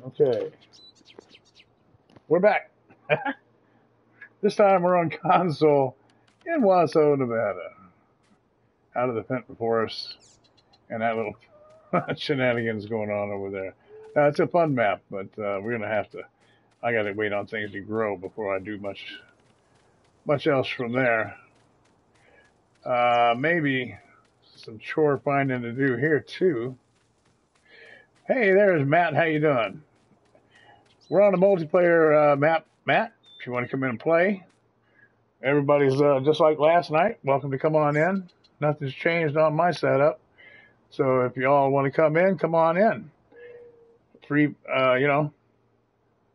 Okay, we're back. This time we're on console in Washoe, Nevada, out of the Fenton Forest, and that little shenanigans going on over there. It's a fun map, but we're gonna have to. I got to wait on things to grow before I do much else from there. Maybe some chore finding to do here too. Hey, there's Matt. How you doing? We're on a multiplayer map. Matt, if you want to come in and play, everybody's just like last night. Welcome to come on in. Nothing's changed on my setup. So if you all want to come in, come on in. Free,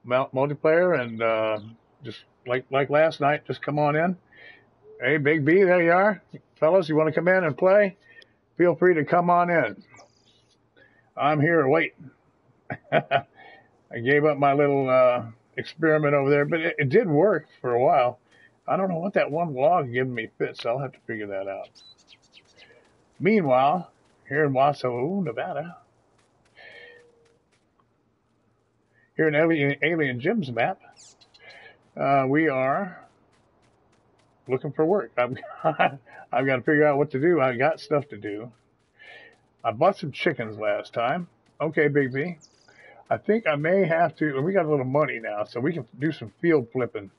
multiplayer, and just like last night, just come on in. Hey, Big B, there you are. Fellas, you want to come in and play? Feel free to come on in. I'm here waiting. I gave up my little experiment over there, but it did work for a while. I don't know what that one log giving me fits, so I'll have to figure that out. Meanwhile, here in Washoe, Nevada, here in Alien Jim's map, we are looking for work. I've got to figure out what to do. I got stuff to do. I bought some chickens last time. Okay, Big B. I think I may have to. We got a little money now, so we can do some field flipping.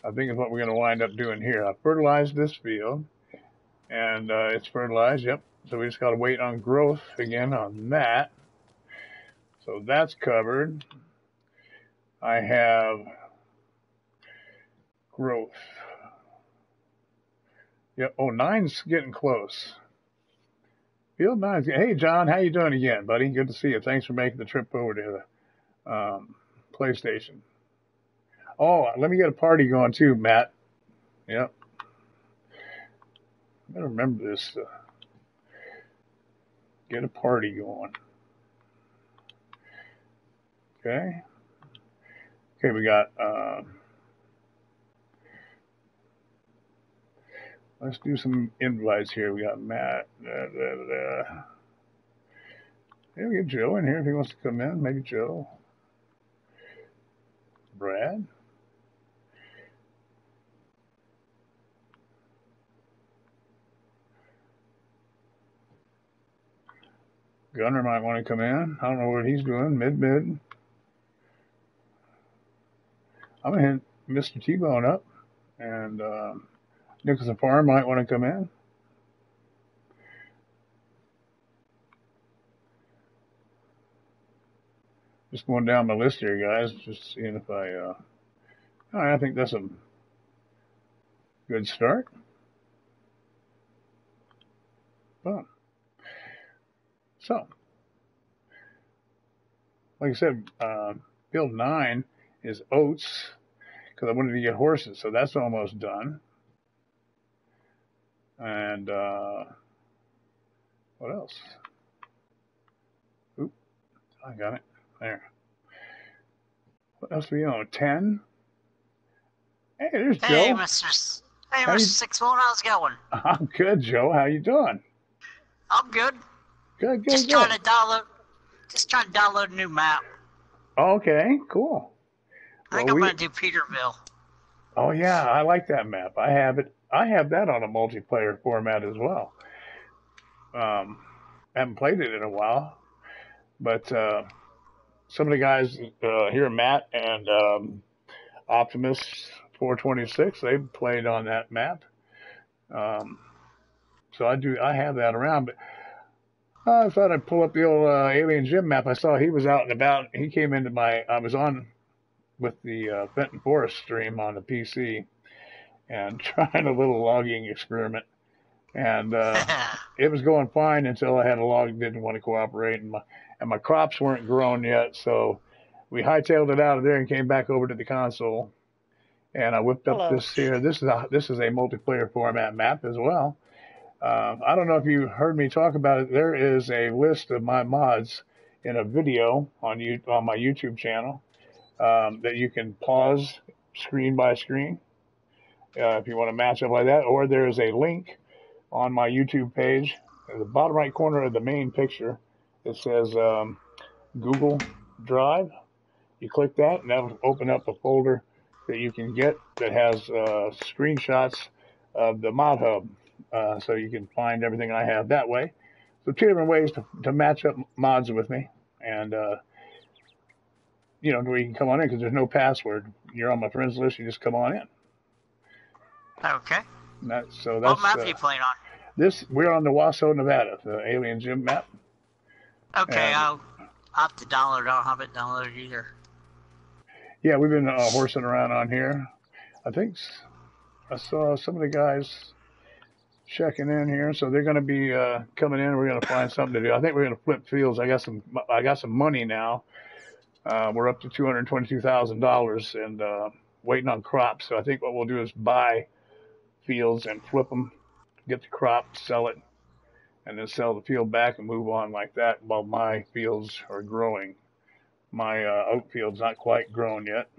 I think is what we're going to wind up doing here. I fertilized this field, and it's fertilized. Yep. So we just got to wait on growth again on that. So that's covered. I have growth. Yep. Oh, 9's getting close. Field 9's. Hey, John, how you doing again, buddy? Good to see you. Thanks for making the trip over to the PlayStation. Oh, let me get a party going too, Matt. Yep. I gotta remember this. Get a party going. Okay. Okay, we got. Let's do some invites here. We got Matt. Yeah, we get Joe in here if he wants to come in. Maybe Joe. Brad. Gunnar might want to come in. I don't know what he's doing. Mid. I'm going to hit Mr. T-Bone up. And Nicholson Farm might want to come in. Just going down my list here, guys. Just seeing if I think that's a good start. Boom. So, like I said, field 9 is oats because I wanted to get horses, so that's almost done. And what else? Oop, I got it. There. What else do we own? 10? Hey, there's Joe. Hey, Mr. Sixwheelin, how's it going? I'm good, Joe. How you doing? I'm good. Good. Just trying to download a new map. Okay, cool. I think I'm gonna do Peterville. Oh yeah, I like that map. I have it. I have that on a multiplayer format as well. Haven't played it in a while, but some of the guys here, Matt and Optimus 426, they played on that map. So I have that around, but I thought I'd pull up the old Alien Jim map. I saw he was out and about. He came into I was on with the Fenton Forest stream on the PC and trying a little logging experiment. And it was going fine until I had a log that didn't want to cooperate, and my crops weren't grown yet. So we hightailed it out of there and came back over to the console. And I whipped up this here. This is a multiplayer format map as well. I don't know if you heard me talk about it. There is a list of my mods in a video on my YouTube channel that you can pause screen by screen if you want to match up like that. Or there is a link on my YouTube page in the bottom right corner of the main picture. It says Google Drive. You click that, and that'll open up a folder that you can get that has screenshots of the mod hub, so you can find everything I have that way. So two different ways to match up mods with me, and where you can come on in because there's no password. You're on my friends list. You just come on in. Okay. That's what map are you playing on? We're on the Washoe, Nevada, the Alien Gym map. Okay, I'll have to download it. I don't have it downloaded either. Yeah, we've been horsing around on here. I think I saw some of the guys checking in here, so they're going to be coming in. We're going to find something to do. I think we're going to flip fields. I got some money now. We're up to $222,000 and waiting on crops. So I think what we'll do is buy fields and flip them, get the crop, sell it, and then sell the field back and move on like that while my fields are growing. My oat field's not quite grown yet,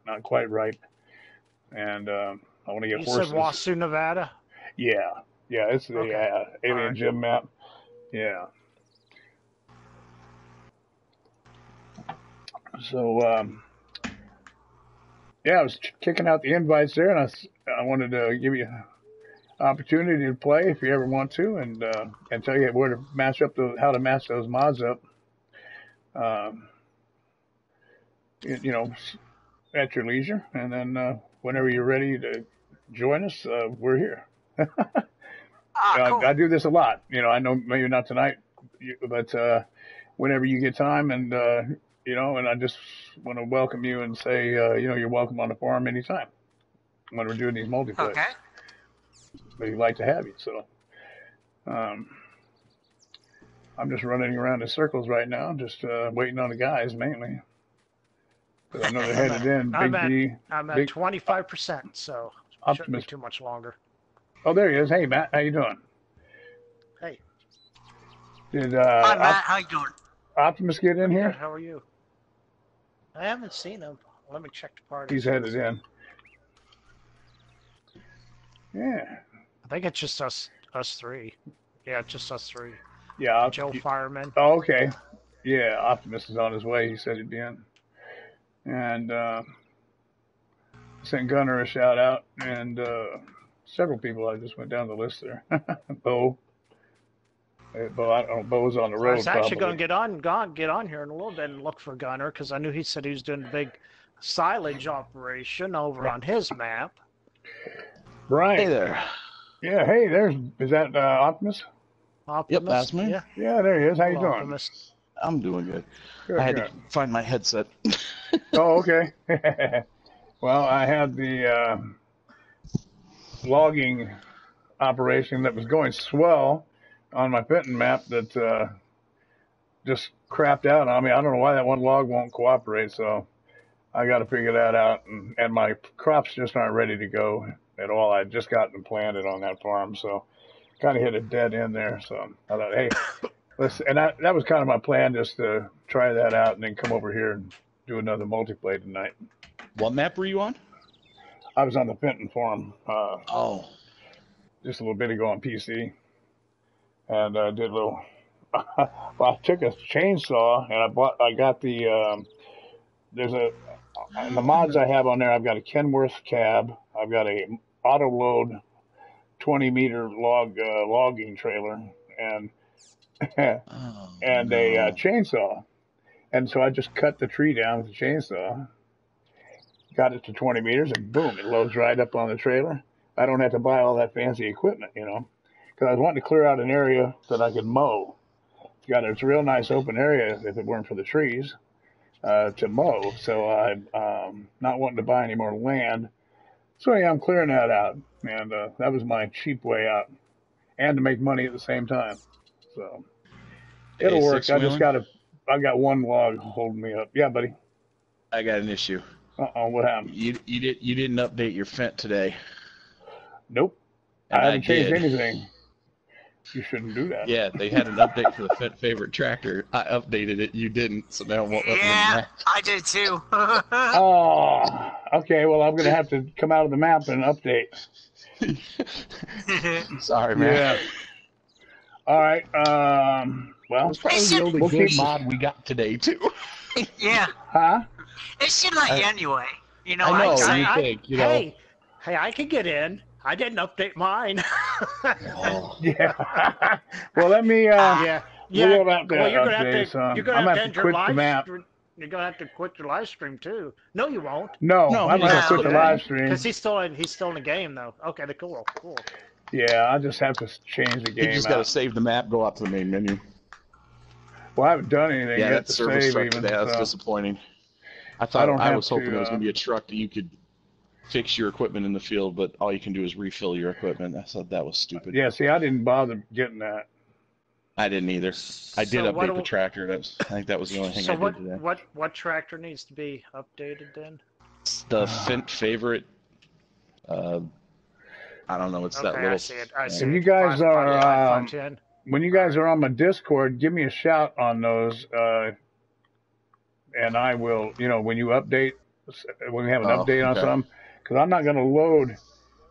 not quite ripe, and I want to get horses. You said Washoe, Nevada? Yeah, it's the Alien Gym map. Yeah. So, I was kicking out the invites there, and I wanted to give you an opportunity to play if you ever want to, and tell you where to match up how to match those mods up. At your leisure, and then whenever you're ready to join us, we're here. Cool. I do this a lot. I know maybe not tonight, but whenever you get time, and and I just want to welcome you and say, you're welcome on the forum anytime when we're doing these multiplays. Okay. We'd like to have you. So, I'm just running around in circles right now, just waiting on the guys mainly. I know they're headed in. I'm at 25%, so it shouldn't be too much longer. Oh, there he is. Hey, Matt, how you doing? Hey. Hi, Matt. How you doing? Optimus get in here? How are you? I haven't seen him. Let me check the party. He's headed in. Yeah. I think it's just us three. Yeah, it's just us three. Yeah. Joe Fireman. Oh, okay. Yeah, Optimus is on his way. He said he'd be in. And sent Gunnar a shout out, and several people. I just went down the list there. Bo, I don't know. Bo's on the road. I was actually going to get on here in a little bit and look for Gunnar because I knew he said he was doing a big silage operation over on his map. Brian. Hey there. Yeah. Hey, is that Optimus? Optimus? Yep, that's me. Yeah, there he is. How you doing? Optimus. I'm doing good. Good, I had to find my headset. Oh, okay. Well, I had the logging operation that was going swell on my Fenton map that just crapped out on me. I don't know why that one log won't cooperate, so I got to figure that out. And my crops just aren't ready to go at all. I just got them planted on that farm, so kind of hit a dead end there. So I thought, hey, that was kind of my plan, just to try that out and then come over here and do another multiplayer tonight. What map were you on? I was on the Fenton farm. Just a little bit ago on PC, and did a little. Well, I took a chainsaw and I got the. The mods I have on there. I've got a Kenworth cab. I've got a auto load 20-meter logging trailer and and a chainsaw. And so I just cut the tree down with the chainsaw, got it to 20 meters, and boom, it loads right up on the trailer. I don't have to buy all that fancy equipment, because I was wanting to clear out an area that I could mow. It's a real nice open area if it weren't for the trees to mow. So I'm not wanting to buy any more land. So yeah, I'm clearing that out, and that was my cheap way out, and to make money at the same time. So it'll work. I've got one log holding me up. Yeah, buddy. I got an issue. What happened? You didn't update your Fent today. Nope. I haven't changed anything. You shouldn't do that. Yeah, they had an update for the Fent favorite tractor. I updated it. You didn't, so now it won't let me match. I did too. Oh, okay. Well, I'm going to have to come out of the map and update. Sorry, man. Yeah. All right. Well, it's probably the only good mod we got today, too. Yeah. Huh? It should let you anyway. You know, I know, I'd say, you think, you know. Hey, I can get in. I didn't update mine. Oh. Yeah. Well, let me. Yeah. We will have to Well, you're gonna update have to. some. You're gonna I'm have gonna to have end to your quit the live map. stream. You're gonna have to quit your live stream too. No, you won't. No, No, I'm gonna no. quit the live stream. Because he's still in the game though. Okay, cool. Yeah, I just have to change the You game just got to out. save the map, go out to the main menu. Well, I haven't done anything Yeah, yet that to service save truck even. today, that's So disappointing. I I thought don't I have was hoping to. it was going to be a truck that you could fix your equipment in the field, but all you can do is refill your equipment. I thought that was stupid. Yeah, see, I didn't bother getting that. I didn't either. I did So what update do- the tractor. I think that was the only thing So I did today. what tractor needs to be updated then? The favorite, I don't know. It's that Okay, little. I see it. I see If it. you guys are, 510. when you guys are on my Discord, give me a shout on those, and I will. When you update, when we have an Oh, update on okay. something, because I'm not going to load.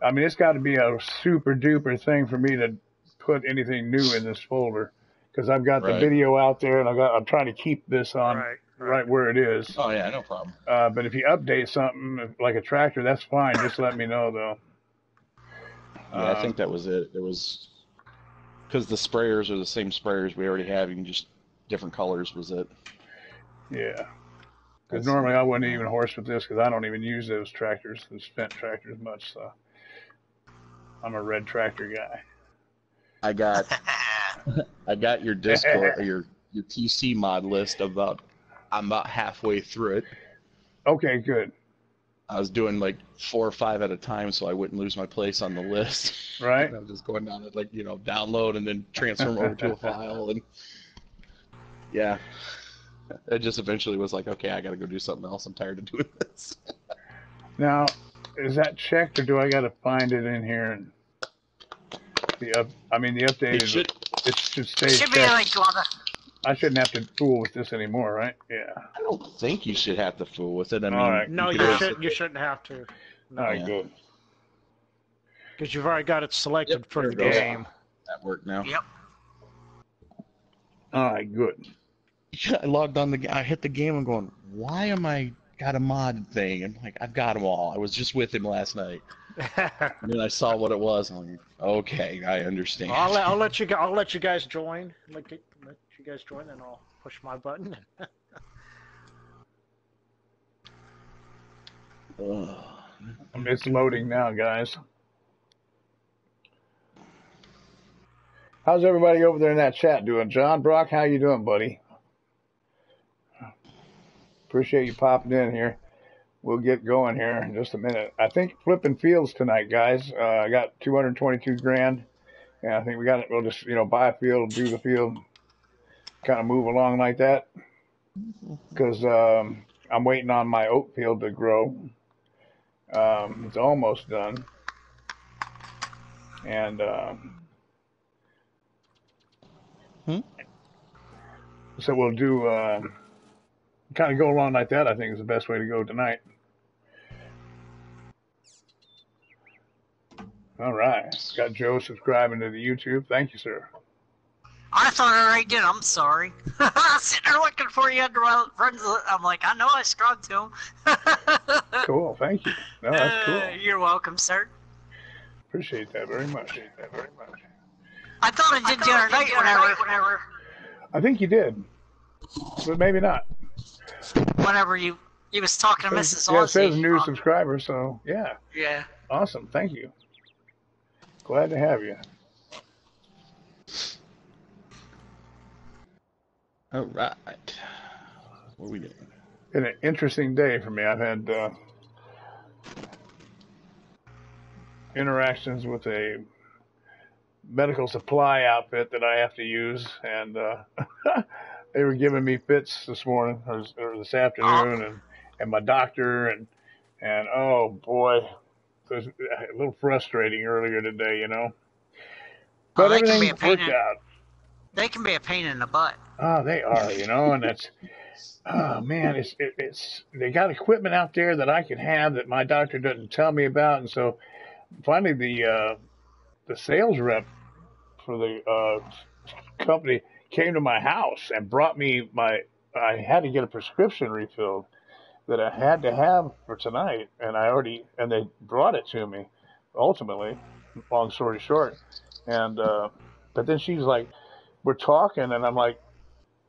I mean, it's got to be a super duper thing for me to put anything new in this folder, because I've got the Right. video out there, and I'm trying to keep this on right where it is. Oh yeah, no problem. But if you update something like a tractor, that's fine. Just let me know though. Yeah, I think that was it. It was because the sprayers are the same sprayers we already have. You can just different colors was it. Yeah. Because normally I wouldn't even horse with this because I don't even use those tractors, those Fendt tractors much. So I'm a red tractor guy. I got your Discord or your TC mod list I'm about halfway through it. Okay, good. I was doing like 4 or 5 at a time so I wouldn't lose my place on the list. Right. I was just going down it download and then transfer them over to a file and yeah. It just eventually was like, okay, I got to go do something else. I'm tired of doing this. Now, is that checked or do I got to find it in here? And the updated. It should stay It should be checked. like Gunnar. I shouldn't have to fool with this anymore, right? Yeah. I don't think you should have to fool with it. I mean, All right. No, you shouldn't have to. All right, good. Because you've already got it selected for the there it goes. game. That worked now. Yep. All right, good. I logged on I hit the game and going, why am I got a mod thing? And like, I've got them all. I was just with him last night. And then I saw what it was. And I'm like, okay, I understand. I'll let you guys join. Let you guys join, and I'll push my button. It's loading now, guys. How's everybody over there in that chat doing? John, Brock, how you doing, buddy? Appreciate you popping in here. We'll get going here in just a minute. I think flipping fields tonight, guys. I got 222 grand, and I think we got it. We'll just buy a field, do the field, kind of move along like that. Because I'm waiting on my oat field to grow. It's almost done, and so we'll do kind of go along like that. I think is the best way to go tonight. All right, got Joe subscribing to the YouTube. Thank you, sir. I thought I already did. I'm sorry. I was sitting there looking for you under my friends. I'm like, I know I subscribed to him. Cool. Thank you. No, that's cool. You're welcome, sir. Appreciate that very much. I thought I did the other night whenever. I think you did, but maybe not. Whenever you was talking to Mrs. Yeah, it says Ozzy. new subscriber, so yeah. Yeah. Awesome. Thank you. Glad to have you. All right. What are we doing? Been an interesting day for me. I've had interactions with a medical supply outfit that I have to use, and they were giving me fits this morning or this afternoon, and my doctor and oh boy, it was a little frustrating earlier today, But everything worked out. They can be a pain in the butt. Oh, they are, and that's, oh man, it's they got equipment out there that I can have that my doctor doesn't tell me about, and so finally the sales rep for the company came to my house and brought me I had to get a prescription refilled, that I had to have for tonight, and they brought it to me. Ultimately, long story short, and but then she's like, we're talking, and I'm like,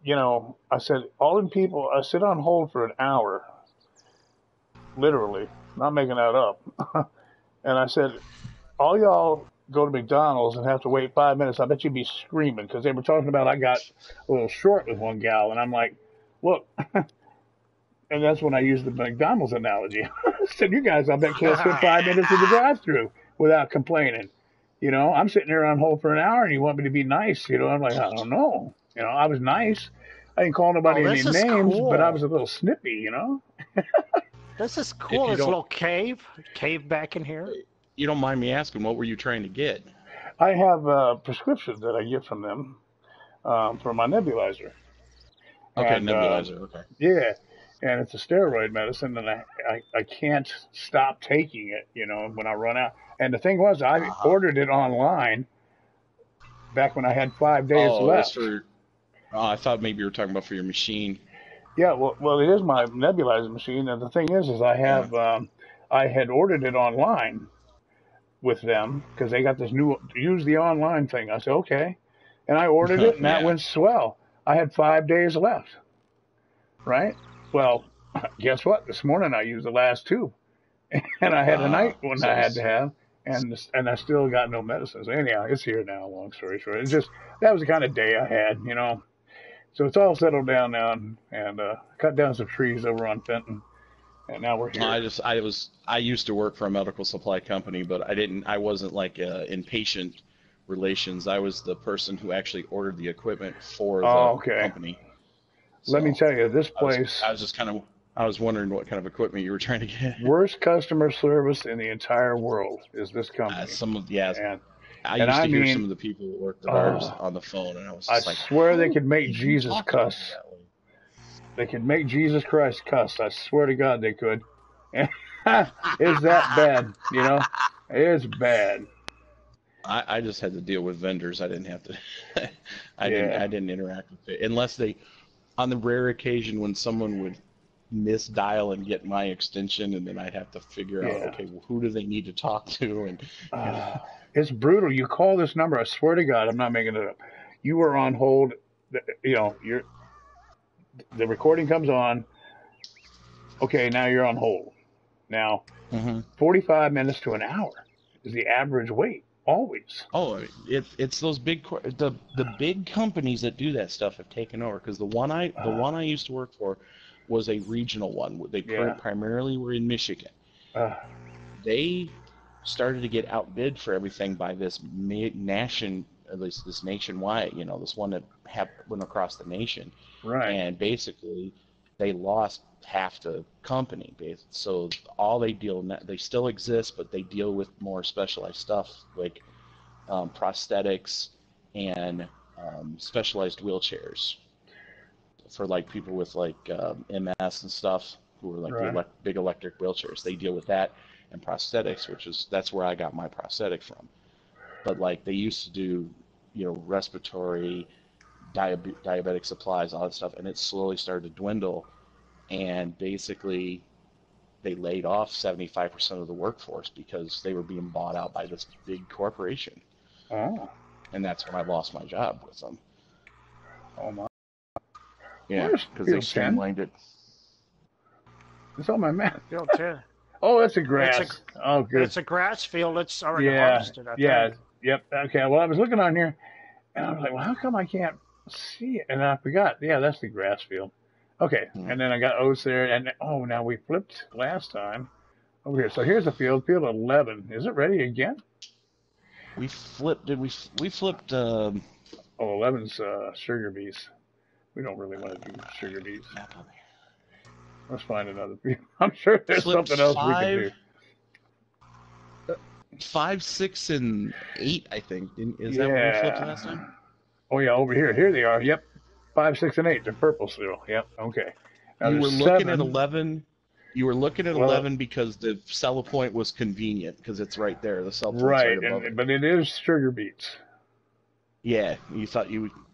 I said, all them people, I sit on hold for an hour, literally, not making that up. And I said, all y'all go to McDonald's and have to wait 5 minutes. I bet you'd be screaming because they were talking about I got a little short with one gal, and I'm like, look, and that's when I used the McDonald's analogy. I said, you guys, I bet can't sit 5 minutes in the drive-through without complaining. I'm sitting there on hold for an hour, and you want me to be nice. I'm like, I don't know. I was nice. I didn't call Oh, nobody any this is names, but I cool. was a little snippy. This is If cool. you This don't, little cave back in here. you don't mind me asking, what were you trying to get? I have a prescription that I get from them for my nebulizer, Okay, and nebulizer. Okay. yeah, and it's a steroid medicine, and I can't stop taking it. When I run out. And the thing was, I Uh-huh. ordered it online back when I had 5 days Oh, it was left. for. Oh, I thought maybe you were talking about for your machine. Yeah, well, it is my nebulizer machine, and the thing is Yeah. I had ordered it online with them because they got this new use the online thing. I said okay, and I ordered it, and that Yeah. went swell. I had 5 days left, right? Well, guess what? This morning I used the last two, and I had a night one I So had to have, and I still got no medicine. So anyhow, it's here now. Long story short, it's just that was the kind of day I had. So it's all settled down now, and cut down some trees over on Fenton, and now we're here. I used to work for a medical supply company, but I wasn't like in patient relations. I was the person who actually ordered the equipment for the Oh, okay. company. Let me So tell you, this I was place I was just kind of I was wondering what kind of equipment you were trying to get. worst customer service in the entire world is this company, Some of yeah, and I and used I to hear some mean, of the people who worked at ours uh, on the phone, and I was I just like, swear they how could make can you Jesus talk to me cuss. that way? They could make Jesus Christ cuss. I swear to God, they could. It's that bad, It's bad. I just had to deal with vendors. I didn't have to. I Yeah, didn't interact with it unless they, on the rare occasion when someone would misdial and get my extension, and then I'd have to figure out, yeah. okay, well, who do they need to talk to, and Uh, it's brutal. You call this number. I swear to God, I'm not making it up. You are on hold. The recording comes on. Okay, now you're on hold. Now, hmm 45 minutes to an hour is the average wait, always. oh, it's those the big companies that do that stuff have taken over because the Uh, one I used to work for was a regional one. They yeah. primarily were in Michigan. Uh, They started to get outbid for everything by this nation, at least this nationwide, this one that went across the nation, right. and basically they lost half the company. So all they still exist, but they deal with more specialized stuff like prosthetics and specialized wheelchairs for like people with like MS and stuff who are like the Right. big electric wheelchairs. They deal with that and prosthetics, that's where I got my prosthetic from. But like they used to do, respiratory, diabetic supplies, all that stuff, and it slowly started to dwindle. And basically, they laid off 75% of the workforce because they were being bought out by this big corporation. Oh, And that's when I lost my job with them. oh my. Yeah, Where's because they field 10? streamlined it. It's on my map. Field 10. Oh, that's a It's a grass. Oh, good. it's a grass field. It's already Yeah, harvested, I yeah, think. yep. Okay. Well, I was looking on here, and I was like, well, how come I can't see it? And I forgot. Yeah, that's the grass field. Okay. Hmm. And then I got oats there, and oh, now we flipped last time over here. So here's the field 11. Is it ready again? We flipped. We flipped? Oh, 11's sugar beets. We don't really want to do sugar beets. Map on Let's find another field. I'm sure there's Flipped something else we can do. 5, 6, and 8. I think. Is that what we flipped last time? Yeah. Oh yeah, over here. Here they are. Yep. 5, 6, and 8. They're purple still. Yep. Okay. Now You there's were looking at 7. 11. You were looking at Well, 11 because the sell point was convenient because it's right there. The sell point's right right, above it. but it is sugar beets. Yeah, you thought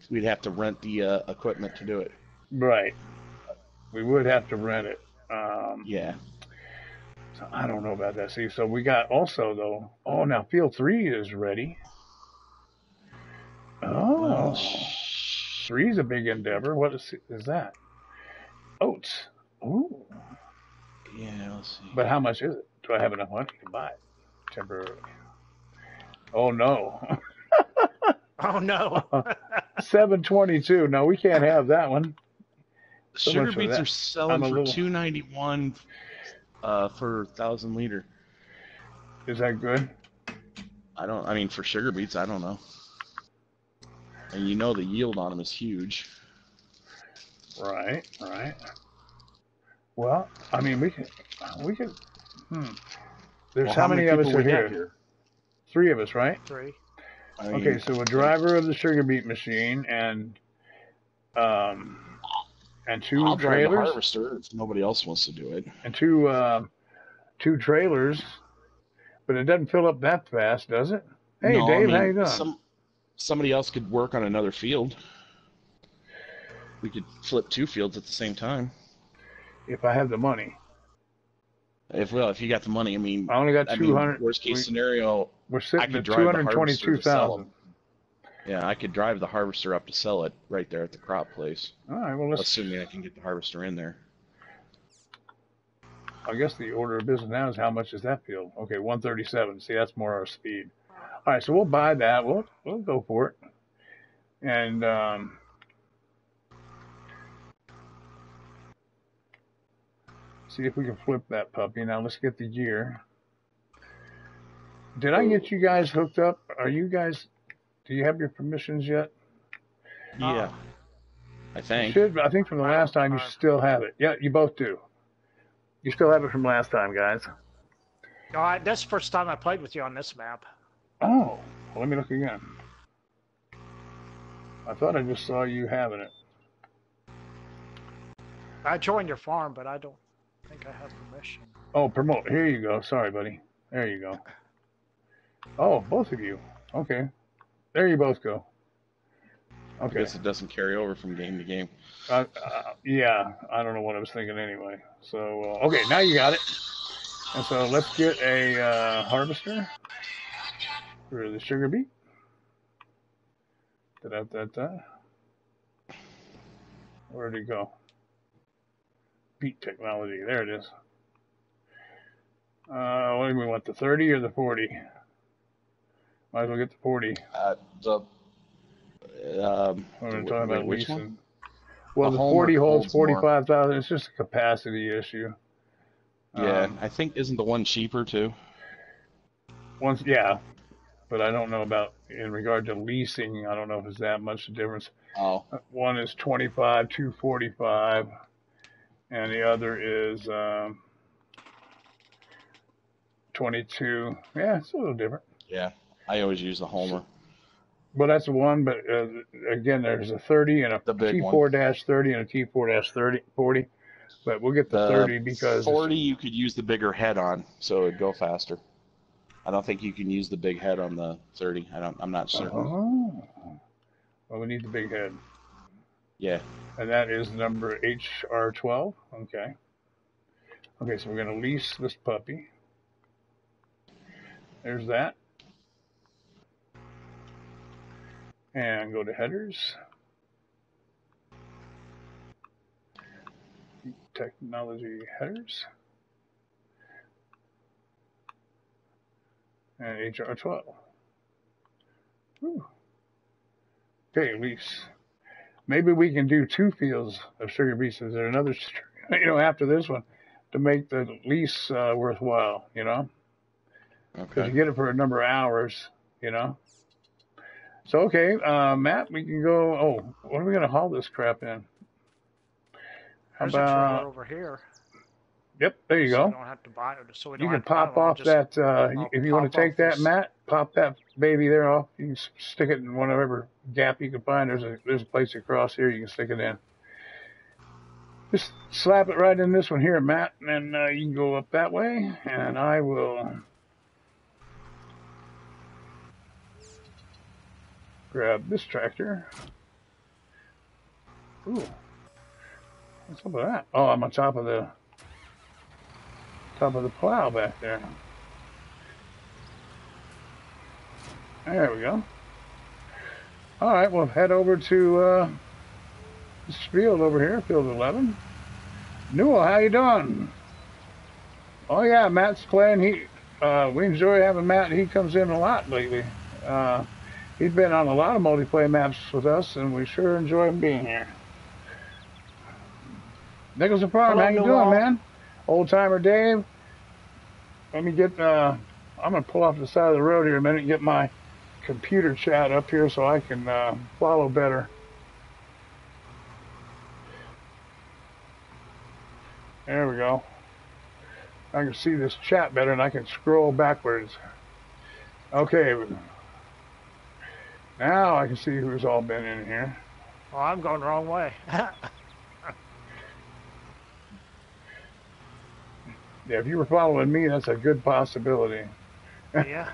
we'd have to rent the equipment to do it. Right. We would have to rent it. Yeah. So I don't know about that. See, so we got also though. Oh, now field 3 is ready. Well, Oh, 3 is a big endeavor. What is that? Oats. Ooh. yeah, let's see. But how much is it? Do I have enough money to buy it temporarily? Oh no. Oh no. 722. No, we can't have that one. So Sugar much for beets that. are selling I'm a for little. $2.91 for 1,000 liter. Is that good? I mean, for sugar beets, I don't know. And you know the yield on them is huge. Right, right. Well, I mean, we can. Hmm. There's Well, how how many many of people us are we have here? here? 3 of us, right? 3. I Okay, mean, so a I think driver of the sugar beet machine um and I'll two drive the trailers harvester if nobody else wants to do it. and two trailers, but it doesn't fill up that fast, does it? Hey, No, I Dave, how you mean, doing? somebody else could work on another field. We could flip 2 fields at the same time. If I have the money, If you got the money, I only got I mean, 200. worst case scenario, We're I sitting could at drive the harvester to sell 222,000. them. Yeah, I could drive the harvester up to sell it right there at the crop place, All right, well let's. assuming I can get the harvester in there. I guess the order of business now is how much is that field? Okay, 137. See, that's more our speed. All right, so we'll buy that. We'll go for it, and see if we can flip that puppy. Now let's get the gear. Did I get you guys hooked up? Are you guys? Do you have your permissions yet? Yeah, I You think. should. I think from the last time you still have it. Yeah, you both do. You still have it from last time, guys. That's the first time I played with you on this map. Oh, well, let me look again. I thought I just saw you having it. I joined your farm, but I don't think I have permission. Oh, promote. Here you go. Sorry, buddy. There you go. Oh, both of you. Okay. There you both go. Okay. I guess it doesn't carry over from game to game. Yeah, I don't know what I was thinking anyway. So, okay, now you got it. And so let's get a harvester for the sugar beet. Da-da-da-da. Where'd it go? Beet technology. There it is. What do we want, the 30 or the 40? Might as well get the 40. We're talking about which leasing. one? Well, The the Homer 40 holds holds more. 45,000. It's just a capacity issue. Yeah, I think isn't the one cheaper too? Yeah, but I don't know about in regard to leasing. I don't know if it's that much difference. Oh, One is 25, 245, and the other is 22. Yeah, it's a little different. yeah. I always use the Homer. Well, that's one, but again, there's a 30 and a The big one. T4-30 and a T4-30 40. But we'll get the 30 because 40 you could use the bigger head on, so it'd go faster. I don't think you can use the big head on the 30. I'm not certain. Oh, well, we need the big head. Yeah. And that is number HR12. Okay. Okay, so we're going to lease this puppy. There's that. And go to headers. Technology headers. And HR12. Whew. Okay, lease. Maybe we can do 2 fields of sugar beets. Is there another, after this one to make the lease worthwhile, Because Okay. you get it for a number of hours, So, okay, Matt, we can go. Oh, what are we going to haul this crap in? There's a trailer over here. Yep, there you So go. we don't have to buy it. So we don't You can have to buy pop one, off that. If you want to take that, this. Matt, pop that baby there off. You can stick it in whatever gap you can find. There's a place across here you can stick it in. Just slap it right in this one here, Matt, and you can go up that way, and I will grab this tractor. Ooh, what's up with that? Oh, I'm on top of the. top of the plow back there. There we go. All right, we'll head over to this field over here, field 11. Newell, how you doing? Oh yeah, Matt's playing. We enjoy having Matt. He comes in a lot lately. He's been on a lot of multiplayer maps with us, and we sure enjoy him being here. Nicholson Farm, Hello, how you Newell. doing, man? Old timer Dave. Let me get. I'm gonna pull off the side of the road here a minute and get my computer chat up here so I can follow better. There we go. I can see this chat better and I can scroll backwards. Okay. Now I can see who's all been in here. Oh, I'm going the wrong way. Yeah, if you were following me, that's a good possibility. Yeah,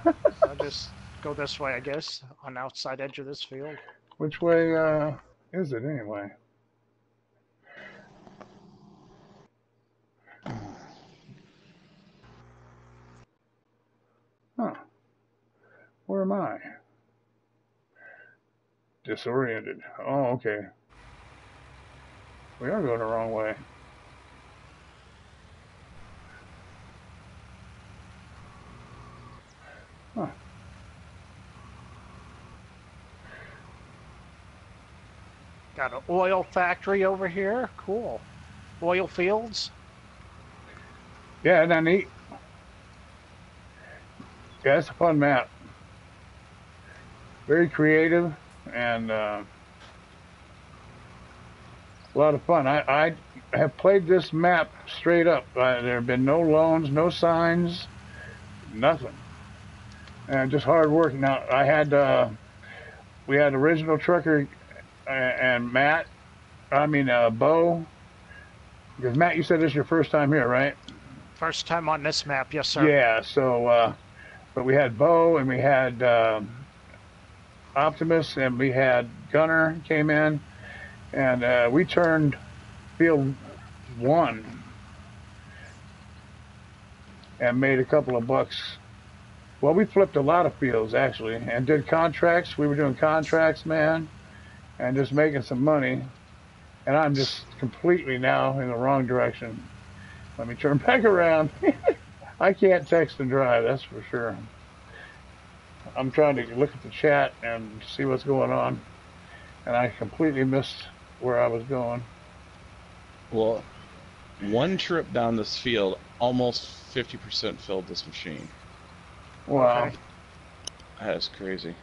I'll just go this way, I guess, on the outside edge of this field. Which way is it anyway? Huh. Where am I? Disoriented. Oh, okay. We are going the wrong way. Huh. Got an oil factory over here. Cool. Oil fields. Yeah, isn't that neat? Yeah, it's a fun map. Very creative and a lot of fun. I have played this map straight up. There have been no loans, no signs, nothing. And just hard work. Now, we had original trucker and Matt, Bo. Because Matt, you said this is your first time here, right? First time on this map, yes, sir. Yeah, so, but we had Bo and we had Optimus and we had Gunnar came in and we turned field 1 and made a couple of bucks. Well, we flipped a lot of fields actually and did contracts. We were doing contracts, man, and just making some money. And I'm just completely now in the wrong direction. Let me turn back around. I can't text and drive, that's for sure. I'm trying to look at the chat and see what's going on. And I completely missed where I was going. Well, one trip down this field, almost 50% filled this machine. Wow. Okay. That's crazy.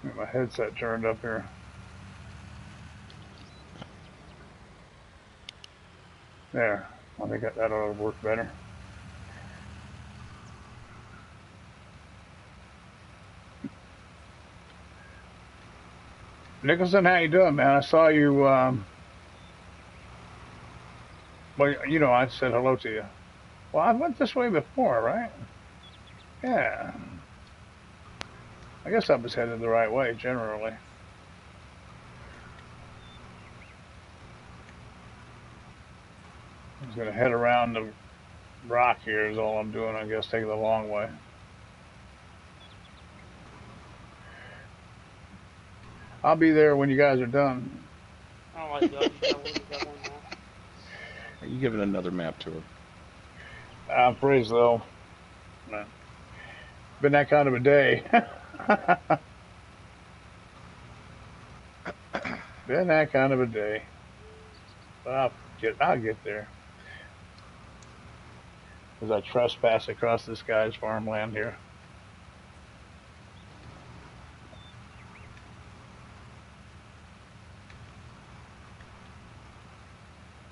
Get my headset turned up here. There. I think that ought to work better. Nicholson, how you doing, man? I saw you, well, you know, I said hello to you. Well, I went this way before, right? Yeah. I guess I was headed the right way, generally. I'm just going to head around the rock here is all I'm doing, I guess, taking the long way. I'll be there when you guys are done. Oh my god, you got one now. Are you giving another map tour? I'm praised, though. Been that kind of a day. Been that kind of a day. But I'll get there. As I trespass across this guy's farmland here.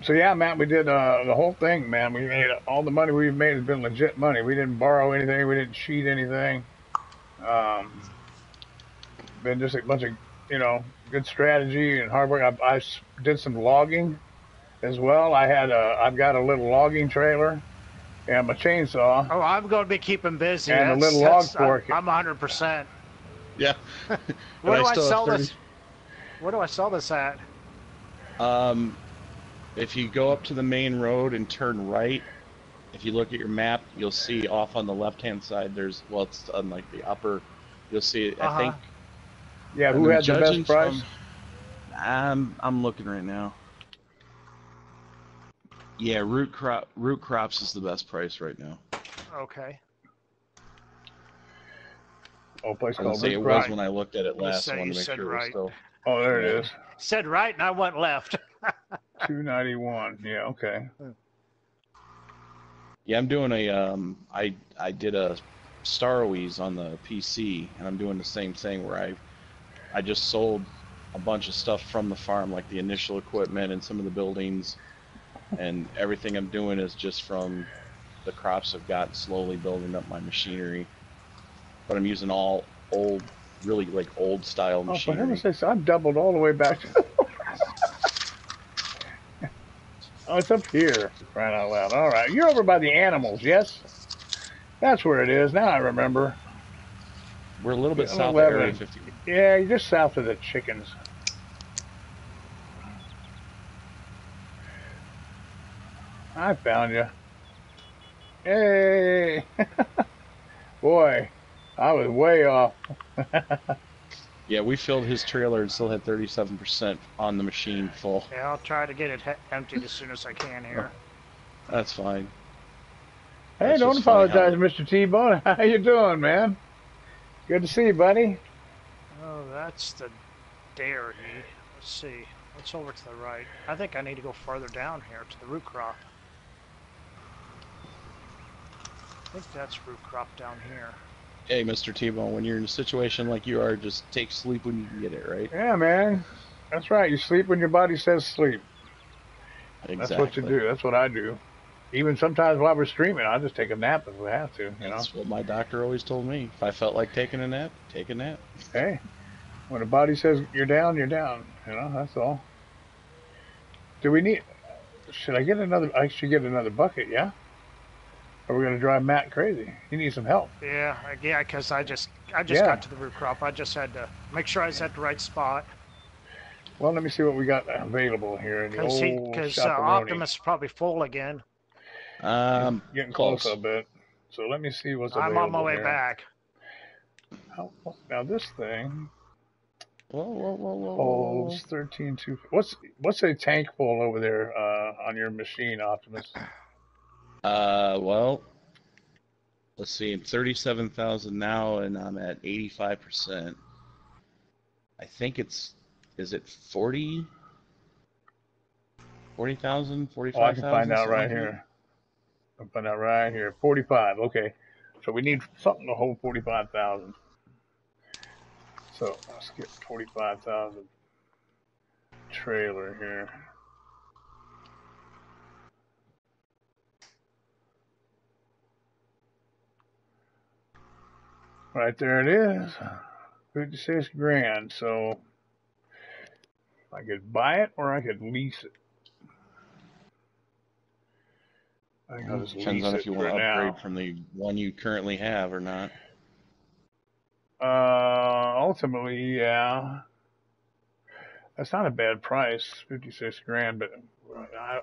So yeah, Matt, we did the whole thing, man. We made all the money we've made has been legit money. We didn't borrow anything. We didn't cheat anything. Been just a bunch of, you know, good strategy and hard work. I did some logging as well. I've got a little logging trailer and my chainsaw. Oh, I'm going to be keeping busy. And a little log fork. I'm 100%. Yeah. Where do I sell this? Where do I sell this at? If you go up to the main road and turn right, if you look at your map, you'll see off on the left-hand side. There's it's on like the upper. You'll see. I think. Yeah, who had the best price? I'm looking right now. Yeah, root crops is the best price right now. Okay. Oh, a place I was called say it Root was Crop. when I looked at it You last. said- I wanted you to make said sure it was right. still. Oh, there it is. Said right, and I went left. 291. Yeah, okay. Yeah, I'm doing I did a Starwies on the PC, and I'm doing the same thing where I just sold a bunch of stuff from the farm, like the initial equipment and some of the buildings, and everything I'm doing is just from the crops I've got, slowly building up my machinery. But I'm using all old, really like old style Oh, for machinery. heaven's sakes, I've doubled all the way back to... Oh, it's up here. Crying out loud. All right. You're over by the animals, yes? That's where it is. Now I remember. We're a little bit south of 11. Area 50. Yeah, you're just south of the chickens. I found you. Hey! Boy, I was way off. Yeah, we filled his trailer and still had 37% on the machine full. Yeah, I'll try to get it emptied as soon as I can here. That's fine. Hey, That's don't just funny apologize, how- Mr. T-Bone. How you doing, man? Good to see you, buddy. Oh, that's the dairy. Let's see. What's over to the right? I think I need to go farther down here to the root crop. I think that's root crop down here. Hey, Mr. T-Bone, when you're in a situation like you are, just take sleep when you can get it, right? Yeah, man. That's right. You sleep when your body says sleep. Exactly. That's what you do. That's what I do. Even sometimes while we're streaming, I'll just take a nap if we have to, you know. That's what my doctor always told me. If I felt like taking a nap, take a nap. Hey, when the body says you're down, you're down. You know, that's all. Do we need... Should I get another... I should get another bucket, yeah? Or we're going to drive Matt crazy. He needs some help. Yeah, because I just Yeah. got to the root crop. I just had to make sure I was at the right spot. Well, let me see what we got available here in the old Because Chaparoni. Optimus is probably full again. Getting close a bit. So let me see what's available I'm on my way here. back. Now this thing Whoa. holds 13,250. What's a tank full over there on your machine, Optimus? Well, let's see. I'm 37,000 now, and I'm at 85%. I think is it 40? 40,000? 45,000? Oh, I can find out something right like that? here. I'll find out right here. 45. Okay. So we need something to hold 45,000. So let's get 45,000 trailer here. Right there it is. 56 grand. So I could buy it or I could lease it. I think I'll just Depends lease on it if you for want to upgrade now. from the one you currently have or not. Ultimately, yeah. That's not a bad price, 56 grand, but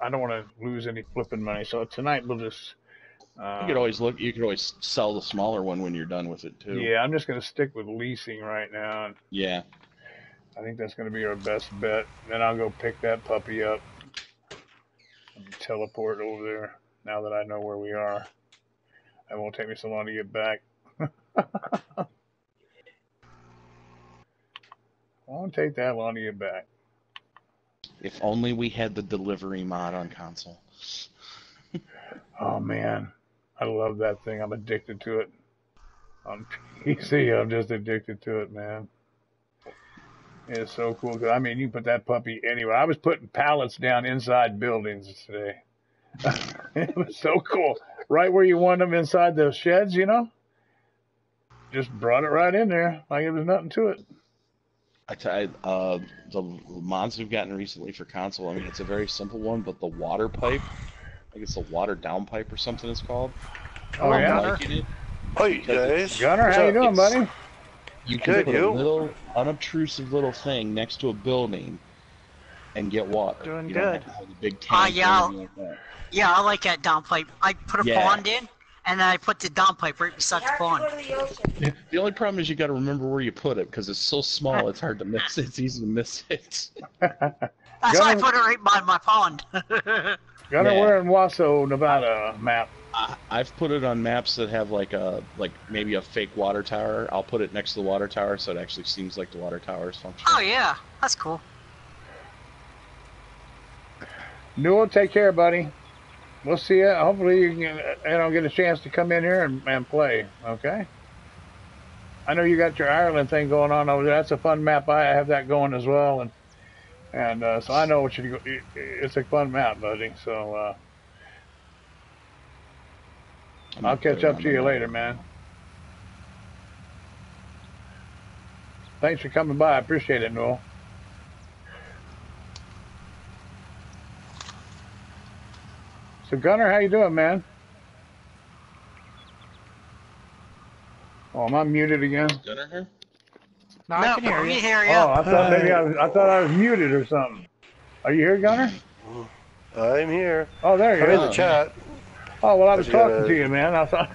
I don't want to lose any flipping money. So tonight we'll just... You could always look. You could always sell the smaller one when you're done with it too. Yeah, I'm just going to stick with leasing right now. Yeah. I think that's going to be our best bet. Then I'll go pick that puppy up and teleport over there now that I know where we are. It won't take me so long to get back. Won't take that long to get back. If only we had the delivery mod on console. Oh, man. I love that thing. I'm addicted to it. On PC, I'm just addicted to it, man. It's so cool. I mean, you put that puppy anywhere. I was putting pallets down inside buildings today. It was so cool. Right where you want them inside the sheds, you know? Just brought it right in there like it was nothing to it. The mods we've gotten recently for console, I mean, it's a very simple one, but the water pipe, I think it's a water down pipe or something it's called. Oh, I'm yeah? liking it. Hi guys. Gunnar, how you doing, It's- buddy? You can Good, put you? a little unobtrusive little thing next to a building, and get water. Doing you good. Don't have to have a big tank yeah. or anything like that. Yeah, I like that downpipe. I put a Yeah. pond in, and then I put the downpipe right beside the pond. The only problem is you got to remember where you put it because it's so small. It's hard to miss. It's easy to miss it. That's why I put it right by my pond. Gunnar, Yeah. we're in Washoe, Nevada map. I've put it on maps that have like maybe a fake water tower. I'll put it next to the water tower so it actually seems like the water tower is functioning. Oh yeah, that's cool. Newell, take care, buddy. We'll see you. Hopefully you can, get a chance to come in here and play. Okay. I know you got your Ireland thing going on over there. That's a fun map. I have that going as well, and so I know what you. It's a fun map, buddy. So I'll catch up to you later, man. Thanks for coming by. I appreciate it, Newell. So Gunnar, how you doing, man? Oh, am I muted again? Gunnar here? No, I can hear we you. hear you. Oh, I thought maybe I thought I was muted or something. Are you here, Gunnar? I'm here. Oh, there you I'm in are. the chat. Oh, well, I was I got talking to you, man. I thought.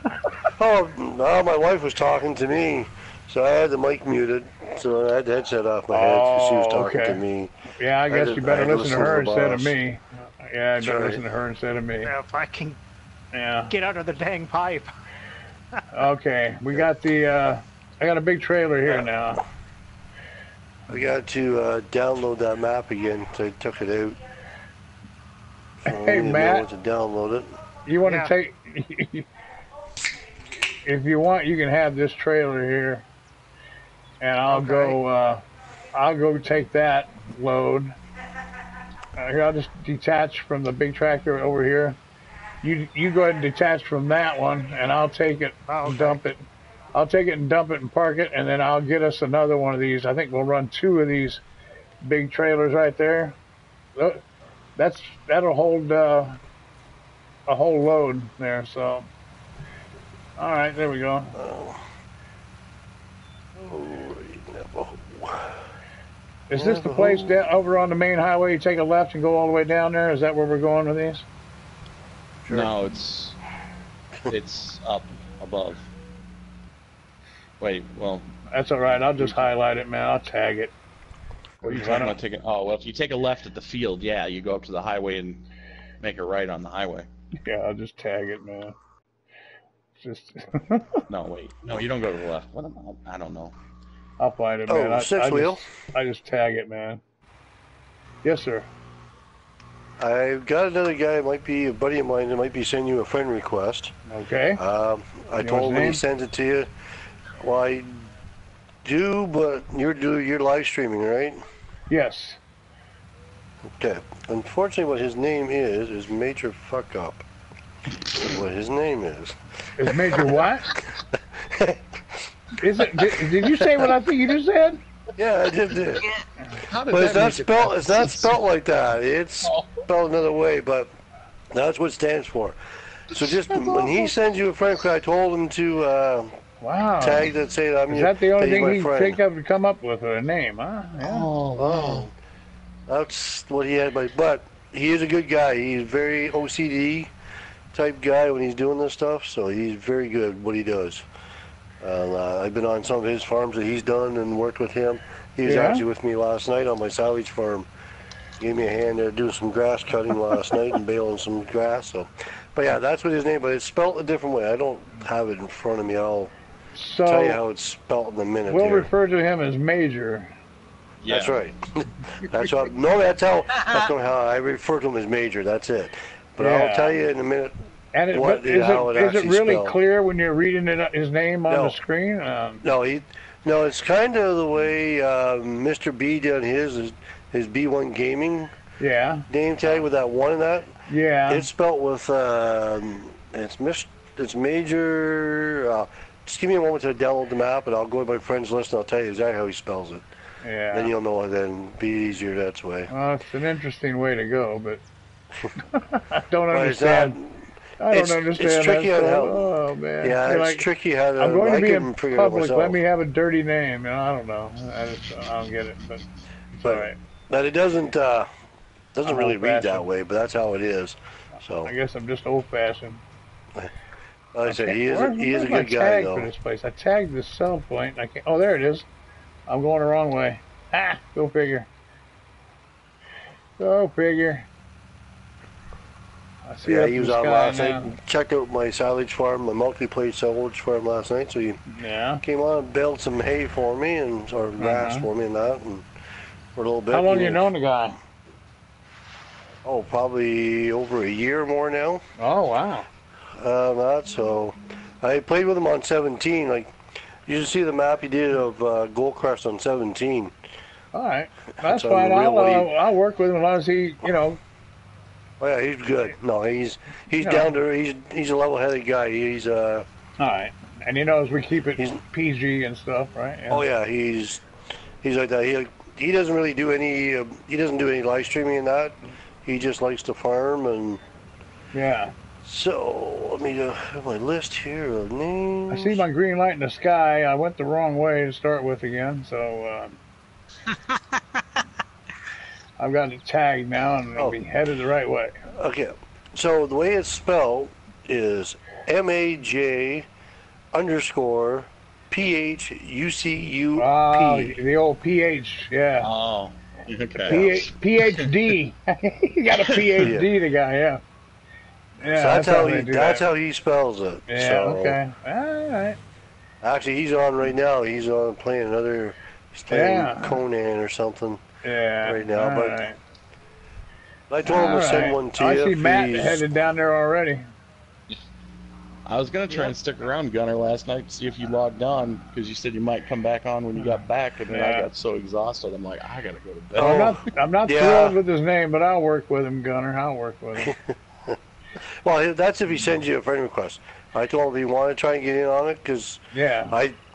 Oh, no, my wife was talking to me, so I had the mic muted, so I had the headset off my head because she was talking okay. to me. Yeah, I guess you better listen to her instead of me. Yeah, I better right. listen to her instead of me. Yeah, if I can Yeah. get out of the dang pipe. Okay, we got the. I got a big trailer here now. I got to download that map again, so I took it out. So I Hey, didn't Matt. know what to download it. You want Yeah. to take? If you want, you can have this trailer here, and I'll go. I'll go take that load. Here, I'll just detach from the big tractor over here. You go ahead and detach from that one, and I'll take it and dump it. I'll take it and dump it and park it, and then I'll get us another one of these. I think we'll run 2 of these big trailers right there. That'll hold a whole load there. So, all right, there we go. Is this the place over on the main highway? You take a left and go all the way down there. Is that where we're going with these? Sure. No, it's up above. Wait, well, That's all right. I'll just highlight it, man. I'll tag it. what are you talking about taking? Oh, well, if you take a left at the field, yeah, you go up to the highway and make a right on the highway. Yeah, I'll just tag it, man. Just No, wait, no, you don't go to the left. What I don't know. I'll find it, Oh, man. six wheel. I just tag it, man. Yes, sir. I've got another guy, might be a buddy of mine, that might be sending you a friend request. Okay. I told him when he sends it to you. Well, I do, but you're live streaming, right? Yes. Okay. Unfortunately, what his name is Major Fuck Up. That's what his name is. Is Major what? Is it? Did you say what I think you just said? Yeah, I did. How did But it's that not make it spelled. It's not spelled like that. It's Oh. spelled another way, but that's what it stands for. So just when he sends you a friend request, I told him to Wow. tag that, say that I'm Is that the only that he's thing my he can friend. think of to come up with a name, huh? Yeah. Oh, Oh, that's what he had. But he is a good guy. He's very OCD type guy when he's doing this stuff. So he's very good at what he does. I've been on some of his farms that he's done and worked with him. He was Yeah? actually with me last night on my silage farm. Gave me a hand there doing some grass cutting last night and baling some grass. So, but yeah, that's what his name. But it's spelled a different way. I don't have it in front of me. I'll tell you So how it's spelled in a minute. we'll here. refer to him as Major. yeah. That's right. That's what. No, that's not how I refer to him as Major. That's it. But Yeah. I'll tell you in a minute. And it, What- but is how it it is it actually really spelled. clear when you're reading his name on No. the screen? No, it's kind of the way Mr. B did his B1 Gaming Yeah. name tag with that one in that. Yeah. It's spelled with it's Major. Just give me a moment to download the map, and I'll go to my friends list and I'll tell you exactly how he spells it. Yeah. Then you'll know it. Then be easier that way. Well, it's an interesting way to go, but I don't But it's understand. I don't it's understand tricky that on stuff. how- Oh man. Yeah, You're it's like, tricky how to. I'm going to I be couldn't in figure it out public. myself. Let me have a dirty name. I don't know. I don't get it, but it's all right. But it doesn't. Doesn't I'm really read that old-fashioned. way, but that's how it is. So I guess I'm just old-fashioned. like I said, he is Where's a my good guy tag for though. this place? I tagged the cell point. I can't. Oh, there it is. I'm going the wrong way. Ah, go figure. Go figure. I see Yeah, up he in was the on sky last now. night. Checked out my silage farm, my multi-plate silage farm last night. So he Yeah. came on and baled some hay for me and or grass for me and that, and for a little bit. How long and you known the guy? Oh, probably over a year more now. Oh, wow. So I played with him on 17. Like you should see the map he did of Goldcrest on 17. All right. That's It's fine. unreal what I'll work with him as long as he, Oh yeah, he's good. No, he's Yeah. down to he's a level-headed guy. He's All right. And he knows we keep it He's- PG and stuff, right? Yeah. oh yeah, he's like that. He doesn't really do any he doesn't do any live streaming and that. He just likes to farm and Yeah. so let me have my list here of names. I see my green light in the sky. I went the wrong way to start with again, so I've got it tagged now and it'll be headed the right way. Okay, so the way it's spelled is MAJ _PHUCUP. Oh, the old PH, yeah. Oh, okay. PhD. He got a PhD, the guy, yeah. Yeah, So they do that's that. how he spells it. Yeah, so, okay. All right. Actually, he's on right now. He's on playing another. He's playing Yeah. Conan or something Yeah. right now. all But right. I told him All to send right. one to I you. see if Matt he's- headed down there already. I was gonna try and stick around, Gunnar, last night to see if you logged on because you said you might come back on when you got back, and then I Yeah. got so exhausted. I'm like, I gotta go to bed. Oh. I'm not yeah. thrilled with his name, but I'll work with him, Gunnar. I'll work with him. Well, that's if he sends you a friend request. I told him if you want to try and get in on it, because Yeah.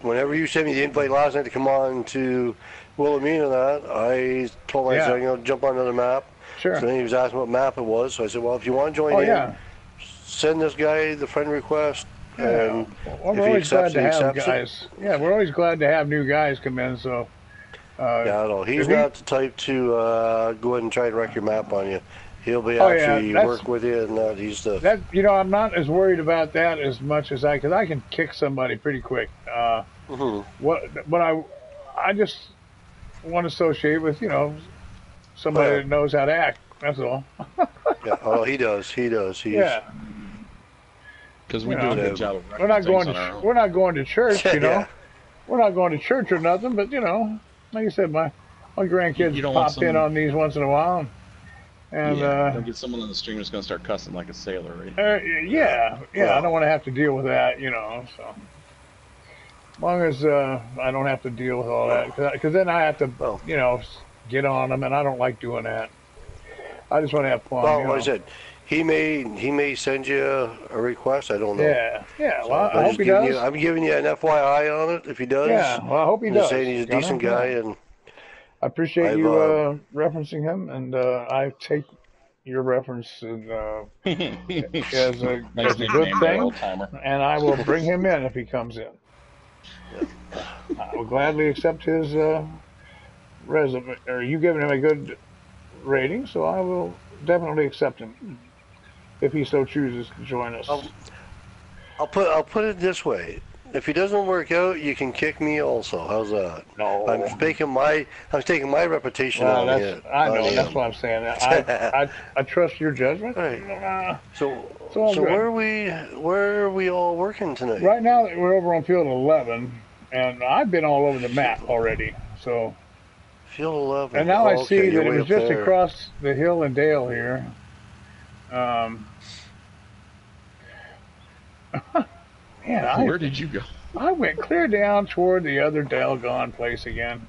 whenever you sent me the invite last night to come on to Wilhelmina, that I told him I said, I'm going to jump on another map. Sure. So then he was asking what map it was. So I said, well, if you want to join Oh, in, yeah. send this guy the friend request. Yeah. And Well, if we're he always glad accepts to it, he have accepts it. guys. Yeah, we're always glad to have new guys come in. So. Yeah, no, he's if he- not the type to go ahead and try and wreck your map on you. He'll be Oh, yeah, actually that's- work with you, and he's the. That I'm not as worried about that as much as because I can kick somebody pretty quick. Mhm. What I just want to associate with somebody Yeah. that knows how to act. That's all. Yeah, oh, he does. He does. He's, Yeah, Because we You do a know, good job of we're not wrecking going things on our to own. we're not going to church. Yeah. We're not going to church or nothing. But like I said, my grandkids You don't want pop in someone- on these once in a while, and Don't get someone on the stream that's gonna start cussing like a sailor, right? yeah. Well- I don't want to have to deal with that. So. As long as I don't have to deal with all that, because then I have to, Well- get on them, and I don't like doing that. I just want to have fun. Well, like I said, he may send you a request. I don't know. Yeah. So Well, I'm I hope just he giving does. I'm giving you an FYI on it. If he does, Yeah. Well, I hope he I'm does. just saying he's a Gunnar. decent guy, and I appreciate I've, you referencing him, and I take your reference as a Nice good nickname, there, thing, old timer. and I will bring him in if he comes in. I will gladly accept his resume, or you giving him a good rating, so I will definitely accept him if he so chooses to join us. I'll put it this way: if he doesn't work out, you can kick me also. How's that? No, I'm taking my reputation well, on that's, it. I on know. him. That's what I'm saying. I trust your judgment. Right. So all good. where are we all working tonight? Right now, we're over on field 11, and I've been all over the map already. So, Field 11. and now Oh, I okay, see you're that it way was up just there. across the hill and dale here. Man, Where did you go? I went clear down toward the other Dalgon place again.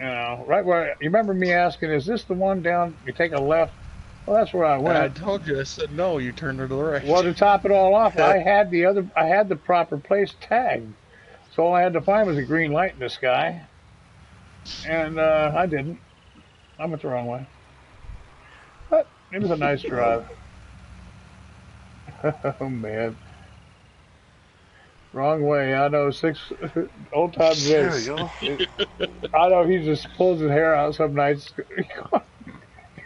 Right where you remember me asking, "Is this the one down? You take a left." Well, that's where I went. I told you. I said no. You turned to the right. Well, to top it all off, I had the proper place tagged. So all I had to find was a green light in the sky. And I didn't. I went the wrong way. But it was a nice drive. Oh, man. Wrong way. I know old time There Vince. we go. I know he just pulls his hair out some nights.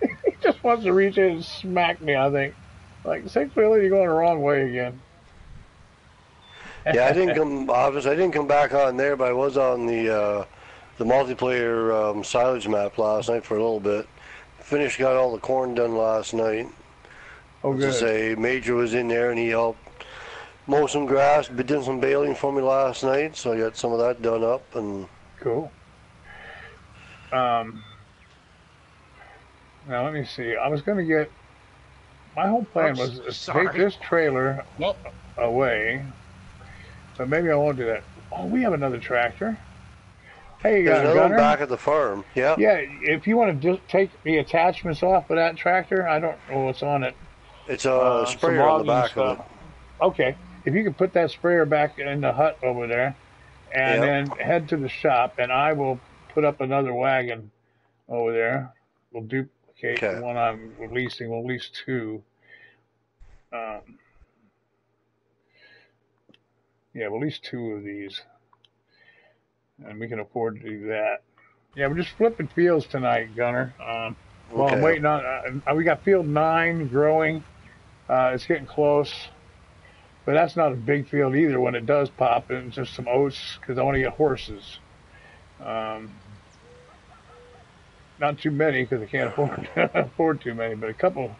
He just wants to reach in and smack me, I think. Like, Sixwheelin, you're going the wrong way again. Yeah, I didn't come back on there, but I was on the multiplayer silage map last night for a little bit. Got all the corn done last night. Oh, To good. say, Major was in there and he helped mow some grass, did some baling for me last night, so I got some of that done up. And Cool. Now, let me see. I was going to get... My whole plan was to take this trailer away, but maybe I won't do that. Oh, we have another tractor. Hey, there's another Gunnar. one back at the farm. Yeah. Yeah, if you want to just take the attachments off of that tractor, I don't know what's on it. It's a sprayer on the back of it. Okay, if you could put that sprayer back in the hut over there, and then head to the shop, and I will put up another wagon over there. We'll duplicate the one I'm leasing. We'll lease two. Yeah, we'll lease two of these, and we can afford to do that. Yeah, we're just flipping fields tonight, Gunnar. Well, I'm waiting on. We got field 9 growing. It's getting close, but that's not a big field either. When it does pop, it's just some oats because I want to get horses. Not too many because I can't afford too many, but a couple,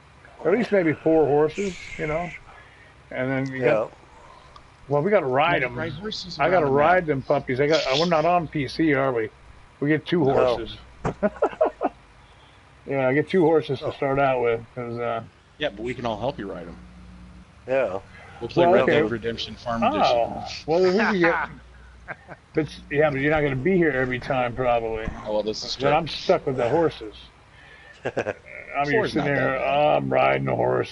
at least maybe 4 horses, you know. And then you got. Well, we got to ride them. I got to ride them puppies. We're not on PC, are we? We get 2 horses. No. Yeah, I get 2 horses to start out with. Cause, yeah, but we can all help you ride them. Yeah. We'll play Red Dead Redemption Farm Edition. Well, if we can get... but you're not going to be here every time, probably. Oh, well, this is true. But I'm stuck with the horses. I'm here sitting there, I'm riding a horse.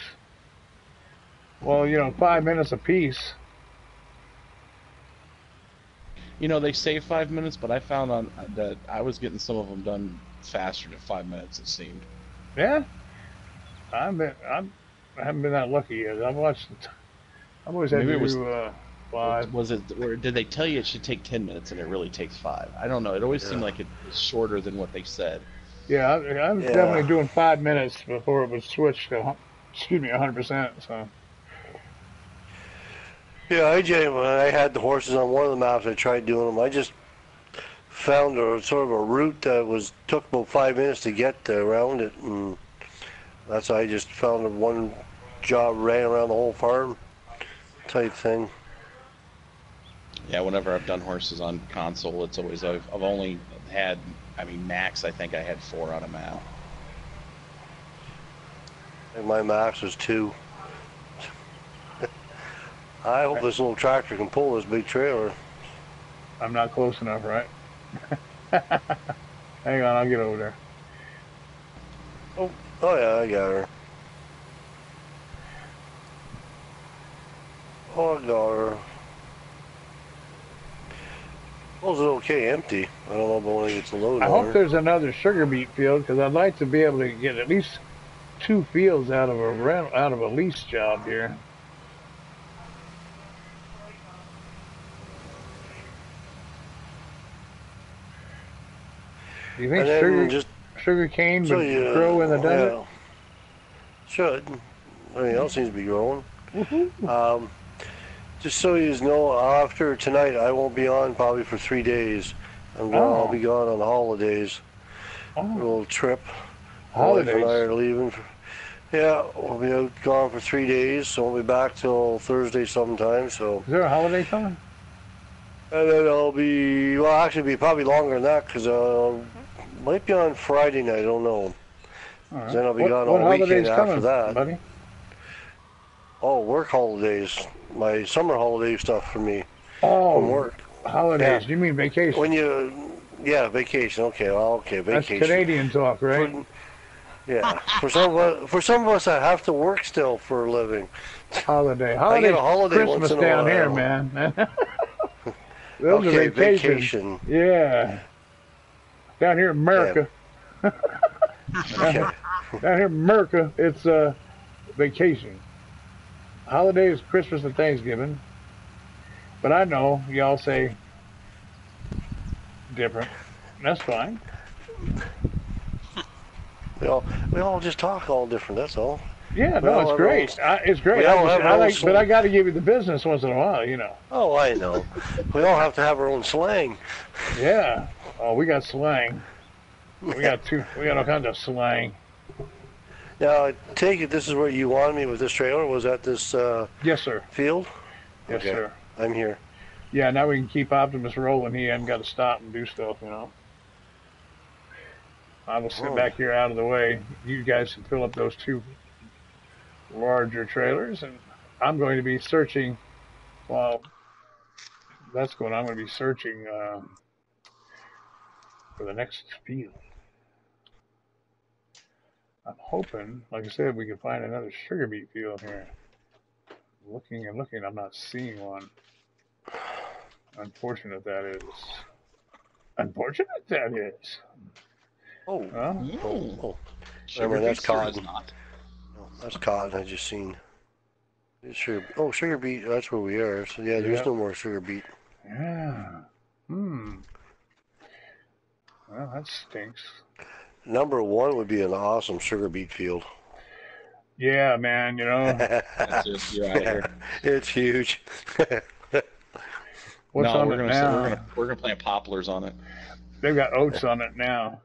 Well, 5 minutes apiece. They say 5 minutes, but I found that I was getting some of them done faster than 5 minutes, it seemed. Yeah? I haven't been that lucky yet. I've always had to do 5. Was it, or did they tell you it should take 10 minutes and it really takes 5? I don't know. It always seemed like it was shorter than what they said. Yeah, I was definitely doing 5 minutes before it was switched to, 100%, so... Yeah, when I had the horses on one of the maps, I tried doing them. I just found sort of a route that took about 5 minutes to get around it, and that's how I just found one job ran around the whole farm type thing. Yeah, whenever I've done horses on console, it's always I've only had, max I think I had 4 on a map. And my max was 2. I hope this little tractor can pull this big trailer. I'm not close enough, right? Hang on, I'll get over there. Oh yeah, I got her. Oh, I got her. Well, is it okay empty? I don't know about when it gets loaded. I hope there's another sugar beet field because I'd like to be able to get at least 2 fields out of a lease job here. Do you think sugar cane would grow in the desert? Yeah. Should. Everything else seems to be growing. Just so you know, after tonight, I won't be on probably for 3 days. I'll be gone on the holidays. A little trip. Holidays? My wife and I are leaving. We'll be gone for 3 days, so we'll be back till Thursday sometime. So. Is there a holiday coming? And then I'll be, actually probably longer than that because might be on Friday night, I don't know. Right. Then I'll be gone all weekend after coming, that. Buddy? Oh, work holidays. My summer holiday stuff for me. Oh, from work. Holidays. You mean vacation? Vacation. Okay, vacation. That's Canadian talk, right? For some of us that have to work still for a living. Holiday. I get a holiday Christmas once in a down while. Here, man. Those are vacation. Yeah. Down here in America. Okay. Down here in America, it's vacation. Holiday is Christmas and Thanksgiving. But I know y'all say different. That's fine. We all just talk all different. That's all. Yeah, We no, all it's have our great. own- It's great. we all have our own But I got to give you the business once in a while, you know. Oh, I know. We all have to have our own slang. Yeah. Oh, we got slang. We got all kinds of slang. Now, I take it this is where you wanted me with this trailer. Was that this Yes, sir. field? Yes, Okay. sir. I'm here. Yeah, now we can keep Optimus rolling. He hasn't got to stop and do stuff, you know. I will sit back here out of the way. You guys can fill up those two larger trailers, and I'm going to be searching. Well, that's going. I'm going to be searching for the next field. I'm hoping, like I said, we can find another sugar beet field here. Looking and looking, I'm not seeing one. Unfortunate that is. Unfortunate that is. Oh. Huh? Oh. Sugar Remember, that's beets, there is cotton. not. Oh, that's cotton I just seen. Sugar beet, that's where we are. So, yeah, there's no more sugar beet. Yeah. Well, that stinks. Number one would be an awesome sugar beet field. Yeah, man, you know. That's it. You're out of here. It's huge. What's No, on we're it gonna now? we're gonna plant poplars on it. They've got oats on it now.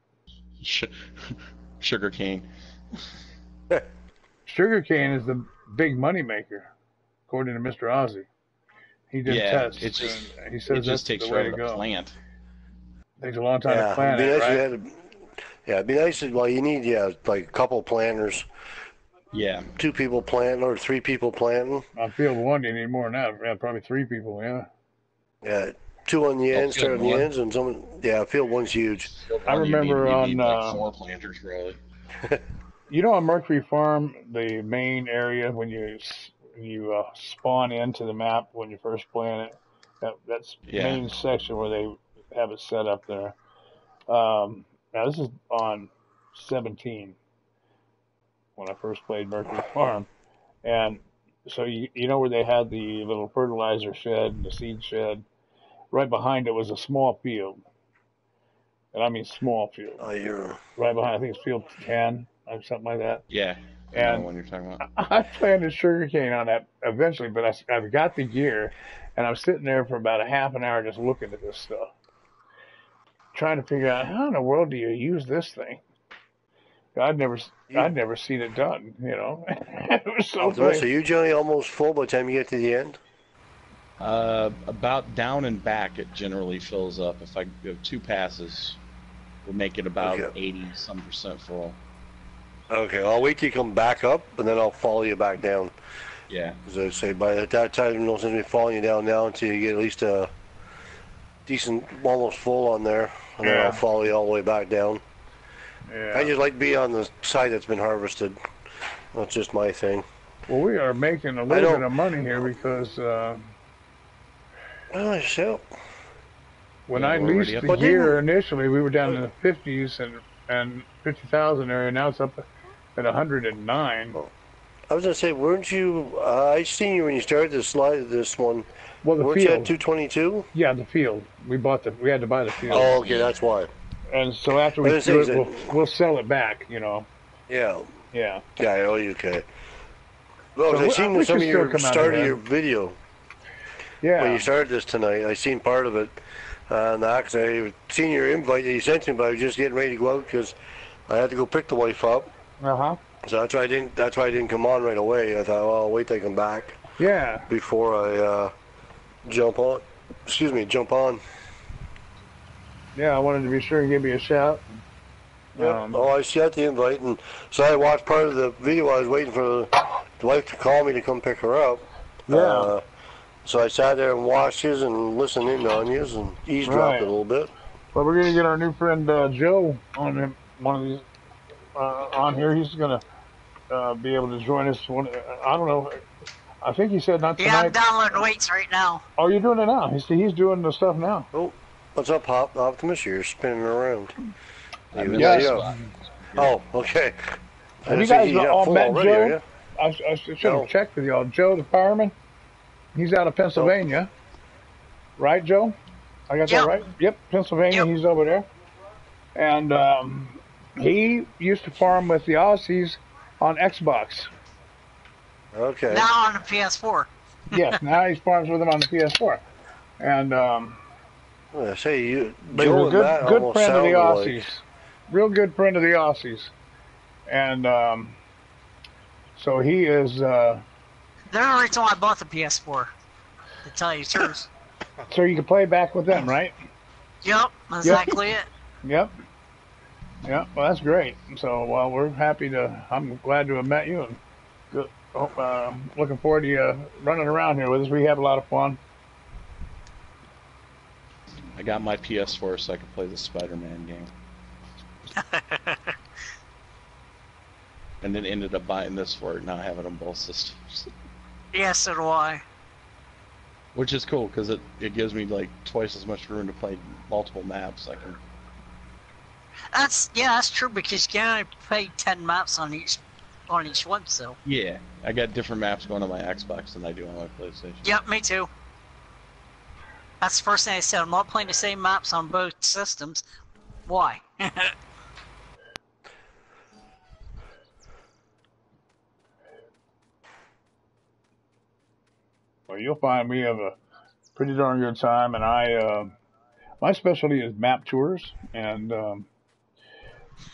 Sugar cane. Sugarcane is the big money maker, according to Mr. Ozzy. He did tests. It just and he says it just that's takes the way forever to to go. plant. Takes a long time to Yeah, plant it'd be it, nice if right? you had it'd be nice. Well, you need like a couple planters, Yeah. 2 people planting or 3 people planting. On field one, you need more than that. Yeah, probably 3 people, yeah. Yeah, 2 on the ends, field 2 on the one? ends, and someone. Yeah, field one's huge. I remember you need on, like 4 planters probably. You know, on Mercury Farm, the main area when you spawn into the map when you first plant it, that's Yeah. main section where they have it set up there. Now this is on 17 when I first played Mercury Farm, and so you know where they had the little fertilizer shed and the seed shed. Right behind it was a small field, and I mean small field. Oh, you're. Right behind, I think it's field 10 or something like that. Yeah. I know And what you're talking about. I planted sugarcane on that eventually, but I've got the gear, and I'm sitting there for about a half an hour just looking at this stuff, trying to figure out how in the world do you use this thing. I'd never seen it done, you know. It was so So great. you generally almost full by the time you get to the end. About down and back, it generally fills up. If I go 2 passes, we'll make it about Okay. 80% full. Okay, I'll wait till you come back up, and then I'll follow you back down. Yeah. As I say, by that time, no sense me following you down now until you get at least a decent, almost full on there, and then Yeah. I'll follow you all the way back down. Yeah. I just like to be on the side that's been harvested. That's just my thing. Well, we are making a little bit of money here because Well, so when Yeah, I we're already leased up the But gear didn't- initially, we were down in the 50s and 50,000 area. Now it's up at 109. I was gonna say, weren't you? I seen you when you started this one. Well, the Weren't you at field. 222? Yeah, the field. We had to buy the field. Oh, okay, that's why. And so after we I was do it, gonna say, we'll sell it back, you know. Yeah, Yeah. yeah, oh, you okay. Well, So I we seen can some of still your come out start of ahead. your video Yeah. when you started this tonight. I seen part of it. And actually, I seen your invite that you sent me, but I was just getting ready to go out because I had to go pick the wife up. Uh-huh. So that's why I didn't come on right away. I thought, well, I'll wait till I come back Yeah. before I jump on. Yeah, I wanted to be sure and give you a shout. Yeah. Oh, I got the invite, and so I watched part of the video. I was waiting for the wife to call me to come pick her up. Yeah. So I sat there and watched yous and listened in on yous and eavesdropped Right. a little bit. Well, we're going to get our new friend Joe on one of these on here. He's going to be able to join us. I don't know. I think he said not Yeah, I'm tonight. downloading weights right now. Oh, you're doing it now. He's doing the stuff now. Oh, what's up, Optimus? You're spinning around. I You- missed Yeah. the yeah. spot. Oh, okay. Have you guys all full met already, Joe? are you? I should No. have checked with y'all. Joe, the fireman. He's out of Pennsylvania, right, Joe? I got Yep. that right? Yep, Pennsylvania. Yep. He's over there, and He used to farm with the Aussies on Xbox. Okay. Now on the PS4. Yes, now he farms with them on the PS4. And I say you, but he's Joe a and Matt good almost friend of the sound alike. Aussies. Real good friend of the Aussies. And so he is. They're the reason why I bought the PS4. To tell you the truth. So you can play back with them, right? Yep, exactly it. Yep. Yep. Well, that's great. So, well, we're happy to. I'm glad to have met you, and good, looking forward to you running around here with us. We have a lot of fun. I got my PS4 so I can play the Spider-Man game. And then ended up buying this for it, now I have it on both systems. Yeah, so do I. Which is cool, because it gives me like twice as much room to play multiple maps. I can. That's true because you can only play 10 maps on each one. So. Yeah, I got different maps going on my Xbox than I do on my PlayStation. Yep, me too. That's the first thing I said. I'm not playing the same maps on both systems. Why? Well, you'll find we have a pretty darn good time, and my specialty is map tours and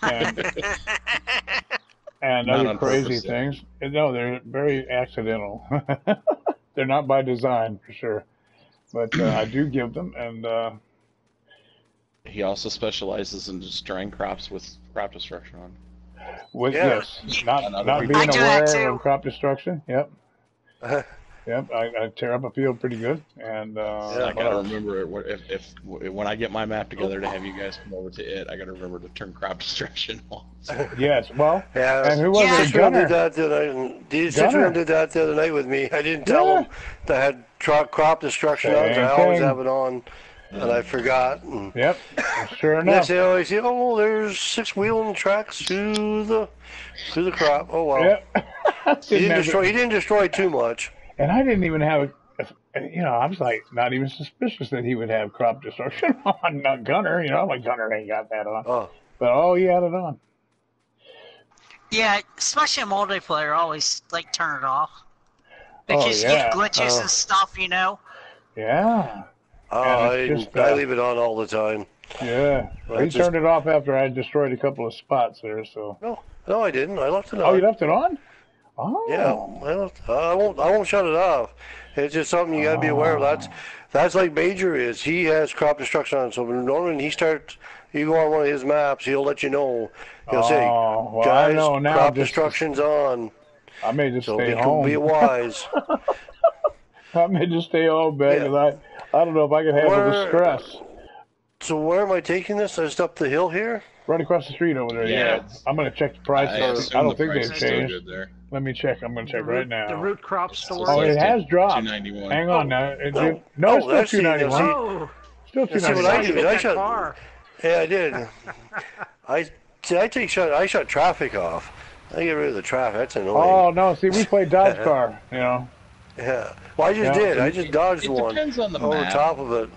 and Not other on crazy purpose, yeah. things. No, they're very accidental. They're not by design for sure, but I do give them, and He also specializes in destroying crops with crop destruction on. with Yeah. yes, not Another not people- being I do that aware too. of crop destruction. Yep, yep. I tear up a field pretty good, and I gotta remember if when I get my map together to have you guys come over to it, I gotta remember to turn crop destruction on. yes. Well, Yeah, and who was Yeah. it? Sixwheelin Gunnar. did that the other night. Gunnar. Sixwheelin did that the other night with me. I didn't tell Yeah. him that I had crop destruction on. 'Cause Same I always thing. have it on, and I forgot. And Yep. Sure next enough. day I always say, "Oh, there's Sixwheelin tracks through the crop." Oh well. Yep. He Didn't have He didn't destroy too much. And I didn't even have I was like not even suspicious that he would have crop destruction on Gunnar. I'm like, Gunnar ain't got that on. Oh, But he had it on. Yeah, especially in multiplayer, I always like turn it off because you yeah. get glitches and stuff. Yeah. oh, And it's just, I leave it on all the time. Yeah. Well, I he just- turned it off after I destroyed a couple of spots there. So. No, I didn't. I left it on. Oh, you left it on? Oh. Yeah, I won't shut it off. It's just something you gotta be aware of. That's like Major is. He has crop destruction on. So normally when you go on one of his maps, he'll let you know. He'll say, Well, guys, I know now. crop Just, destruction's on. I may just So stay be home. wise. I may just stay home, man, because I don't know if I can handle the stress. So where am I taking this? Just up the hill here? Right across the street over there. Yeah. I'm gonna check the prices. assume I don't the think price they've is still changed. good there. Let me check. I'm gonna check right now. The root crop store. Oh, it has dropped. $2.91. Hang on now. No. No, it's Oh, still that's the- $2.91. Oh, Still Let's see what I $2.91. do. get I that shut. car. Yeah, I did. I shut traffic off. I get rid of the traffic. That's annoying. Oh no! See, we played Dodge Car. Yeah. Well, I just did. I just dodged It one depends on the over map. top of it.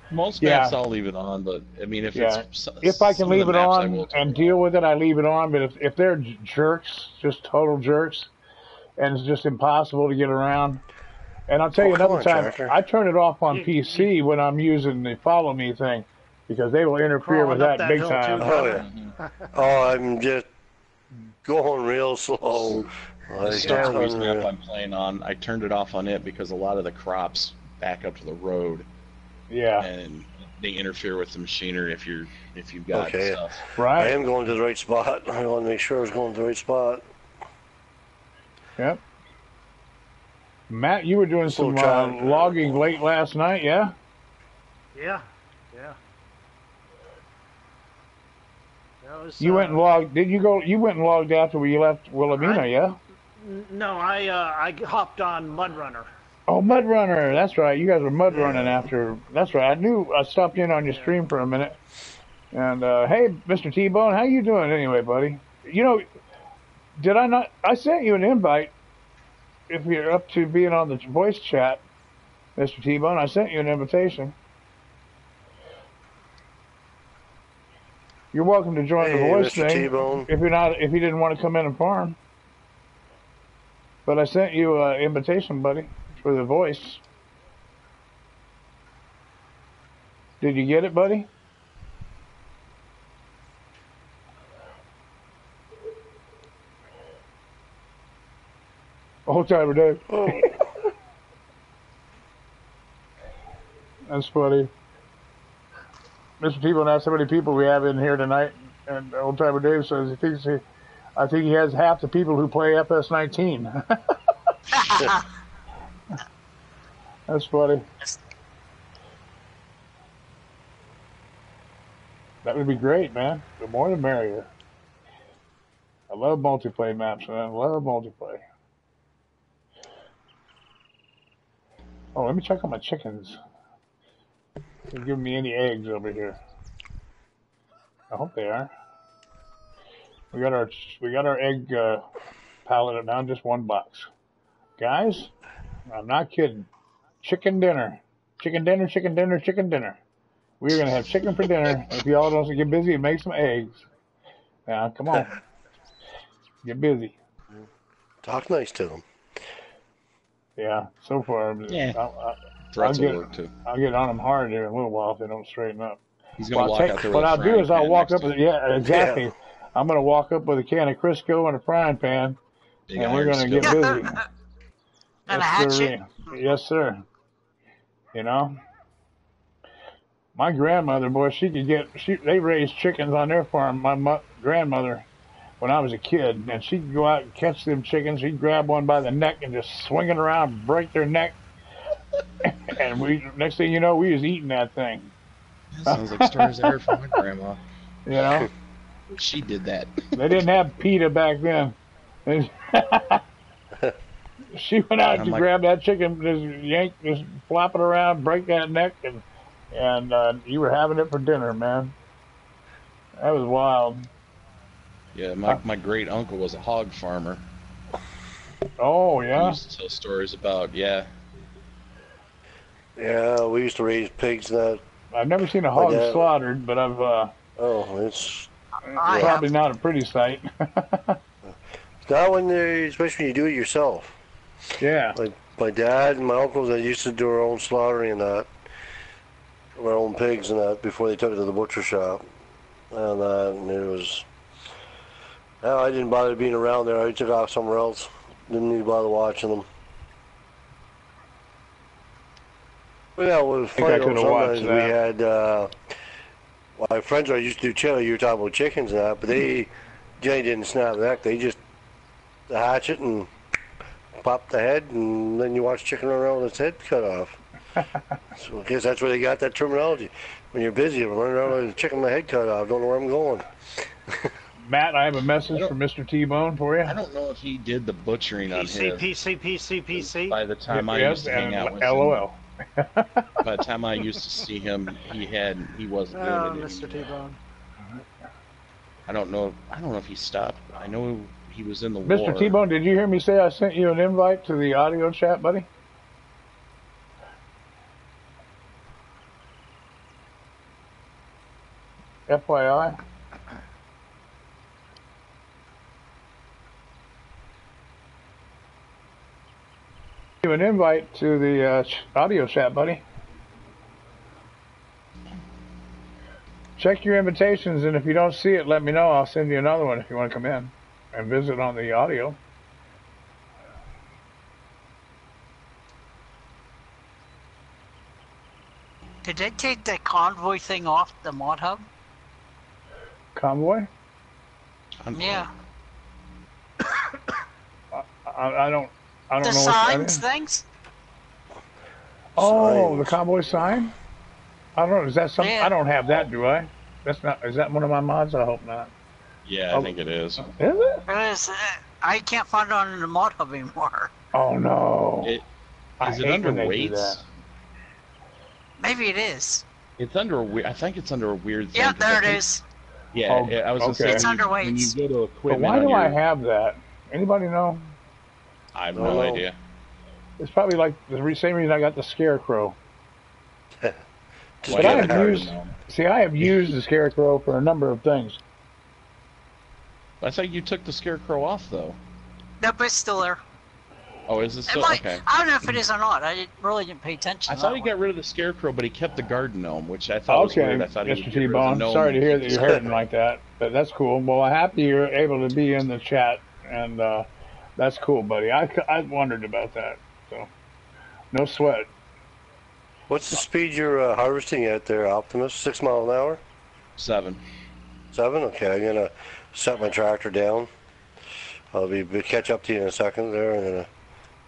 Most Yeah. maps I'll leave it on, but I mean if Yeah. it's If I can some of leave the it maps I on will turn and it deal with it, I leave it on. But if they're jerks, just total jerks, and it's just impossible to get around. And I'll tell you Oh, come another on, time, Tractor. I turn it off on PC when I'm using the follow me thing, because they will interfere with Crawling up that that big hill, time. too. Oh yeah. Oh, I'm just going real slow. The Star Wars map I'm playing on, I turned it off on it because a lot of the crops back up to the road Yeah, and they interfere with the machinery if you've got Okay. stuff. I right. am going to the right spot. I want to make sure I was going to the right spot. Yep. Matt, you were doing some trying- logging late last night, yeah? Yeah. That was, You went and logged. Did you go? You went and logged after we left Wilhelmina, I- yeah? No, I hopped on Mud Runner. Oh, Mud Runner. That's right. You guys were mud running after. That's right. I knew. I stopped in on your stream for a minute. And hey, Mr. T-Bone, how you doing anyway, buddy? Did I not? I sent you an invite. If you're up to being on the voice chat, Mr. T-Bone, I sent you an invitation. You're welcome to join the Hey, voice Mr. thing. T-Bone. If you didn't want to come in and farm. But I sent you an invitation, buddy, for the voice. Did you get it, buddy? Old timer, Dave. Oh. That's funny. Mr. T-Bone asked how many people we have in here tonight, and Old Timer Dave says I think he has half the people who play FS19. That's funny. That would be great, man. The more the merrier. I love multiplayer maps, man. I love multiplayer. Oh, let me check on my chickens. They're giving me any eggs over here. I hope they are. We got our egg pallet down, just one box. Guys, I'm not kidding. Chicken dinner. Chicken dinner, chicken dinner, chicken dinner. We're going to have chicken for dinner. If y'all don't get busy and make some eggs. Now, come on. Get busy. Talk nice to them. Yeah, so far. Yeah. I'll get on them hard here in a little while if they don't straighten up. He's going to walk out there with what a I'll do is I'll walk up with yeah, exactly. Yeah. I'm going to walk up with a can of Crisco and a frying pan, and we're going to get busy. And a hatchet. Yes, sir. You know? My grandmother, boy, they raised chickens on their farm. My grandmother, when I was a kid, and she'd go out and catch them chickens. She'd grab one by the neck and just swing it around, break their neck. And next thing you know, we was eating that thing. That sounds like stories I heard from my grandma. You know? She did that. They didn't have PETA back then. She went out and grabbed that chicken, just flop it around, break that neck, and you were having it for dinner, man. That was wild. Yeah, my great uncle was a hog farmer. Oh, yeah? He used to tell stories about, yeah. Yeah, we used to raise pigs and that. I've never seen a hog slaughtered, but I've... it's probably not a pretty sight. It's not when especially when you do it yourself. Yeah. Like my dad and my uncles, they used to do our own slaughtering and that. Our own pigs and that before they took it to the butcher shop. And it was... I didn't bother being around there. I took off somewhere else. Didn't need to bother watching them. But yeah, it was funny. Sometimes we had... my friends I used to do chili. You were talking about chickens and that, but Jenny didn't snap the neck. They just hatch it and pop the head, and then you watch chicken run around with its head cut off. So I guess that's where they got that terminology. When you're busy, I'm running around with a chicken with my head cut off. Don't know where I'm going. Matt, I have a message from Mr. T-Bone for you. I don't know if he did the butchering on his. PC. By the time I used to hang out with LOL. him. By the time I used to see him, he wasn't doing it Mr. T-Bone. I don't know if he stopped. I know he was in the war. Mr. T-Bone, did you hear me say I sent you an invite to the audio chat, buddy? FYI. You an invite to the audio chat, buddy. Check your invitations, and if you don't see it, let me know. I'll send you another one if you want to come in and visit on the audio. Did they take the convoy thing off the mod hub? Convoy? Yeah. I don't know. The signs things? Oh, Signs. the convoy sign? I don't know. Is that something? Yeah. I don't have that, do I? That's not. Is that one of my mods? I hope not. Yeah, I think it is. Is it? It is, I can't find it on the mod hub anymore. Oh no. Is it under weights? Maybe it is. It's under. I think it's under a weird thing. Yeah, there it is. Yeah, Oh, I was gonna say It's under when you weights. go to But equipment. why do I have that? Anybody know? I have no idea. It's probably like the same reason I got the scarecrow. Just But get I a have pattern. used, see, I have used the Scarecrow for a number of things. I thought you took the Scarecrow off, though. No, but it's still there. Oh, is it It still? might, Okay. I don't know if it is or not. I really didn't pay attention. I to thought that he one. got rid of the Scarecrow, but he kept the garden gnome, which I thought was Okay, weird. I thought he would Mr. get rid of the T-Bone. gnome Sorry to and hear keep that the you're hurting like that, but that's cool. Well, I'm happy you're able to be in the chat, and that's cool, buddy. I wondered about that, so no sweat. What's the speed you're harvesting at there, Optimus? 6 miles an hour? 7. 7? Okay, I'm gonna set my tractor down. I'll be catch up to you in a second there. I'm gonna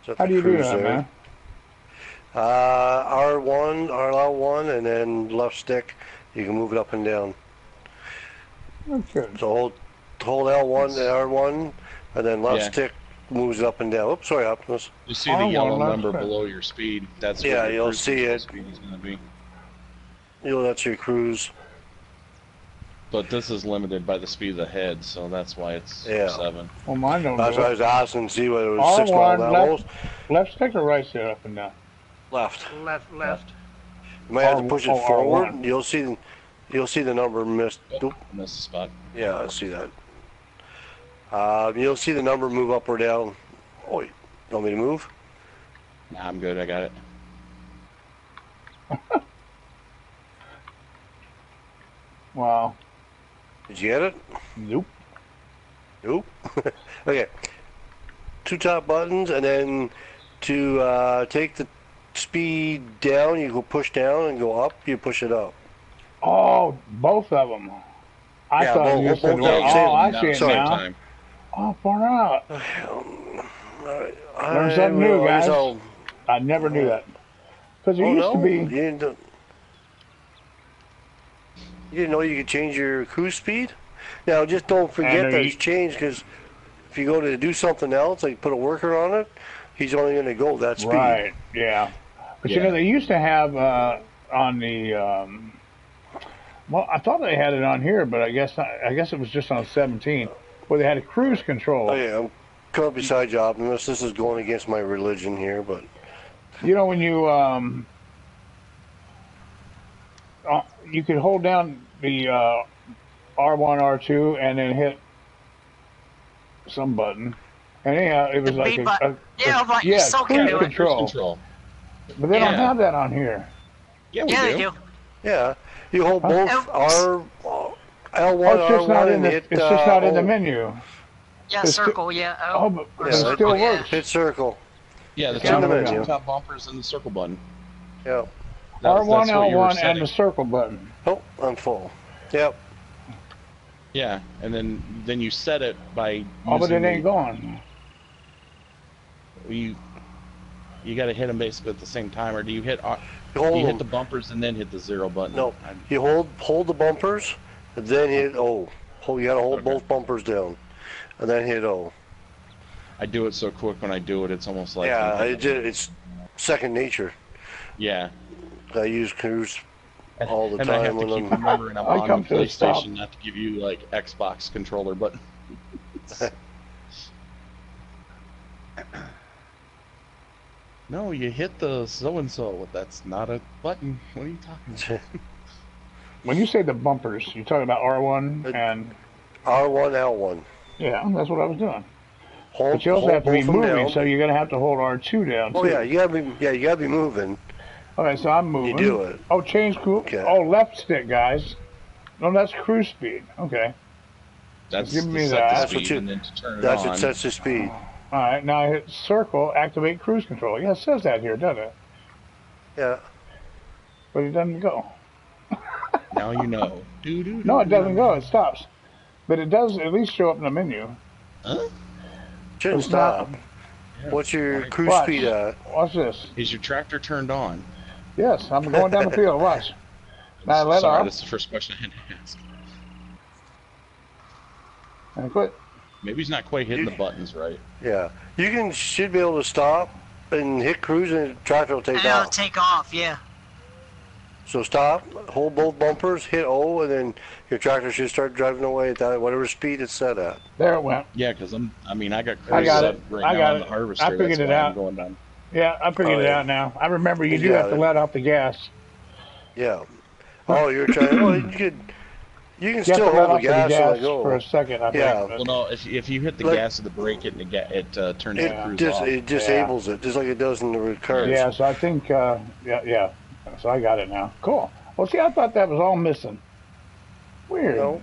set How the do you do cruise that, there. man? R1, R1, and then left stick. You can move it up and down. That's good. So hold L1 and R1, and then left Yeah. stick moves it up and down. Oops, sorry, Optimus. You see I the want yellow left number foot. below your speed. That's Yeah, what your you'll cruise see control it. speed is going to be. That's your cruise. But this is limited by the speed of the head, so that's why it's Yeah. 7. Well, mine don't That's do why I it. was asking to see whether it was 6 miles R1, an hour. left stick or right stick, up and down? Left. Left. You might have to R- push it oh, forward. R1. You'll see the number missed. Oop. Missed the spot. Yeah, I see that. You'll see the number move up or down. Oh, you want me to move? Nah, I'm good. I got it. Wow. Did you get it? Nope. Nope. Okay. 2 top buttons, and then to take the speed down, you go push down, and go up, you push it up. Oh, both of them. I Yeah, thought both- you said, both well, at the oh, I Now see it it's same now. time. Oh, far out. Learn something new, guys. Oh, I never knew that. Because there used no? to be. You didn't know you could change your cruise speed? Now, just don't I forget know that you- it's changed, because if you go to do something else, like put a worker on it, he's only going to go that speed. Right, yeah. But you Yeah. know, they used to have on the. Well, I thought they had it on here, but I guess it was just on 17, where they had a cruise control. Oh, yeah, I'm coming up beside you, Optimus. This is going against my religion here, but You know, when you could hold down the R1, R2, and then hit some button. And anyhow, it was The like B button. Yeah, but you yeah, still can cruise do it. control. Cruise control. But they don't Yeah. have that on here. Yeah, we Yeah, do. they do. yeah, you hold both L1, Oh, it's just not R1, in and the. hit. It's just not in the O. menu. Yeah, It's circle, yeah. Oh, but Yeah, it it- still yeah. works. Hit circle. Yeah, the It's in the two menu. top bumpers and the circle button. Yeah. R1, what you were L1, and setting. the circle button. Oh, I'm full. Yep. Yeah, and then you set it by. Oh, but it using ain't going. You got to hit them basically at the same time, or do you hit? You hold You hit them. the bumpers and then hit the 0 button. No, you hold the bumpers, and then hit O. You got to hold Okay. both bumpers down, and then hit O. I do it so quick when I do it. It's almost like Yeah, it's second nature. Yeah, I use cruise all the and time I have to when keep I'm. remembering I'm I on come the to a stop. PlayStation, not to give you like Xbox controller button. No, you hit the so and so. That's not a button. What are you talking about? When you say the bumpers, you're talking about R1 and R1, L1. yeah, that's what I was doing. Hold, But you also hold have to be both of them moving, down. so you're gonna have to hold R2 down too. Oh yeah, you gotta be moving. Okay, so I'm moving. You do it. Oh, change cruise. Okay. Oh, left stick, guys. No, that's cruise speed. Okay. That's Give to me set that. the That's what speed you- and then to turn it That's on. what sets the speed. All right, now I hit circle, activate cruise control. Yeah, it says that here, doesn't it? Yeah. But it doesn't go. Now you know. No, it doesn't go. It stops. But it does at least show up in the menu. Huh? Shouldn't It's not- stop. What's your cruise Watch. speed at? Watch this. Is your tractor turned on? Yes, I'm going down the field. Watch. Now I let Sorry, off that's the first question I had to ask. and quit. Maybe he's not quite hitting the buttons right. Yeah. Should be able to stop and hit cruise and the tractor will take And it'll off. take off, yeah. So stop, hold both bumpers, hit O, and then your tractor should start driving away at that whatever speed it's set at. There it went. Yeah, because I got I cruise got set it. right I now got on the it. harvester. I figured That's it why out. I'm going down. Yeah, I figured Oh, it yeah. out now. I remember you You do got have to it. let off the gas. Yeah. Oh, you're trying. Well, you can You have still to let hold the off the gas and gas let go. for a second, I Yeah. think. Well, no, if you hit the Like- gas of the brake, it turns the cruise off. It disables it, just like it does in the cars. Yeah, so I think, yeah. So I got it now. Cool. Well, see, I thought that was all missing. Weird. No.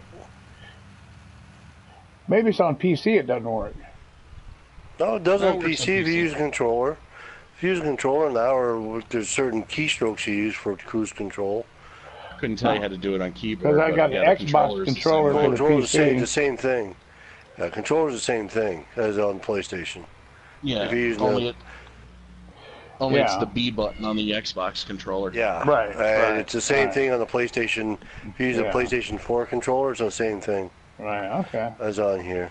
Maybe it's on PC it doesn't work. No, it does No, on it works on PC if you PC. use a controller. If you use a controller now, or there's certain keystrokes you use for cruise control. Couldn't tell you how to do it on keyboard. 'Cause I but got yeah, the the Xbox controller the for same the way. Controller's PC. the same thing. Controller's the same thing as on PlayStation. Yeah, if you use only it's Yeah. the B button on the Xbox controller. Yeah. Right, And right, it's the same right. thing on the PlayStation. If you use a Yeah. PlayStation 4 controller, it's the same thing Right, okay. as on here.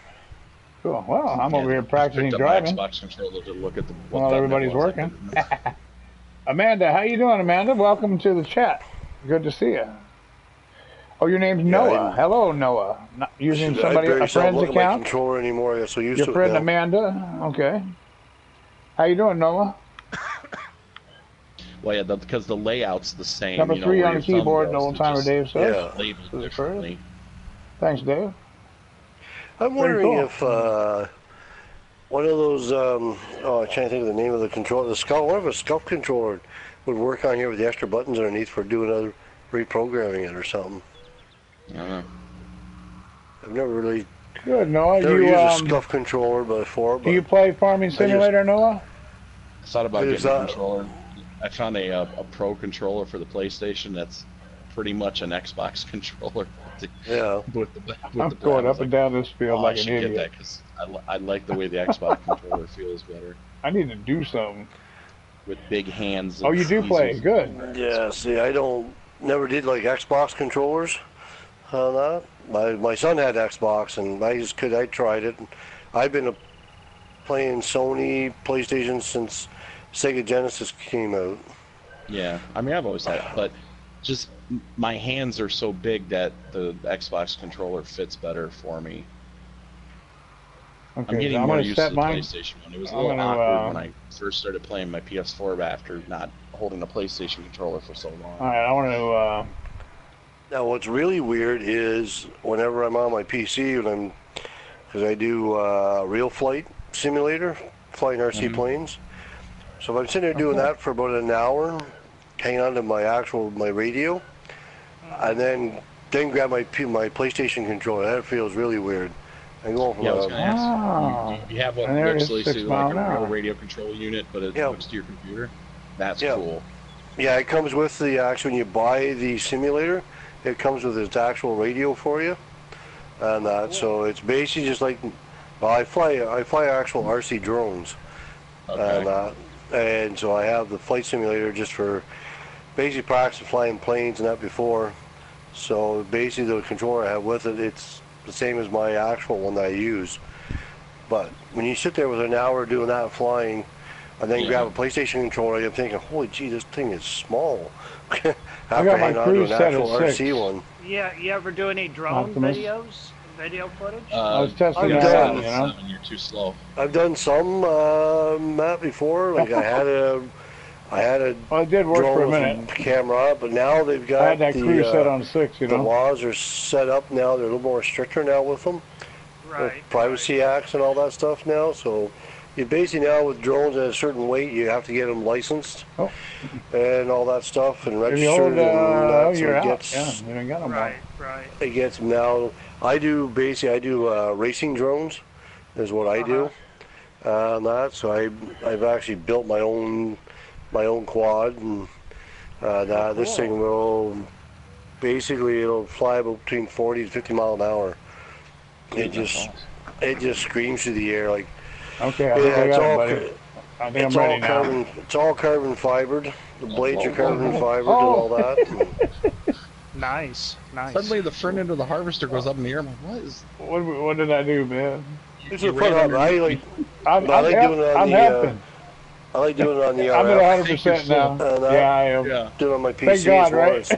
Cool. Well, I'm Yeah, over here just practicing picked up driving my Xbox controller to look at the. what while button it everybody's was. I working. couldn't remember. Amanda, how you doing, Amanda? Welcome to the chat. Good to see you. Oh, your name's Noah. Hello, Noah. Not using I somebody barely a stop friend's looking at my account. controller anymore. I got so used Your to friend it now. Amanda. Okay. How you doing, Noah? Well, yeah, because the layout's the same. Number you know, 3 where on the your thumb keyboard, goes, the old it timer just Dave says. Yeah. labeled This is differently. Thanks, Dave. I'm wondering cool. if one of those, I'm trying to think of the name of the controller, one of a scuff controller would work on here with the extra buttons underneath for doing other reprogramming it or something. I don't know. I've never really Good, Noah. never You used a scuff controller before, do but you play Farming Simulator, Noah? I thought about Is getting a that- controller. I found a pro controller for the PlayStation that's pretty much an Xbox controller yeah. with the I'm going up and down this field I like an should get idiot. that because I like the way the Xbox controller feels better I need to do something. with big hands. Oh, you It's do play. easy. Good. Yeah, see, never did like Xbox controllers on that. My son had Xbox, and I tried it. I've been playing Sony PlayStation since Sega Genesis came out. Yeah, I mean I've always had it, but just my hands are so big that the Xbox controller fits better for me. Okay, I'm getting I'm more gonna used to set the mine. PlayStation one. It was a I'm little gonna, awkward when I first started playing my PS4 after not holding a PlayStation controller for so long. All right, I want Now, what's really weird is whenever I'm on my PC, because I do real flight simulator, flying RC planes. So if I'm sitting there doing that for about an hour, hang on to my radio, and then grab my PlayStation controller. That feels really weird. I go from Yeah, I was going to ask. Wow. You have what And there looks is like 6 like mile a an hour. real radio control unit, but it Yeah. hooks to your computer. That's Yeah. cool. Yeah, it comes with the when you buy the simulator, it comes with its actual radio for you, and so it's basically just like, well, I fly actual RC drones, Okay. and so I have the flight simulator just for basic practice of flying planes and that before. So basically, the controller I have with it, it's the same as my actual one that I use. But when you sit there with an hour doing that flying, and then Yeah. grab a PlayStation controller, you're thinking, holy gee, this thing is small. I After got my hanging on to cruise an set at actual 6. RC one. Yeah, you ever do any drone Optimus. video footage? I was testing I've that done out, you know. You're too slow. I've done some Matt before. Like I had a Well, it did work for a drone minute. with a camera, but now they've got I had that the, cruise set on 6, you the know. laws are set up now. They're a little more stricter now with them. With Right. privacy acts and all that stuff now. So you basically now with drones at a certain weight, you have to get them licensed Oh. and all that stuff and If you registered. hold, and that, so you're it out. gets, Yeah, you don't got no more. Right, right. it gets now. I do racing drones, is what I do. And that, so I've actually built my own quad, and this thing will basically it'll fly about between 40 to 50 mile an hour. It just screams through the air like Okay, I think I it's got it, all buddy. I think it's I'm all ready now. carbon. It's all carbon fibered. The blades are carbon fibered and all that. Nice, nice. Suddenly the front end of the harvester goes up in the air. I'm like, what is? What did I do, man? It's You a ran fun. under- I like I'm I like doing it on I'm the, helping. I like doing it on the I'm at RF. 100% now. And, Yeah, I am. Yeah. Do it on my PC Thank God, as well. right?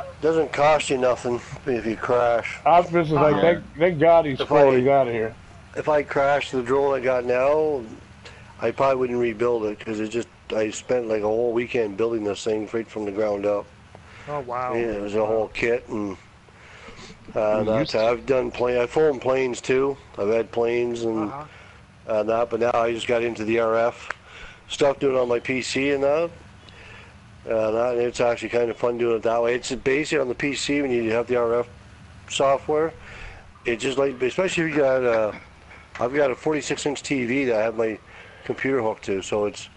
It doesn't cost you nothing if you crash. Optimus is like, thank God he's If full. I- He's out of here. If I crashed the drone I got now, I probably wouldn't rebuild it because I spent like a whole weekend building this thing right from the ground up. Oh wow. Yeah, it was a whole kit, and used to. I've flown planes too. I've had planes and that, but now I just got into the RF stuff, doing it on my PC and that. And it's actually kind of fun doing it that way. It's basically on the PC when you have the RF software. It's just like, especially if you got I've got a 46-inch TV that I have my computer hooked to, so it's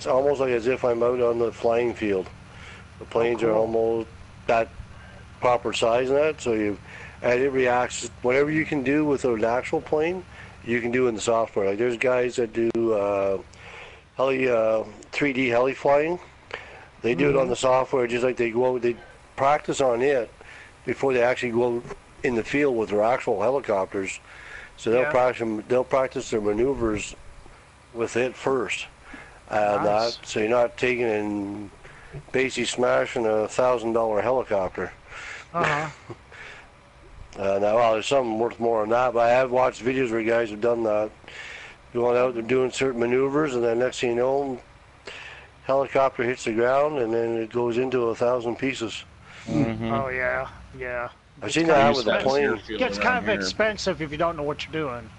almost like as if I'm out on the flying field. The planes are almost that proper size and that, and it reacts. Whatever you can do with an actual plane, you can do in the software. Like there's guys that do 3D heli flying. They do it on the software, just like they go out, they practice on it before they actually go out in the field with their actual helicopters. So they'll practice their maneuvers with it first, and so you're not taking and basically smashing $1,000 helicopter. Now, well, there's something worth more than that, but I have watched videos where guys have done that, going out, they're doing certain maneuvers, and then next thing you know, helicopter hits the ground, and then it goes into 1,000 pieces. Oh yeah. I've seen that with a plane. It gets kind of expensive if you don't know what you're doing.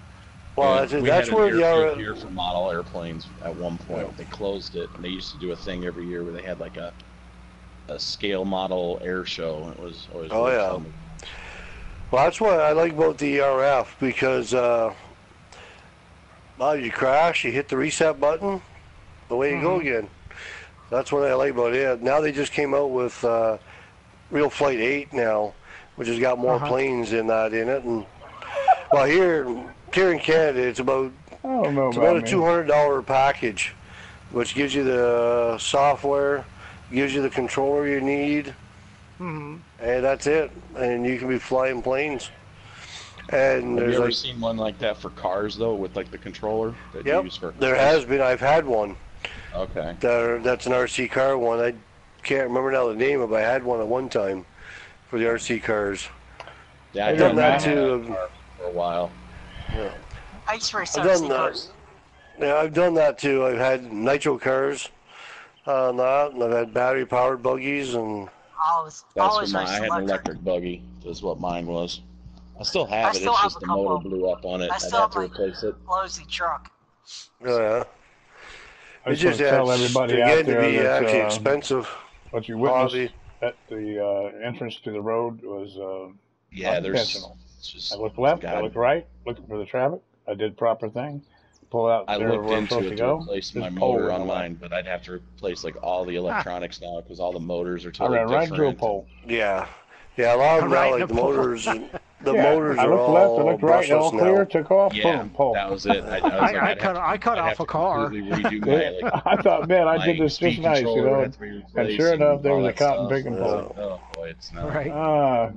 Well, that's where the RF here for model airplanes at one point. They closed it, and they used to do a thing every year where they had like a scale model air show, and it was always really fun. Well, that's what I like about the RF, because you crash, you hit the reset button, away you go again. That's what I like about it. Now they just came out with Real Flight 8 now, which has got more planes in it. And well, here in Canada, it's about a $200 package, which gives you the software, gives you the controller you need, and that's it. And you can be flying planes. And have you ever seen one like that for cars though, with like the controller that you use for cars? There has been. I've had one. Okay. That's an RC car one. I can't remember now the name of it. I had one at one time for the RC cars. Yeah, I've done that too for a while. Yeah. I used to race RC cars. Yeah, I've done that too. I've had nitro cars on that, and I've had battery-powered buggies, and I had an electric buggy. Is what mine was. I still have it. It's just the motor blew up on it. I'd have to replace it. Lousy truck. Oh yeah. I just tell everybody out there that actually expensive. What you witnessed at the entrance to the road was unintentional. I looked left, I looked right, looking for the traffic. I did proper thing. Pull out. I looked into it to replace my motor on mine, but I'd have to replace like all the electronics now because all the motors are totally different. I ran right into a pole. Yeah, a lot of them now, like the motors. The motors I looked left, I looked right, all clear, took off, boom, pole. That was it. I cut off a car. I thought, man, I did this just nice, you know. And sure enough, there was a cotton picking pole. Oh boy, it's not.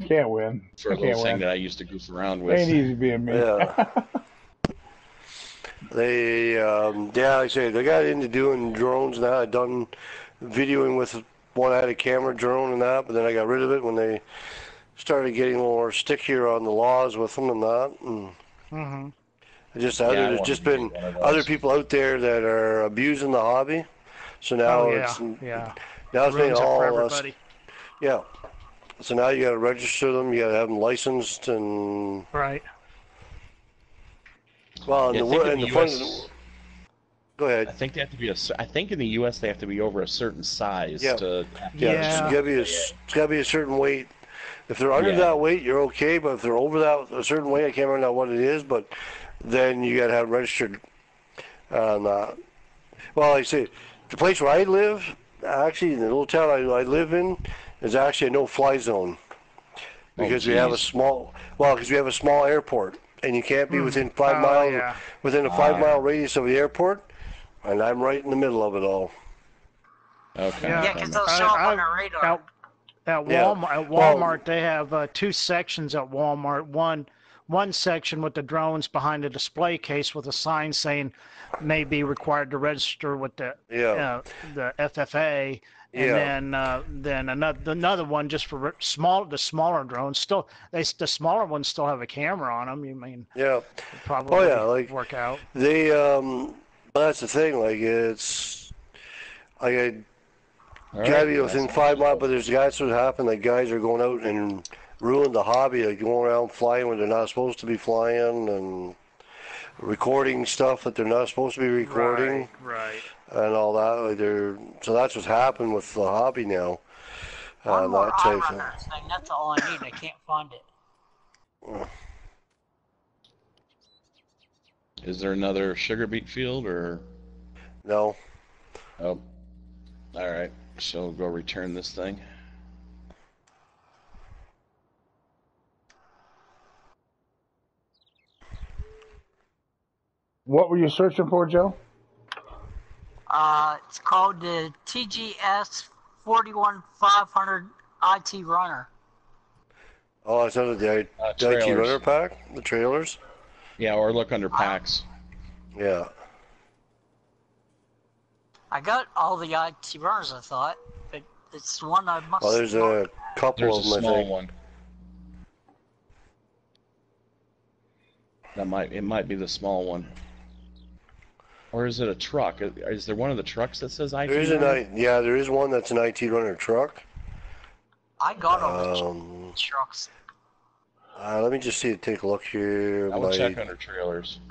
Can't win. For a little thing that I used to goof around with. Ain't easy being me. They, like I say, they got into doing drones now. I'd done videoing with one. I had a camera drone and that, but then I got rid of it when they started getting a little more stickier on the laws with them and that. And there's just been other people out there that are abusing the hobby. So now it's made all everybody. Yeah. So now you got to register them. You got to have them licensed and Well, go ahead. I think they have to be I think in the U.S. they have to be over a certain size. It's gotta be a certain weight. If they're under that weight, you're okay. But if they're over a certain weight, I can't remember now what it is. But then you gotta have registered. Well, like I say, the place where I live, actually, in the little town I live in, is actually a no-fly zone because we have a small airport. And you can't be within 5 miles, within a 5-mile radius of the airport, and I'm right in the middle of it all. Okay. Yeah, because they'll show up on our radar. At Walmart, they have two sections at Walmart. One section with the drones behind a display case with a sign saying may be required to register with the FFA. And then another one just for the smaller drones. Still, the smaller ones still have a camera on them. You mean? Yeah. Probably work out. They that's the thing. Like it's, All Gotta right. be within 5 miles, but there's guys what happened. Like guys are going out and ruin the hobby, like going around flying when they're not supposed to be flying and recording stuff that they're not supposed to be recording. Right. And all that. Like so that's what's happened with the hobby now. One more That type iRunner thing. That's all I need. I can't find it. Is there another sugar beet field or? No. Oh. All right. So we'll go return this thing. What were you searching for, Joe? It's called the TGS 41500 IT Runner. Oh, it's under the IT Trailers. Runner pack? The trailers? Yeah, or look under packs. Yeah. I got all the IT runners, I thought, but it's the one I must. Oh, there's a couple There's a of them, I small think. one. It might be the small one. Or is it a truck? Is there one of the trucks that says IT? There is there is one that's an IT Runner truck. I got all the trucks. Let me just take a look here. I will check under trailers.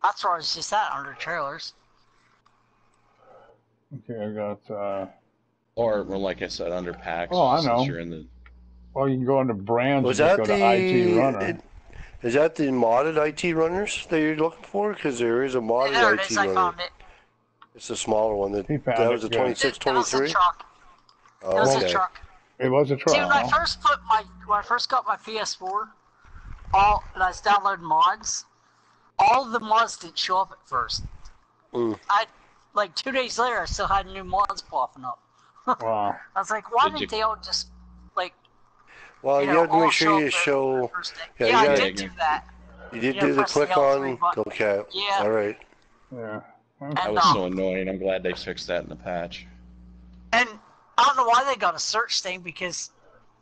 That's where I was just at, under trailers. Okay, I got. Or, well, like I said, under packs. Oh, I know. Since you're in the... Well, you can go under brands Was and just that go to IT Runner. Is that the modded IT Runners that you're looking for? Because there is a modded There it IT is, Runner. I found it. It's the smaller one. That was a good. 26, It was a 23? truck. It was a truck. It was a truck. See, when I first got my PS4, and I was downloading mods, all the mods didn't show up at first. Like 2 days later, I still had new mods popping up. Wow. I was like, why didn't they all just, like, Well, you have to all make sure you up show. the first day? Yeah, I did do that. You did do the press the click L3 on. button. Okay. Yeah. All right. Yeah. That was so annoying. I'm glad they fixed that in the patch. And I don't know why they got a search thing, because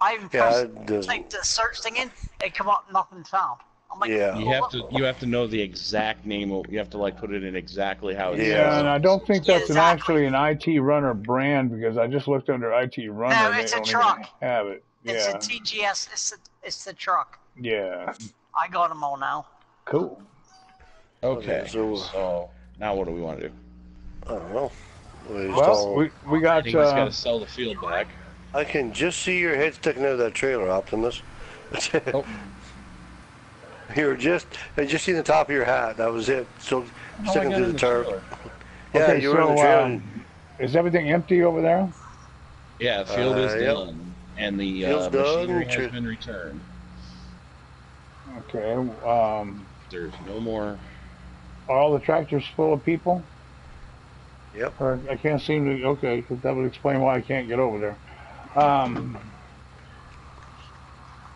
I even typed the search thing in, it come up nothing found. I'm like, You have to know the exact name. You have to put it in exactly how it says. Yeah, and I don't think that's actually an IT Runner brand, because I just looked under IT Runner. No, and it's they a don't truck. even have it. It's Yeah. a TGS. It's the truck. Yeah. I got them all now. Cool. Okay. So now what do we want to do? I don't know. Well, we got. I think he's got to sell the field back. I can just see your head sticking out of that trailer, Optimus. Oh. I just seen the top of your hat. That was it. So sticking to the tarp. Yeah, Okay, you were in the trailer. Is everything empty over there? Yeah, the field is done, and the machinery has been returned. Okay. There's no more. Are all the tractors full of people? Yep. I can't seem to. Okay, because that would explain why I can't get over there.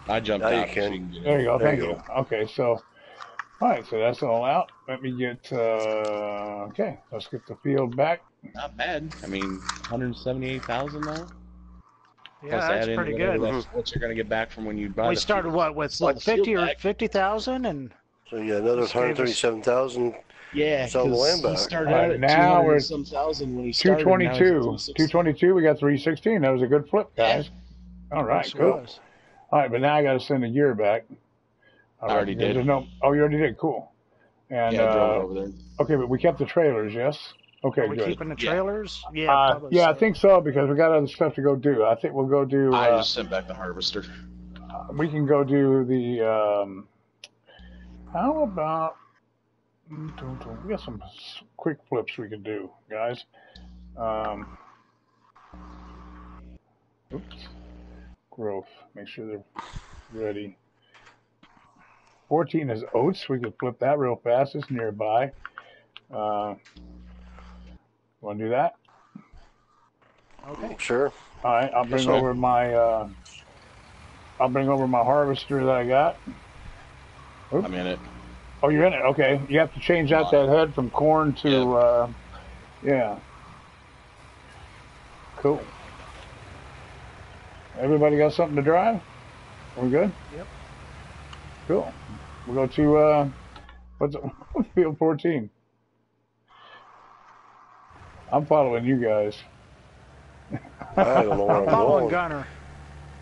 I jumped now out. You can. There you go. There Thank you you. go. Okay, so. All right, so that's all out. Let me get. Okay, let's get the field back. Not bad. I mean, 178,000 now. Yeah, that's pretty good. What you're going to get back from when you buy. We started with 50 or 50,000, and so another 137,000. Yeah, sell the land back. He started out at now we're some thousand when he started. 222. 222. We got 316. That was a good flip, guys. All right, cool. All right, but now I got to send the gear back. I already did. You already did. Cool. And I drove over there. Okay, but we kept the trailers, yes. Okay, Are we good. keeping the trailers? Yeah, I think so, because we got other stuff to go do. I think we'll go do. I just sent back the harvester. We can go do the. How about? We got some quick flips we can do, guys. Oops. Growth. Make sure they're ready. 14 is oats. We could flip that real fast. It's nearby. Want to do that? Okay. Sure. All right. I'll bring over my. I'll bring over my harvester that I got. Oops. I'm in it. Oh, you're in it. Okay. You have to change out that head from corn to. Yeah. Cool. Everybody got something to drive? We good? Yep. Cool. We'll go to what's field 14. I'm following you guys. I don't know where I'm I'm following going. Gunnar.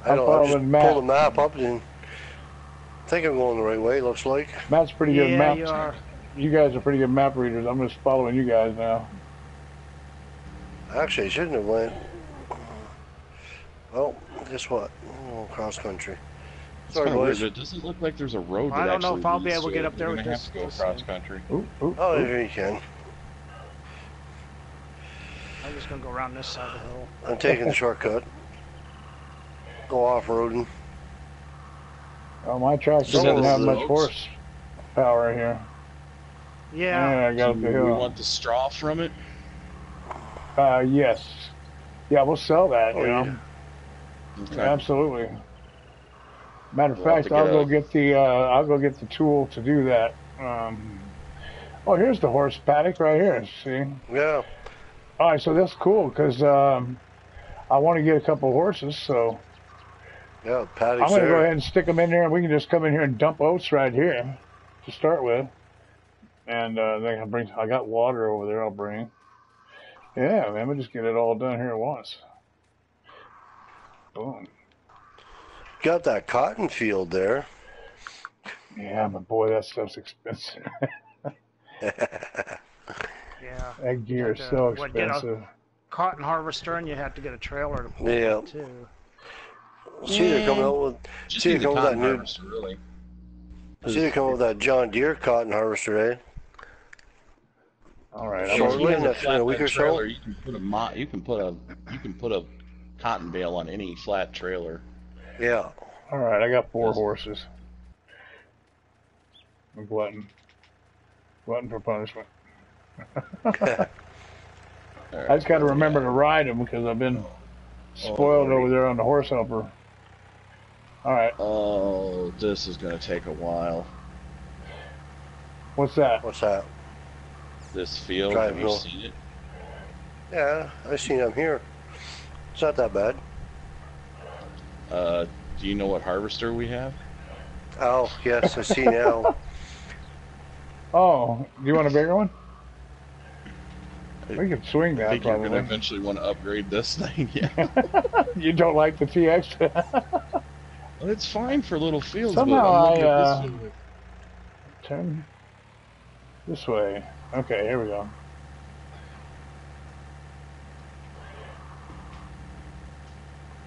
I don't. I following just Matt. pulled the map up and I think I'm going the right way. Looks like. Matt's pretty good Yeah, map. you are. You guys are pretty good map readers. I'm just following you guys now. Actually, I shouldn't have went. Well, guess what? Oh, cross country. It's Sorry, kind of weird. boys. It doesn't look like there's a road. I that don't know actually if I'll be leads able to get up there We're with gonna this. have to go this cross thing. country. Ooh, ooh, Oh, ooh. there you can. I'm just gonna go around this side of the hill. I'm taking the shortcut. Go off-roading. Oh, my tractor Some doesn't of have the much roads. horsepower here. Yeah. I got up the Do we hill. want the straw from it? Yes. Yeah, we'll sell that, Oh, you know. yeah. Okay. Absolutely. Matter of We'll have fact, to get I'll go get the tool to do that. Oh, here's the horse paddock right here. See? Yeah. All right, so that's cool because I want to get a couple horses, so Yeah. I'm Paddock's going to go there. ahead and stick them in there, and we can just come in here and dump oats right here to start with. And then I got water over there. I'll bring. Yeah, man, we'll just get it all done here at once. Boom. Got that cotton field there. Yeah, but boy, that stuff's expensive. Yeah. That gear is Get, so what, get a- expensive. Cotton harvester, and you have to get a trailer to pull Yeah. it too. See, they're coming out with. Just See, need they're the coming with that cotton new. harvester, really. See, they're coming with that John Deere cotton harvester, eh? All right, Yeah, Short if you one, have a that's in a week flatbed or so. trailer, you can put a cotton bale on any flat trailer. Yeah. all right. I got 4 Yes. horses. A glutton for punishment. I just got to remember to ride them because I've been spoiled over there on the horse helper. All right, Oh, this is gonna take a while. what's that? What's that? This field, Drive have you hill. seen it? Yeah, I seen them here. It's not that bad. Do you know what harvester we have? Oh, yes, I see now. Oh, do you want a bigger one? We can swing I that think you're gonna probably. eventually want to upgrade this thing. Yeah, You don't like the TX? well, it's fine for little fields. Somehow but I'm looking I, at this field. Turn this way. Okay, here we go.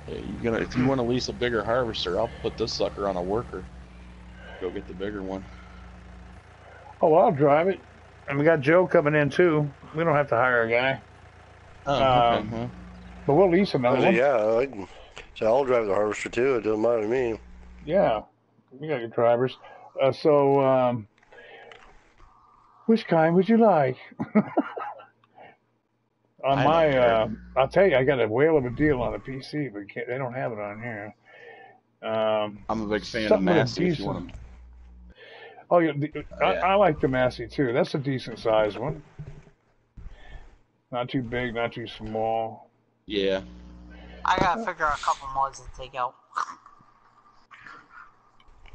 Yeah, if you want to lease a bigger harvester, I'll put this sucker on a worker. Go get the bigger one. Oh, well, I'll drive it. And we got Joe coming in too. We don't have to hire a guy, Oh, okay. Um, Well, but we'll lease another one. Yeah, so I'll drive the harvester too. It doesn't matter to me. Yeah, we got your drivers. Which kind would you like? On I my, don't care. I'll tell you, I got a whale of a deal on a PC, but they don't have it on here. I'm a big fan of something with a Massey. If you decent- want to, Oh, yeah, yeah. I like the Massey too. That's a decent sized one. Not too big, not too small. yeah. I gotta figure out a couple mods to take out.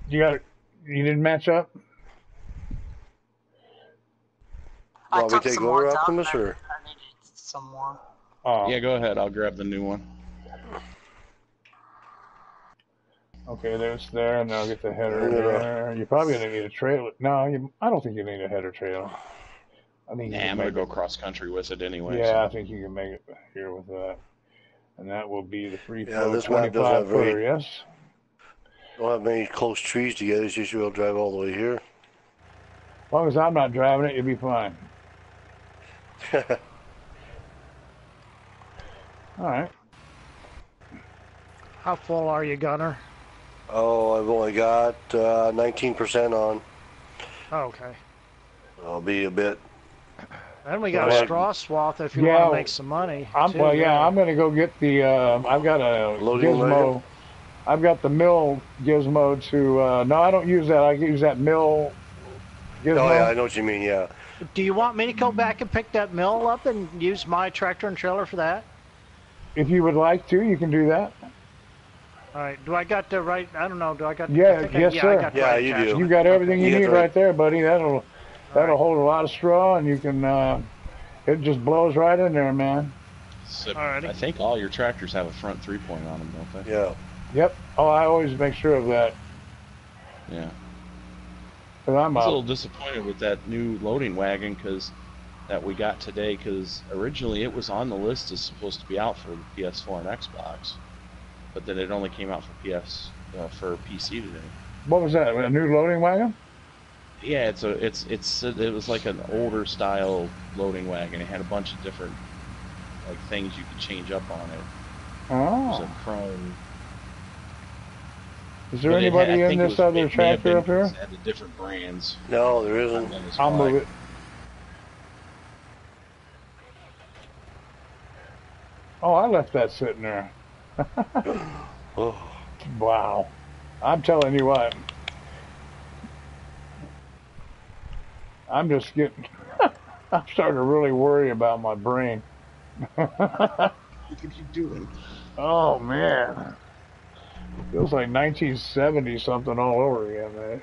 You didn't match up? I Want me took to take some over, mods out. Optimus, and or? I needed some more. Oh, Yeah, go ahead. I'll grab the new one. okay, there's there, and I'll get the header Yeah. there. You're probably gonna need a trailer. No, I don't think you need a header trailer. I think Nah, you can I'm gonna make go cross country with it anyway. Yeah, I think you can make it here with that. And that will be the free Yeah, flow this map doesn't 25 have very- footer, yes? Don't have many close trees together. It's usually I'll drive all the way here. As long as I'm not driving it, you'll be fine. All right. How full are you, Gunnar? Oh, I've only got 19% on. Oh, okay. I'll be a bit. Then we got Well, a straw swath if you yeah, want to make some money. I'm too, well, yeah. there. I'm gonna go get the. I've got a Loading gizmo. wagon? I've got the mill gizmo to. No, I don't use that. I use that mill gizmo. Oh, yeah, I know what you mean, yeah. Do you want me to go back and pick that mill up and use my tractor and trailer for that? If you would like to, you can do that. All right. Do I got the right? I don't know. Do I got? Yeah, I think yes, yeah, sir. I got the Yeah, right you do. attachment. You got everything you You got need the right there, buddy. That'll right. hold a lot of straw, and you can. It just blows right in there, man. So Alrighty. I think all your tractors have a front 3-point on them, don't they? Yeah. Yep. Oh, I always make sure of that. Yeah. Cause I'm I was a out. little disappointed with that new loading wagon that we got today, because originally it was on the list as supposed to be out for the PS4 and Xbox, but then it only came out for for PC today. What was that? A new loading wagon? Yeah, it was like an older style loading wagon. It had a bunch of different like things you could change up on it. It was Oh. a chrome. Is there But anybody I in think this other it may have tractor been up here? It had the different brands. No, there isn't. on his I'll flag. move it. Oh, I left that sitting there. Oh. Wow. I'm telling you what. I'm just getting... I'm starting to really worry about my brain. What are you doing? Oh, man. Feels like 1970 something all over again, man.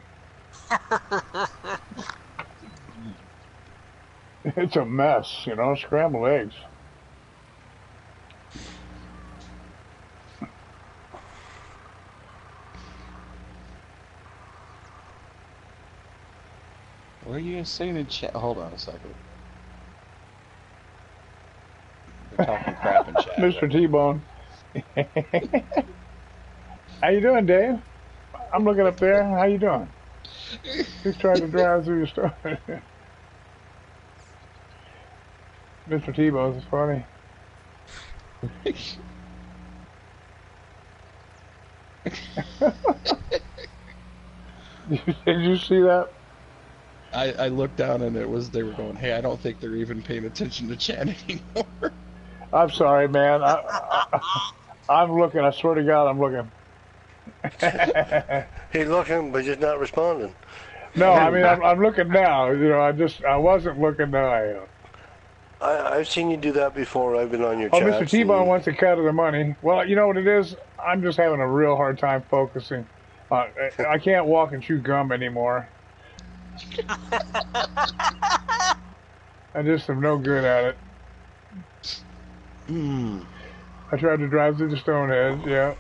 It's a mess, you know, scrambled eggs. What are you guys saying in chat? Hold on a second. They're talking crap in chat. Mr. T-Bone. How you doing, Dave? I'm looking up there. How you doing? He's trying to drive through the store. Mr. T-Bone's is funny. Did you see that? I looked down and they were going, hey, I don't think they're even paying attention to chat anymore. I'm sorry, man. I'm looking. I swear to God, I'm looking. He's looking, but just not responding. No, I mean, I'm looking now. You know, I wasn't looking now. I am. I've seen you do that before. I've been on your Oh, chats. Mr. T-Bone wants a cut of the money. Well, you know what it is? I'm just having a real hard time focusing. I can't walk and chew gum anymore. I just am no good at it. I tried to drive through the Stonehenge, yeah.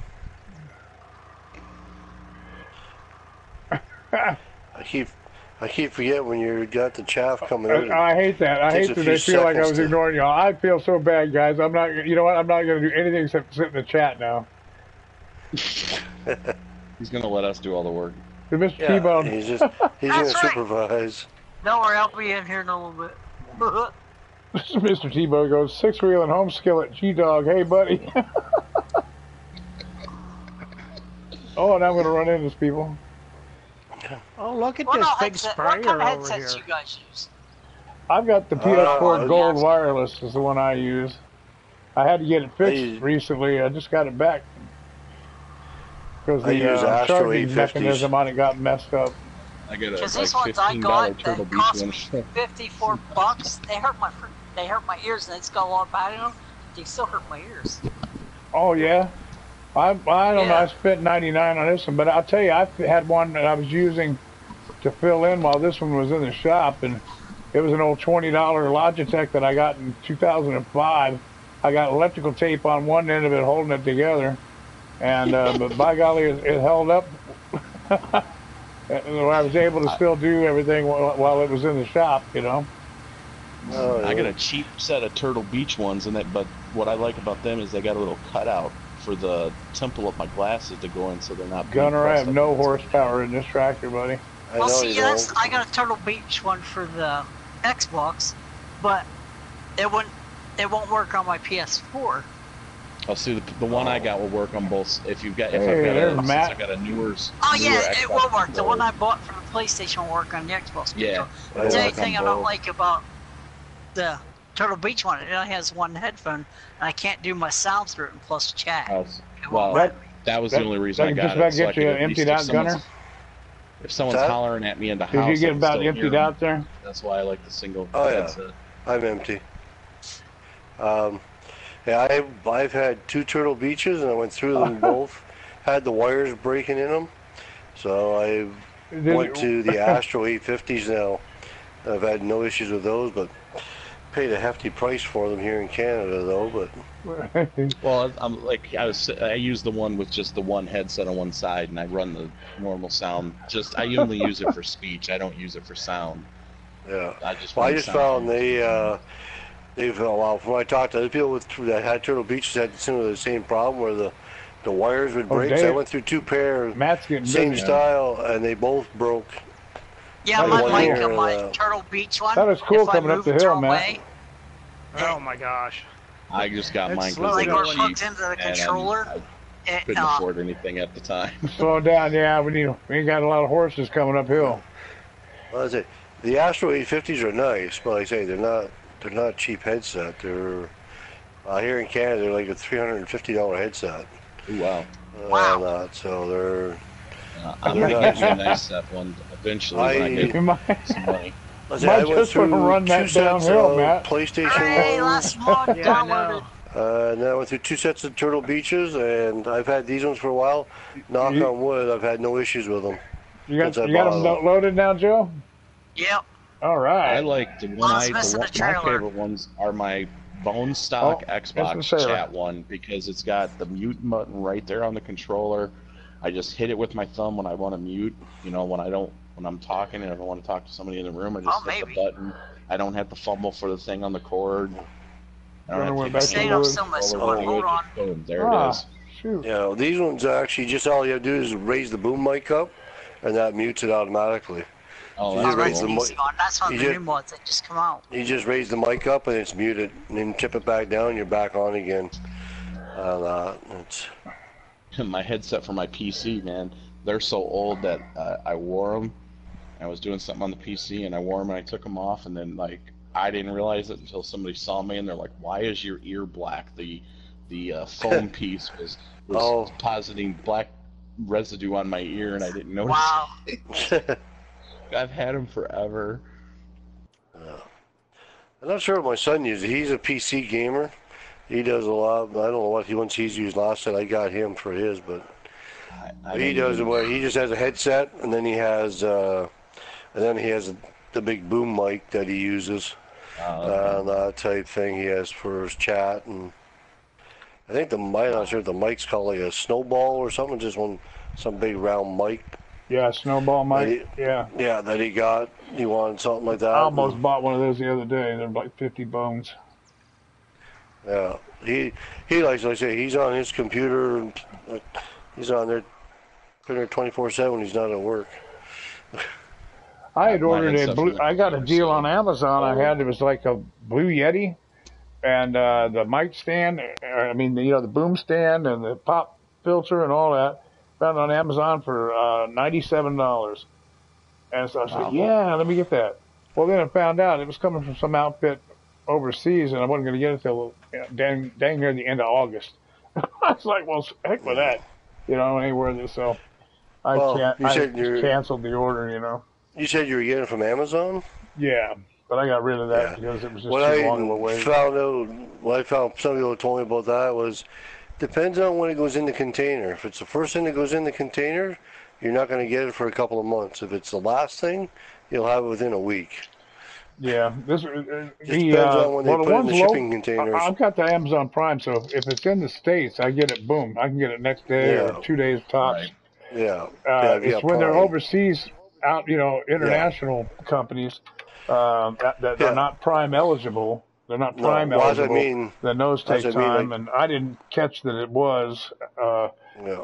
I keep forgetting when you got the chaff coming in. I hate that. I hate that they feel like I was ignoring y'all. I feel so bad, guys. I'm not. You know what? I'm not going to do anything except sit in the chat now. He's going to let us do all the work. Mr. Yeah, T-Bone. he's going to supervise. Don't worry, I'll be in here in a little bit. Mr. T-Bone goes, Sixwheelin home skillet, G-Dog, hey buddy. Oh, and I'm going to run into these people. Oh, look at this big sprayer what kind of over headsets here. you guys use? I've got the PS4 Gold yes. Wireless is the one I use. I had to get it fixed recently. I just got it back. Because the charging mechanism on it got messed up. I got a Because like these ones I $15 got Turtle that Beach cost one. me $54. They hurt my ears, and it's got a lot of battery in them. They still hurt my ears. Oh yeah, I don't know. I spent $99 on this one, but I'll tell you, I had one that I was using to fill in while this one was in the shop, and it was an old $20 Logitech that I got in 2005. I got electrical tape on one end of it holding it together, and but by golly, it held up. I was able to still do everything while it was in the shop, you know. Oh, yeah. I got a cheap set of Turtle Beach ones, but what I like about them is they got a little cutout for the temple of my glasses to go in, so they're not. Gunnar, I have no horsepower in this tractor, buddy. Well, see, I got a Turtle Beach one for the Xbox, but it won't work on my PS4. Oh, see, the one I got will work on both. If I've got a newer. Oh yeah, it will work. The one I bought for the PlayStation will work on the Xbox. Yeah. That's the only thing I don't like about the Turtle Beach one. It only has one headphone, and I can't do my sound through it and plus chat. Well, that was the only reason I got it. Just about get you emptied out, Gunnar? If someone's hollering at me in the house, did you get about emptied out there? That's why I like the single. Oh yeah, I'm empty. Yeah, I've had 2 Turtle Beaches, and I went through them both. Had the wires breaking in them, so I went to the Astro 850s now. I've had no issues with those, but paid a hefty price for them here in Canada, though. But Well, I use the one with just the one headset on one side, and I run the normal sound. I only use it for speech. I don't use it for sound. yeah, I just found they've well, when I talked to other people that had Turtle Beach, had similar the same problem where the wires would break. So I went through 2 pairs, same style, and they both broke. Yeah, my mic on my Turtle Beach one. That was cool coming up the hill, Matt. Oh my gosh. I just got mine because like they we're were cheap, hooked into the controller. I couldn't afford anything at the time. Slow down, yeah. We ain't got a lot of horses coming uphill. Well, I say the Astro 850s are nice, but like I say they're not cheap headset. They're here in Canada they're like a $350 headset. Ooh, wow. Wow. So they're. I'm gonna get you a nice set one eventually when I get some money. I went through run that 2 sets downhill, of Matt. PlayStation Hey, 1s. last mod downloaded. And then I went through 2 sets of Turtle Beaches, and I've had these ones for a while. Knock on wood, I've had no issues with them. You got them loaded now, Joe? Yep. All right. I like the one. My favorite ones are my bone stock Xbox chat one because it's got the mute button right there on the controller. I just hit it with my thumb when I want to mute. You know, when I'm talking and I want to talk to somebody in the room, I just hit the button. I don't have to fumble for the thing on the cord. I don't have to stay up so much. Hold on. Boom, there it is. Shoot. Yeah, these ones actually just all you have to do is raise the boom mic up, and that mutes it automatically. Oh, that's cool. That's one of the new mods that just come out. You just raise the mic up and it's muted, and then tip it back down, you're back on again. My headset for my PC, man, they're so old that I wore them. I was doing something on the PC and I wore them and I took them off, and then I didn't realize it until somebody saw me and they're like, "Why is your ear black?" The foam piece was depositing black residue on my ear and I didn't notice. Wow. I've had them forever. I'm not sure what my son uses. He's a PC gamer. He does a lot. I don't know what he's used last time. I got him for his, but he does he just has a headset, and then he has the big boom mic that he uses. That type thing he has for his chat, and I think I'm not sure if the mic's called like a snowball or something, just some big round mic. Yeah, snowball mic. Yeah, that he got. He wanted something like that. I almost bought one of those the other day. They're like 50 bones. Yeah, he likes, like I say, he's on his computer. He's on there, printer 24/7 when he's not at work. I had ordered I got a deal on Amazon. It was like a Blue Yeti, and the mic stand. The boom stand and the pop filter and all that. Found it on Amazon for $97. And so I said, yeah, let me get that. Well, then I found out it was coming from some outfit overseas, and I wasn't going to get it till dang near the end of August. I was like, well, heck with that. It ain't worth it. So I canceled the order, You said you were getting it from Amazon? Yeah, but I got rid of that because it was just too long of a wait. What I found, some people told me about that was, depends on when it goes in the container. If it's the first thing that goes in the container, you're not going to get it for a couple of months. If it's the last thing, you'll have it within a week. Yeah, depends on when they put it in the shipping containers. I've got the Amazon Prime, so if it's in the States, I get it. Boom, I can get it next day or 2 days tops. Right. Yeah, it's when they're overseas, international companies that are not Prime eligible. They're not Prime eligible. Then those take time, and I didn't catch that it was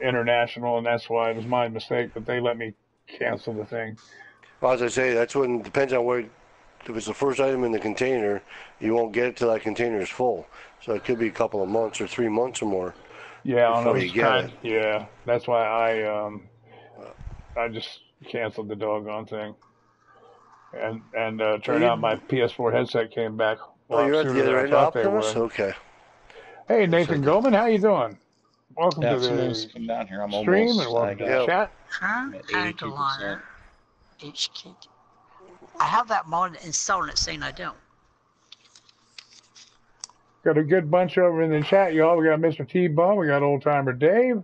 international, and that's why it was my mistake. But they let me cancel the thing. Well, as I say, that's when it depends on where. If it's the first item in the container, you won't get it till that container is full. So it could be a couple of months or 3 months or more. Yeah, on those kind. Yeah, that's why I just canceled the doggone thing. And turned out my PS4 headset came back. Oh, you're at the other end of Optimus? Okay. Hey, Nathan Goldman, how you doing? Welcome to the come down here. I'm stream almost, and welcome to the chat. HK. I have that mod installed and it's saying I don't. Got a good bunch over in the chat, y'all. We got Mr. T-Bone. We got Old Timer Dave.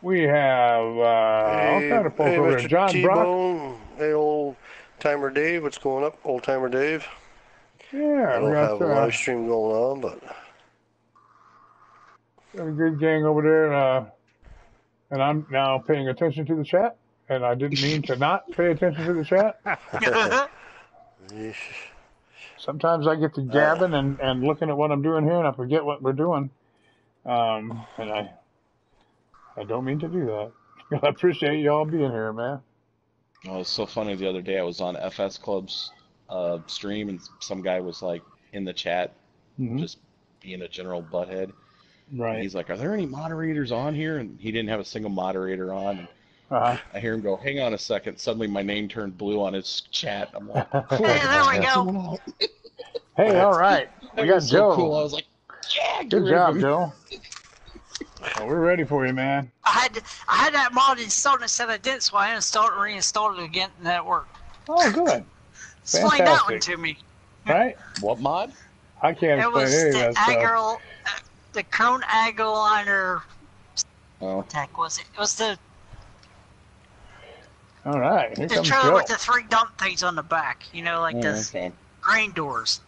We have all kind of folks over there. John Brock. Hey, Old Timer Dave. What's going up, Old Timer Dave? Yeah, I we don't got have a live stream going on, but a good gang over there, and I'm now paying attention to the chat. And I didn't mean to not pay attention to the chat. Sometimes I get to gabbing and looking at what I'm doing here, and I forget what we're doing. And I don't mean to do that. I appreciate y'all being here, man. Oh, it's so funny. The other day I was on FS Club's stream, and some guy was like in the chat, just being a general butthead. Right. And he's like, "Are there any moderators on here?" And he didn't have a single moderator on. And I hear him go, "Hang on a second." Suddenly my name turned blue on his chat. I'm like, "Cool, Hey, there we go. Hey, all right. We got Joe. So cool. I was like, "Yeah, good job, Joe." Well, we're ready for you, man. I had that mod installed and said I didn't, so I uninstalled and reinstalled it again, and that worked. Oh, good. Explain that one to me. Right? What mod? I can't explain any of that stuff. The Cone Agoliner. Oh. What the heck was it? It was the. All right. Here the comes trailer Joe. with the 3 dump things on the back. You know, like the grain doors.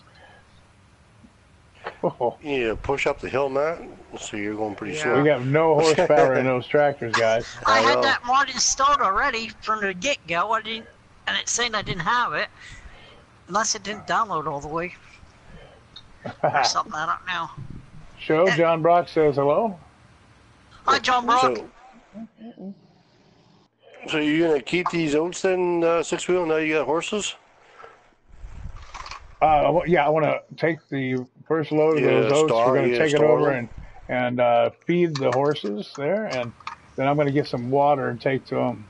Oh. You need to push up the hill, Matt, so you're going pretty slow. We have no horsepower in those tractors, guys. I had that mod installed already from the get-go. And it's saying I didn't have it. Unless it didn't download all the way. Or something, I don't know. Show, John Brock says hello. Hi, John Brock. So you're going to keep these oats then, Sixwheel, now you got horses? Yeah, I want to take the first load of those oats. We're going to take it over and feed the horses there, and then I'm going to get some water and take to them.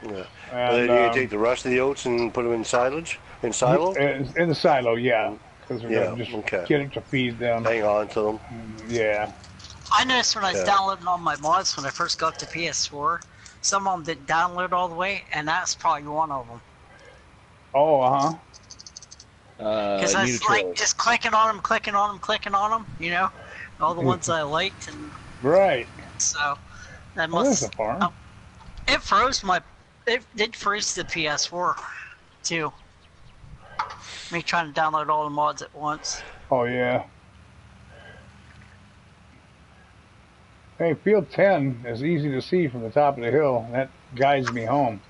Yeah. And then you're going to take the rest of the oats and put them in silage? In silo? In the silo, yeah. Because we're going to just get it to feed them. Hang on to them. Yeah. I noticed when I was downloading all my mods when I first got to PS4, some of them didn't download all the way, and that's probably one of them. Oh, because I was like just clicking on them, you know, all the ones I liked, and right. So that must. There's a farm. It froze it did freeze the PS4 too. Me trying to download all the mods at once. Oh yeah. Hey, field 10 is easy to see from the top of the hill. That guides me home.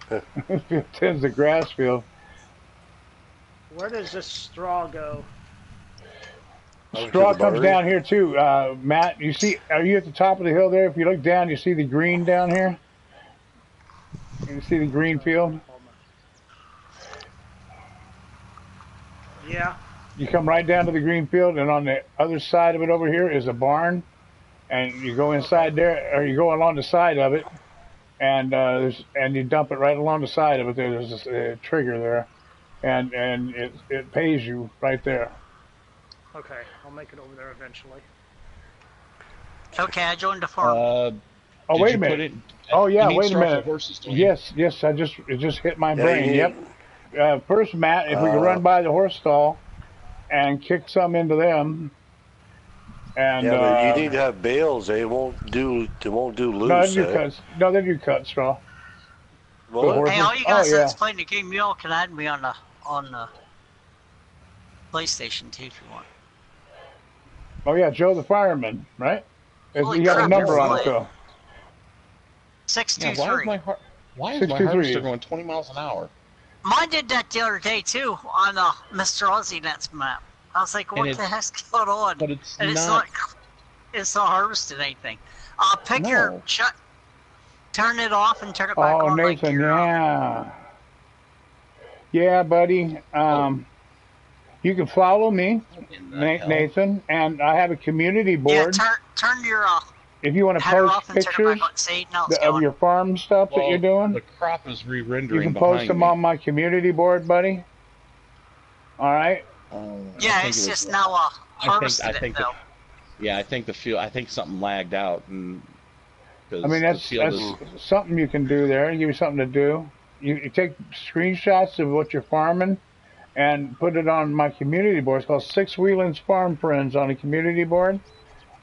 Field 10's the grass field. Where does this straw go? Straw comes down here too. Matt, you see? Are you at the top of the hill there? If you look down, you see the green down here. You see the green field? Yeah. You come right down to the green field, and on the other side of it over here is a barn, and you go inside there, or you go along the side of it, and you dump it right along the side of it. There's a trigger there, and it pays you right there. Okay, I'll make it over there eventually. Okay, I joined the farm. Oh, wait a minute. Oh yeah, wait a minute. Yes, it just hit my brain. Yep. First, Matt, if we could run by the horse stall and kick some into them. And but you need to have bales. They won't do loose. No, they do cut straw. Well, hey, all you guys that's playing the game, you all can add me on the PlayStation too if you want. Oh yeah, Joe the fireman, right? You got a number on it though. 623. Why is my harvester going 20 miles an hour? Mine did that the other day too on Mr. Aussie Nets map. I was like, what the heck's going on? But it's not harvesting anything. Pick your shut, turn it off and turn it back on. Oh, Nathan, yeah, buddy. You can follow me, Nathan, and I have a community board. Yeah, turn your if you want to post pictures of your farm stuff that you're doing, the crop is re-rendering. You can post them on my community board, buddy. All right. Yeah, it's just now harvested it though. I think something lagged out, and I mean that's something you can do there. Give you something to do. You take screenshots of what you're farming and put it on my community board. It's called Sixwheelin's Farm Friends on a community board.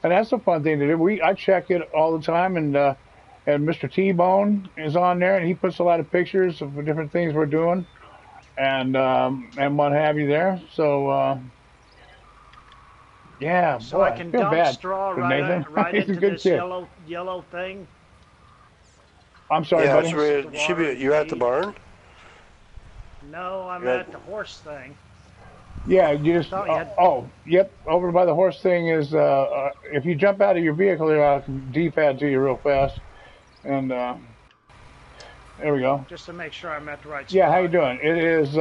And that's a fun thing to do. I check it all the time, and Mr. T-Bone is on there, and he puts a lot of pictures of different things we're doing. and what have you there. So yeah, So boy, I I can feel dump bad straw for right, Nathan. right He's a into good this kid. yellow thing. I'm sorry, Yeah, buddy. that's where it should be. You're at the barn? No, I'm You're at the horse thing. Yeah, you just Thought you had. oh, yep, over by the horse thing is if you jump out of your vehicle there, I can D-pad to you real fast, and there we go. Just to make sure I'm at the right Yeah, how spot. you doing? It is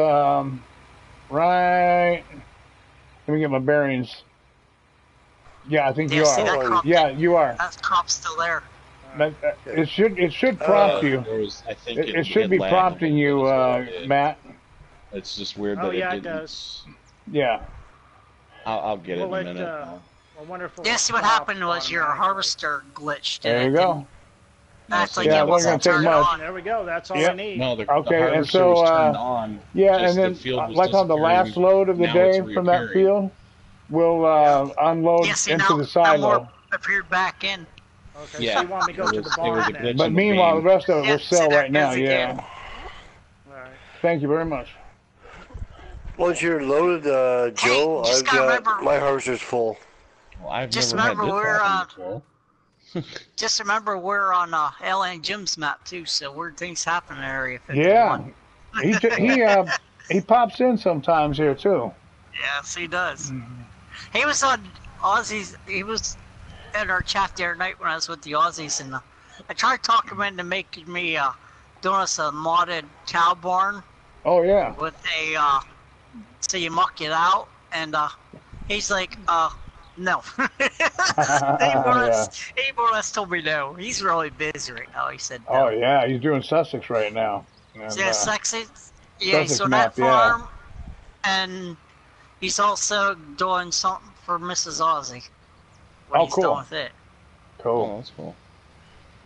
right. Let me get my bearings. Yeah, I think Yeah, you see are. that crop? Yeah, you are. That crop's still there. It should prompt you. There was, I think It should be lagged a prompting little you, bit, is what it did. Matt. It's just weird Oh that yeah, it it didn't. does. Yeah. I'll get it Well, in a minute. I wonder if. Yeah, see what happened was your harvester glitched. There you go. Actually, Yeah, it it wasn't wasn't gonna turned take much. on. There we go. That's all Yep. I need. No, the Okay, and harvester so was turned on. yeah, just and then the field was like on the last disappearing. load of the Now day it's from that reappearing. field, we'll unload Yeah, see into now, the now more silo. appeared back in. Okay, Yeah, so you want me to go to the it was barn a then? glitch. But in the meanwhile, the game. rest of it Yeah, will see, sell there right it now. goes Yeah. again. All right. Thank you very much. Once you're loaded, Joe, Hey, just I've gotta got remember- my harvester's full. Well, I've Just never remember had this we're, happen before. Just remember we're on LN Jim's map too, so weird things happen in Area 51. Yeah. He pops in sometimes here too. Yes, he does. He was on Aussies. He was in our chat the other night when I was with the Aussies, and I tried to talk him into making me doing us a modded cow barn Oh yeah. with a so you muck it out, and he's like, no. He more or less told me no. He's really busy right now. He said no. Oh yeah. He's doing Sussex right now. And, Yeah, sexy. Yeah, he's Sussex on map, that farm, and he's also doing something for Mrs. Aussie. When Oh, he's cool. done with it. Oh, Cool. that's cool.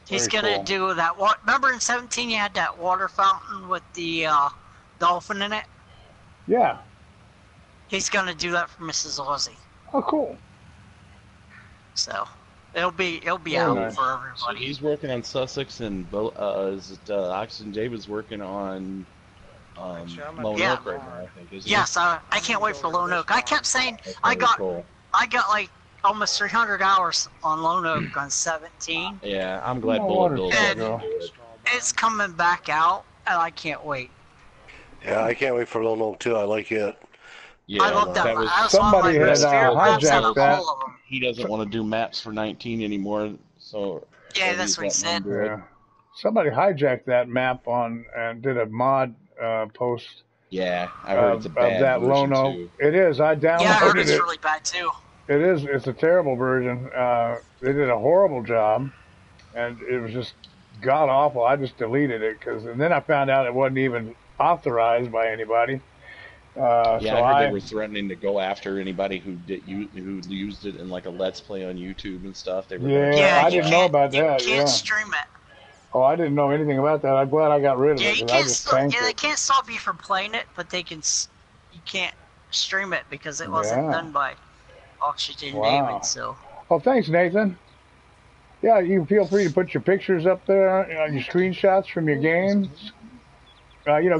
He's Very gonna cool. do that. Remember in 17 you had that water fountain with the dolphin in it? Yeah. He's gonna do that for Mrs. Aussie. Oh, cool. So it'll be Very out nice. for So everybody. he's working on Sussex, and Oxygen David's working on Actually, I'm at Lone Yeah. Oak right now, I think. Isn't Yes, I can't wait for Lone Oak. I kept saying he? That's I very got cool. like almost 300 hours on Lone Oak on 17. Yeah, I'm glad No Bullet water Bill's truck, able girl. to do it. It's coming back out, and I can't wait. Yeah, I can't wait for Lone Oak too. I like it. Yeah, I love that. was, I was on somebody my had, spirit maps hijacked out of that. all of them. he doesn't want to do maps for 19 anymore, so Yeah, so that's he's what he letting said. him do it. Yeah. Somebody hijacked that map and did a mod post Yeah, I heard it's a of bad that version Lone Oak. too. It is. I Yeah, I heard downloaded it's it. really bad too. It is. It's a terrible version. They did a horrible job, and it was just god awful. I just deleted it and then I found out it wasn't even authorized by anybody. Yeah, So I heard they were threatening to go after anybody who used it in like a Let's Play on YouTube and stuff. They were Yeah, Yeah, I you didn't know can't- about that, You can't yeah. stream it. Oh, I didn't know anything about that. I'm glad I got rid of Yeah, it you 'cause I can't. just tanked They it. can't stop you from playing it, but you can't stream it because it wasn't Yeah. done by Oxygen Wow. David. So Oh, thanks, Nathan. Yeah, you feel free to put your pictures up there, your screenshots from your games.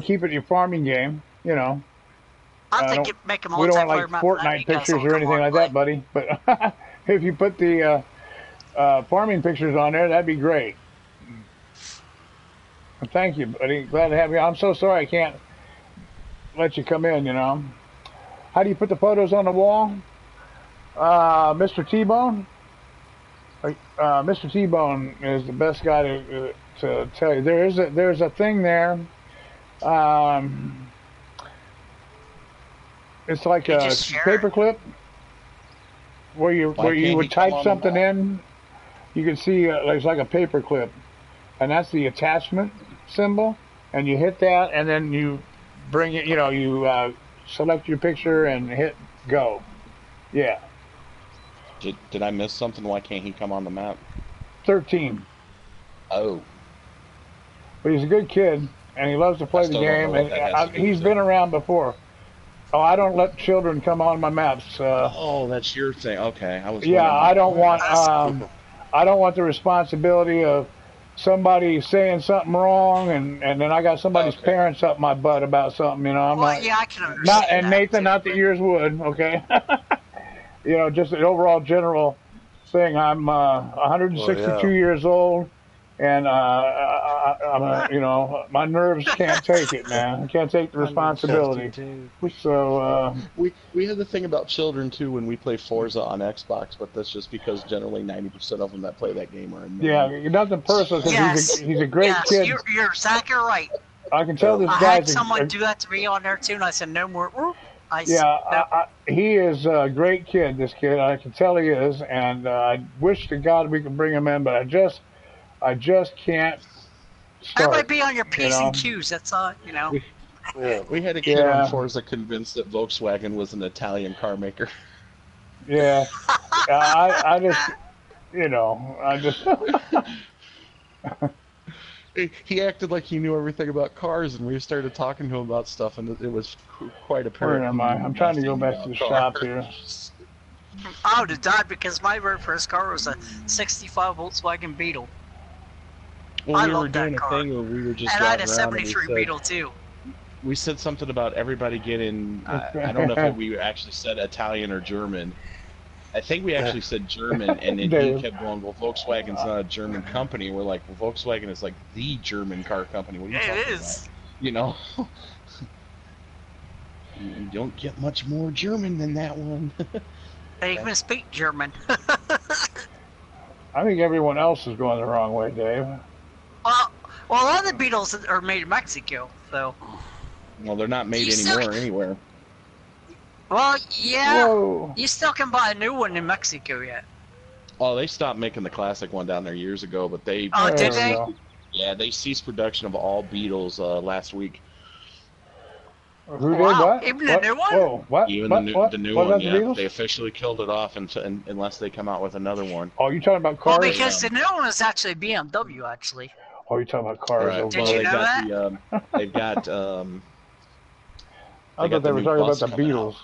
Keep it your farming game. I think it make a We don't want multiplayer like map. Fortnite pictures or anything like that, buddy. But if you put the farming pictures on there, that'd be great. Thank you, buddy. Glad to have you. I'm so sorry I can't let you come in. How do you put the photos on the wall, Mr. T-Bone? Mr. T-Bone is the best guy to tell you. There's a thing there. It's like You a just share it. paperclip where you Why can't would he come type on the something map? in. You can see it's like a paperclip, and that's the attachment symbol. And you hit that, and then you bring it. You select your picture and hit go. Yeah, Did I miss something? Why can't he come on the map? 13. Oh, But he's a good kid, and he loves to play the still don't game. know what that has And to do he's with been it. around before. Oh, I don't let children come on my maps. oh, that's your thing. Okay, I was. Yeah, wondering. I don't want the responsibility of somebody saying something wrong, and then I got somebody's Okay. parents up my butt about something. You know, I'm Well, not yeah, I can understand not and that Nathan, too. not that yours would. Okay, you know, just an overall general thing. I'm Oh 162 yeah. years old, and I'm you know, my nerves can't take it, man. I can't take the responsibility. 162. So We have the thing about children too when we play Forza on Xbox, but that's just because generally 90% of them that play that game are yeah, annoying. nothing personal because Yes, he's a great yes, kid. you're exactly right. I can tell this I had guy's someone do that to me on there too, and I said no more. yeah, No. he is a great kid. This kid, I can tell he is, and I wish to God we could bring him in, but I just can't Everybody start. be on your You P's and know, Q's. That's all. You know. We Yeah. we had a kid on yeah, Forza convinced that Volkswagen was an Italian car maker. yeah. I just, you know, I just. He acted like he knew everything about cars, and we started talking to him about stuff, and it was quite Where apparent he am I? knew I'm trying to go nothing back to about the shop here. cars. I would have died because my very first car was a '65 Volkswagen Beetle. Well, I we were love that doing a car, thing where we were just and I had a driving around, and '73 Beetle too. we said something about everybody getting. I don't know if we actually said Italian or German. I think we actually said German, and then he Dave. kept going, well, Volkswagen's not a German company. We're like, well, Volkswagen is like the German car company. What are you talking It about? is. You know? You don't get much more German than that one. They even speak German. I think everyone else is going the wrong way, Dave. well, a lot of the Beetles are made in Mexico, so. Well, they're not made You still- anymore anywhere. Well, yeah. Whoa. You still can buy a new one in Mexico yet. Oh, they stopped making the classic one down there years ago, but they Oh, There did we they? go. yeah, they ceased production of all Beetles last week. Who did Wow, what? even the What? new one? Whoa, what? Even What? the new What one, about the yeah, Beatles? they officially killed it off unless they come out with another one. Oh, you talking about Well, cars? because the new one is actually BMW, actually. Oh, you talking about cars? Right. Oh, Did Well, you boy. they've know got that? they've got I thought they the were new talking about bus the coming out. Beatles.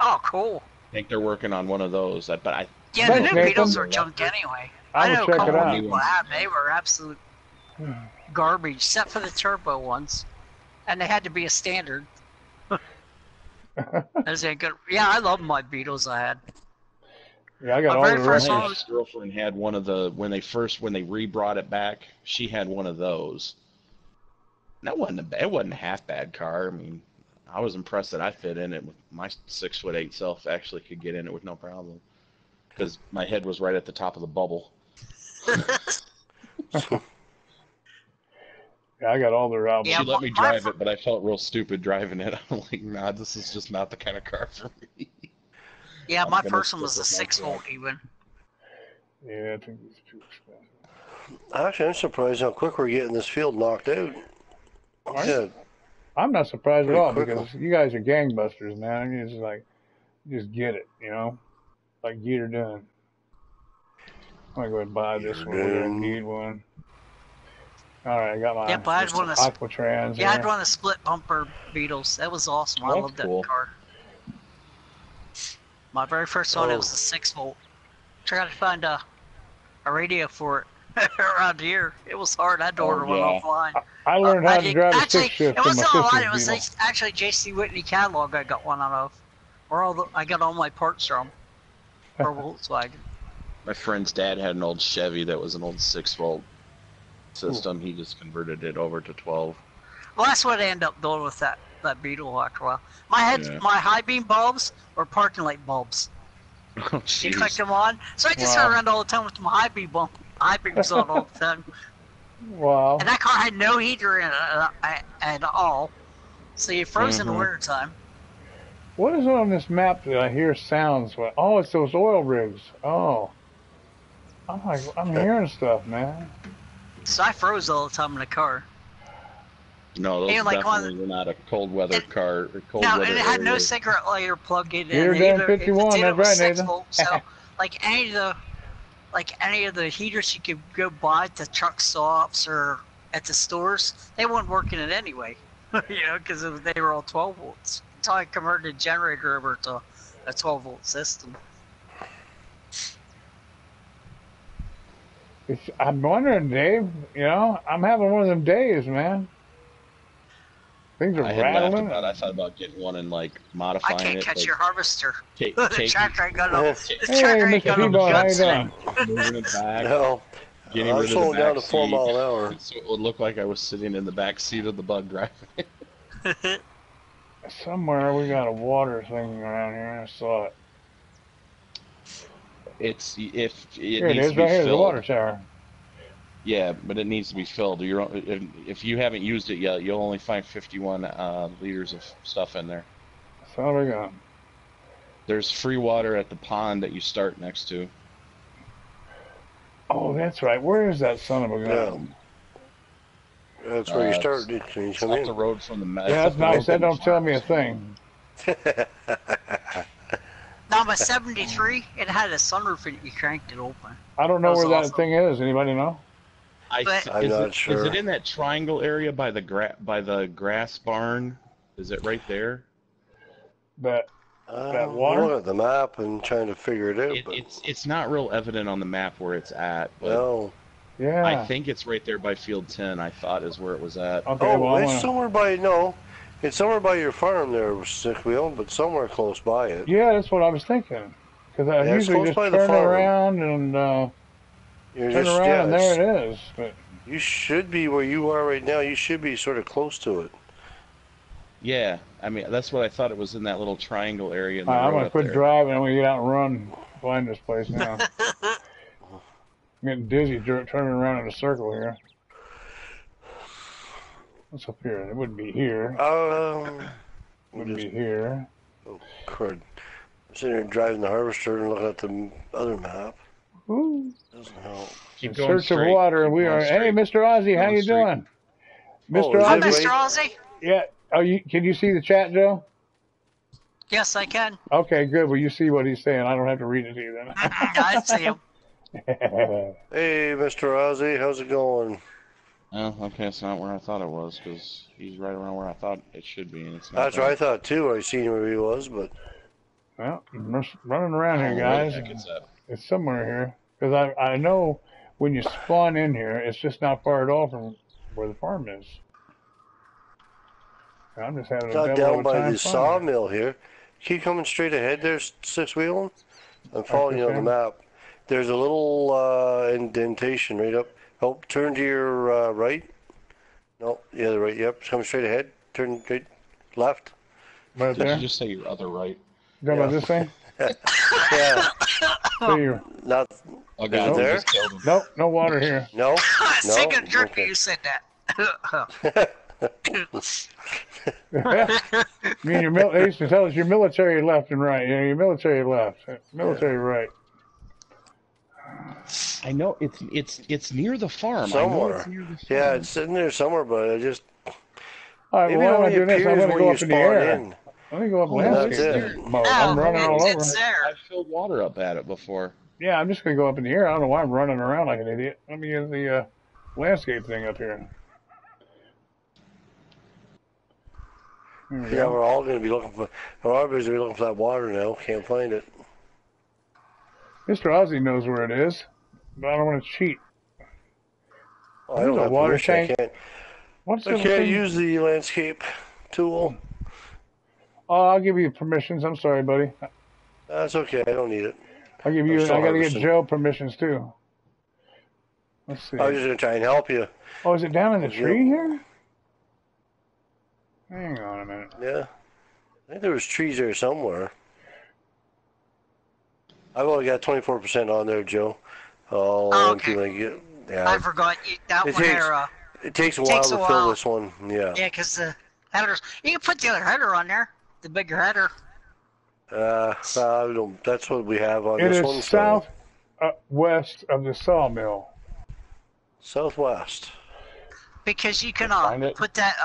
Oh, cool. I think they're working on one of those. But I Yeah, Thanks, the new Nathan. Beetles were junk anyway. I I will know a check it couple out. people have. They were absolute garbage, except for the turbo ones. And they had to be a standard. Those ain't good. Yeah, I love my Beetles I had. Yeah, I got My all very the first records. one my ex-girlfriend had one of the when they re-brought it back. She had one of those. That it wasn't a half bad car. I mean, I was impressed that I fit in it with my 6'8" self. Actually, could get in it with no problem because my head was right at the top of the bubble. Yeah, I got all their albums. Yeah, She let me my drive it, but I felt real stupid driving it. I'm like, nah, this is just not the kind of car for me. Yeah, I'm my gonna first one stick was a with my 6-volt truck. even. Yeah, I think it's too expensive. Actually, I'm surprised how quick we're getting this field knocked out. Are Yeah, you? I'm not surprised at Pretty all quickly. because you guys are gangbusters, man. You just like, you just get it, you know, like Geeter done. I'm gonna go ahead and buy this one. We're gonna need one. All right, I got my Yep, I had one of Aquatrans Yeah, I had here. one of the split bumper Beetles. That was awesome. I That's loved that cool. car. My very first one, it Oh. was a 6-volt. Tried to find a radio for it around here. It was hard. I had to order one yeah. offline. I learned how to drive a actually, stick shift it in my wasn't online. It sister's was Beetle. actually J.C. Whitney catalog I got one out of. I got all my parts from. For Volkswagen. My friend's dad had an old Chevy that was an old 6-volt system. He just converted it over to 12. Well, that's what I ended up doing with that Beetle after a while. Yeah. My high beam bulbs were parking light bulbs. Oh, You click jeez. them on. So I just Wow. run around all the time with my high beams on all the time. Wow. And that car had no heater in it at all. So you froze in the Mhm. wintertime. What is on this map that I hear sounds? Oh, it's those oil rigs. Oh, I'm hearing stuff, man. So I froze all the time in the car. No, those And, like, definitely were not a cold weather car. Or cold No, weather and it had no area. cigarette lighter plugged in. Heater And down either, 51, if it did, that's it was right, 6 Nathan. volt. So, like any of the heaters you could go buy at the truck stops or at the stores, they weren't working it anyway. Because they were all 12 volts. Until I converted the generator over to a 12 volt system. I'm wondering, Dave. You know, I'm having one of them days, man. Things are I had laughed rattling. about it. I thought about getting one and like I modifying can't it. catch Like, your harvester. take, The take, tractor ain't got no. Hey, The Hey, tractor ain't Mr. got no T-Bone, how you guts in doing? moving it back, no, getting I'm rid of the slowing down back to 4 seat, mile an hour. so it would look like I was sitting in the back seat of the bug driving. it. Somewhere we got a water thing around here. I saw it. It's if it Here it needs is, to be right here, the water filled. tower. Yeah, but it needs to be filled. If you haven't used it yet, you'll only find 51 liters of stuff in there. That's all we got. There's free water at the pond that you start next to. Oh, that's right. Where is that son of a gun? That's where you start. It's, You it's come up in. the road from the. Yeah, that's nice. That don't tell me a thing. Now my 73, it had a sunroof and you cranked it open. I don't know That was where awesome. that thing is. Anybody know? But- I'm not Is sure. it in that triangle area by the grass barn? Is it right there? That I'm water? looking at the map and trying to figure it out. but It's not real evident on the map where it's at, but no. yeah. I think it's right there by field 10. I thought is where it was at. Okay, Oh, well, I'm it's gonna... somewhere by it's somewhere by your farm there, Sixwheel, but somewhere close by it. Yeah, that's what I was thinking. Because I Yeah, it's usually close just by the turn farm. around and You're turn just around and it's- there it is. But You should be where you are right now. You should be sort of close to it. Yeah, I mean that's what I thought. It was in that little triangle area. In the I'm road gonna up quit there. driving. I'm gonna get out and run. Find this place now. I'm getting dizzy turning around in a circle here. What's up here? It wouldn't be here. Wouldn't be here. Oh, crud. I'm sitting here driving the harvester and looking at the other map. Ooh. Doesn't help. Keep In going search of straight. water. Keep We going are. Hey, straight. Mr. Ozzy, how Going you straight. doing? Oh, Mr. is Hi, it Ozzy. Mr. right? Ozzy. Yeah. Oh, can you see the chat, Joe? Yes, I can. Okay, good. Well, you see what he's saying. I don't have to read it to you I see him. then. Hey, Mr. Ozzy, how's it going? Oh, okay, it's not where I thought it was because he's right around where I thought it should be, and it's not. That's what I thought too. I seen where he was, but Well, I'm just running around here, Where the guys. heck is that? It's somewhere here. Because I know when you spawn in here, it's just not far at all from where the farm is. I'm just having a not devil down of a by time the finding it. sawmill here. Keep coming straight ahead there, Sixwheelin. I'm following you on the Okay. map. There's a little indentation right up. Oh, turn to your right. No, the other right. Yep, come straight ahead. Turn right, left. Right Did there. you just say your other right? You talking about this thing? Yeah, So you not. Oh Is God, it we there? just killed him. nope, no water here. No, I was no. taking a drink when Okay. you said that. You mean they used to tell us your military left and right. Yeah, your military left, military right. I know it's near the farm. I know Somewhere. it's near the farm. Yeah, it's sitting there somewhere, but I just All right, maybe well, it why am I only doing this? I'm appears going to when go you up in the spawn air. in. Let me go up Oh, landscape that's it. mode. I'm running all over. It's there. I've filled water up at it before. Yeah, I'm just going to go up in the air. I don't know why I'm running around like an idiot. Let me get the landscape thing up here. There we Yeah, go. we're all going to be looking for. We're all busy looking for that water now. Can't find it. Mr. Ozzy knows where it is, but I don't want to cheat. Oh, I don't There's a have water permission. tank. What's I the can't thing? use the landscape tool. Oh, I'll give you permissions. I'm sorry, buddy. That's okay. I don't need it. I'll give I'm you. still I got to get harvesting. Joe permissions too. Let's see. I was just going to try and help you. Oh, is it down in the Yeah. tree here? Hang on a minute. Yeah. I think there was trees there somewhere. I've only got 24% on there, Joe. Oh, Oh, okay. Yeah. I forgot that It one takes- there. It takes a while takes to a fill while. this one. Yeah. Yeah, because the headers. You can put the other header on there. The bigger header. I don't, that's what we have on It this is one. south west of the sawmill. Southwest. Because you can Find it. put that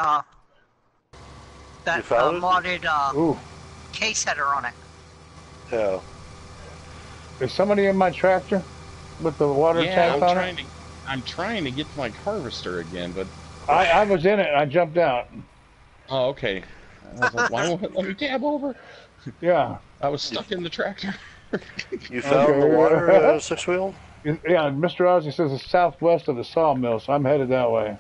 You found it? modded Ooh, case header on it. Yeah. is somebody in my tractor with the water Yeah, tank on I'm trying to get to my harvester again, but it? I was in it. I jumped out. oh, okay. I was like, why won't it let me tab over? Yeah. I was stuck in the tractor. You found Okay. the water, Sixwheel? Yeah, Mr. Ozzy says it's southwest of the sawmill, so I'm headed that way.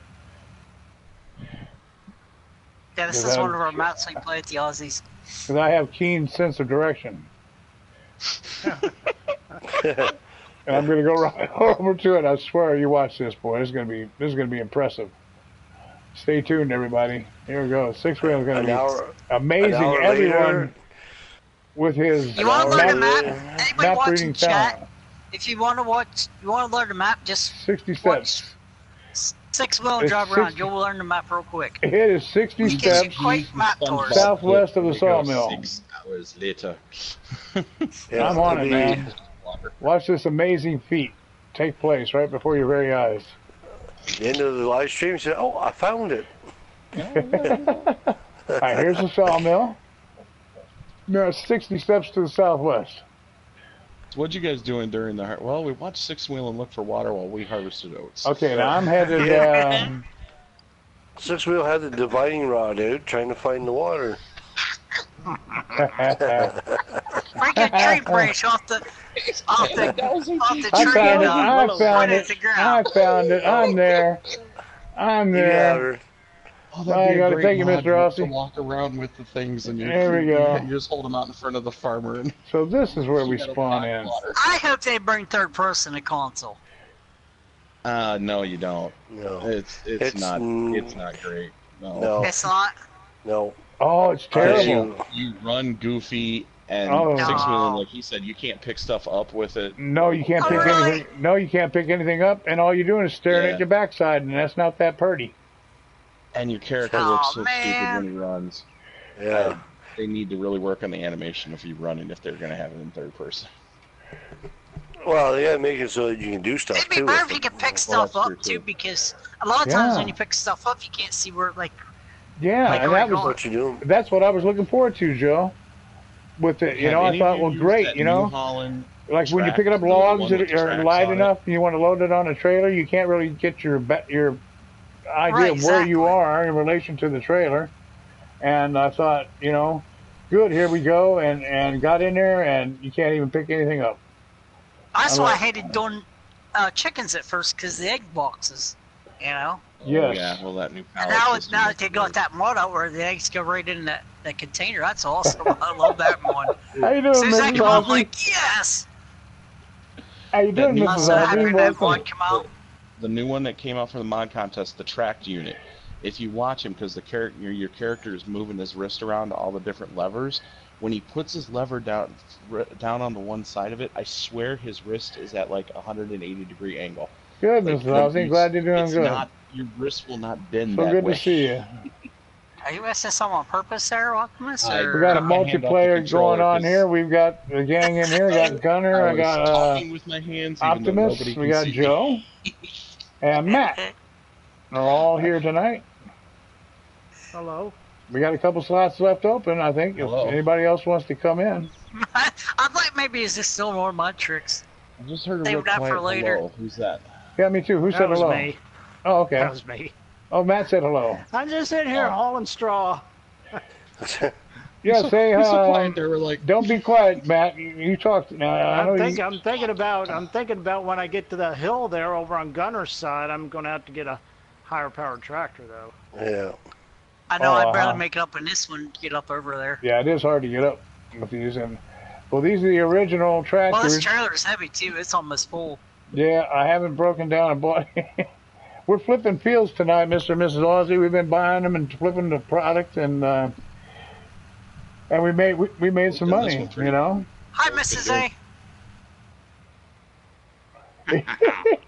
Yeah, this is one of our maps we play at the Aussies. Because I have keen sense of direction. And I'm gonna go right over to it. I swear, you watch this, boy. This is gonna be impressive. Stay tuned, everybody. Here we go. Sixwheelin is gonna be amazing. Everyone with his you want to learn the map? Anybody map watching reading chat? talent. If you want to learn the map, just 60 steps. Sixwheelin and drive around. You'll learn the map real quick. It is 60 steps southwest of the sawmill. 6 hours later. I'm on it, man. Watch this amazing feat take place right before your very eyes. The end of the live stream said, "Oh, I found it." All right, here's the sawmill. No, 60 steps to the southwest. So what you guys doing during the well? We watched Sixwheelin look for water while we harvested oats. Okay, now I'm headed. Sixwheel had the dividing rod out, trying to find the water. Break a tree branch off the tree. I found it. I'm there. Oh, I gotta thank you, Mr. Rossi. To walk around with the things, and there we go. You just hold them out in front of the farmer. And so this is where we spawn in. I hope they bring third person to console. No, you don't. No, it's not great. No, it's not. No. Oh, it's terrible. You run goofy, and Sixwheelin, like he said, you can't pick stuff up with it. No, you can't pick anything. No, you can't pick anything up, and all you're doing is staring at your backside, and that's not that pretty. And your character looks so stupid when he runs. Yeah. They need to really work on the animation of you running if they're going to have it in third person. Well, they got to make it so that you can do stuff, too. It'd be better if you could pick stuff up, too, because a lot of times when you pick stuff up, you can't see where, Yeah, and that was what you doing. That's what I was looking forward to, Joe. With it, I thought, well, great, Holland like when you're picking up logs that are light enough and you want to load it on a trailer, you can't really get your idea of where you are in relation to the trailer. And I thought, good, here we go, and got in there, and you can't even pick anything up. That's why I hated doing chickens at first, because the egg boxes, Yes. Oh, yeah, well, that new pallet. Now that they got that mod out where the eggs go right in that container, that's awesome. I love that mod. How you doing, Mrs. Mrs. Ozzy? I'm like, yes! How you doing, Mrs. Ozzy? That mod come out. The new one that came out for the mod contest, the tracked unit. If you watch him, because your character is moving his wrist around to all the different levers, when he puts his lever down on the one side of it, I swear his wrist is at like 180-degree angle. Good, Mrs. Ozzy. Glad you're doing good. Your wrist will not bend so that good way. to see you. Are you missing something on purpose there, Optimus? We got a multiplayer going on here. We've got the gang in here. We got Gunnar. I got talking with my hands, Optimus. We got Joe. And Matt. They're all here tonight. Hello. We got a couple slots left open, I think. If anybody else wants to come in. I thought maybe is this still more mud tricks? I just heard a Save real that quiet for later. hello. Who's that? Yeah, me too. Who said hello? That was me. Oh, okay. That was me. Oh, Matt said hello. I'm just sitting here hauling straw. Yeah, say They were like, don't be quiet, Matt. You talk now. I'm thinking about when I get to the hill there over on Gunnar's side. I'm going to have to get a higher powered tractor though. Yeah. I know. I'd barely make it up in this one to get up over there. Yeah, it is hard to get up with these. And well, these are the original tractors. Well, this trailer's heavy too. It's almost full. Yeah, I haven't broken down and bought. We're flipping fields tonight, Mr. and Mrs. Ozzy. We've been buying them and flipping the product, and we made some money, Hi, Mrs. A.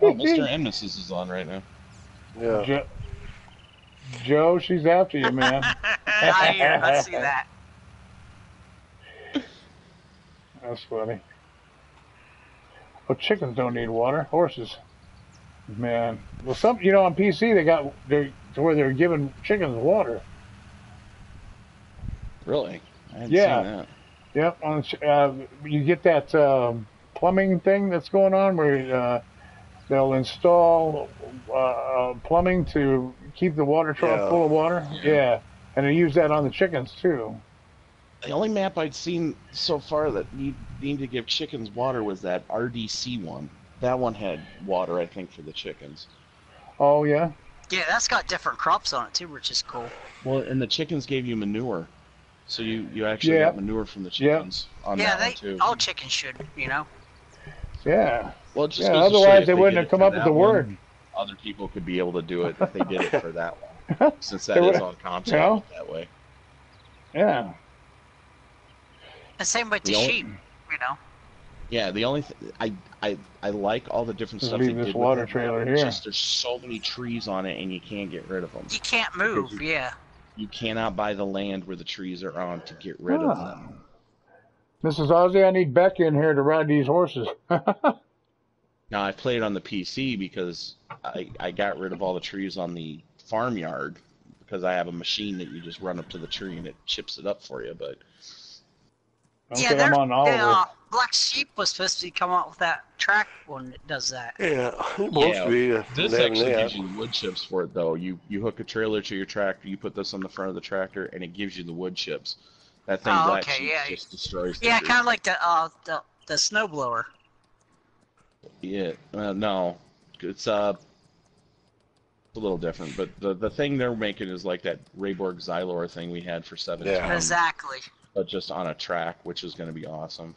Oh, Mr. and Mrs. is on right now. Yeah. Joe, she's after you, man. I hear. I see that. That's funny. Well, chickens don't need water. Horses, man. Well, some on PC they're to where they're giving chickens water. Really? I hadn't seen that. Yep. You get that plumbing thing that's going on where they'll install plumbing to keep the water trough full of water. Yeah, and they use that on the chickens too. The only map I'd seen so far that need to give chickens water was that RDC one. That one had water, I think, for the chickens. Oh yeah. Yeah, that's got different crops on it too, which is cool. Well, and the chickens gave you manure, so you actually got manure from the chickens on that one too. All chickens should, you know. Yeah. Well, it just Yeah. goes to show Otherwise, if they wouldn't did have it come for up with that the one, word. Other people could be able to do it if they did it for that one, since that is on console that way. Yeah. The same with the sheep, you know. Yeah, the only I like all the different stuff they Leave this did water with it. trailer It's here. just there's so many trees on it, and you can't get rid of them. You can't move, yeah. You cannot buy the land where the trees are on to get rid of them. Mrs. Ozzy, I need Beck in here to ride these horses. Now, I played on the PC because I got rid of all the trees on the farmyard because I have a machine that you just run up to the tree and it chips it up for you. But okay, I'm on Oliver. Black Sheep was supposed to come out with that track when it does that. Yeah, this actually gives you wood chips for it though. You hook a trailer to your tractor, you put this on the front of the tractor, and it gives you the wood chips. That thing Black Sheep just destroys. Yeah, kind of like the snowblower. Yeah, no, it's a little different, but the thing they're making is like that Rayborg Xylor thing we had for 7 Yeah, exactly. But just on a track, which is going to be awesome.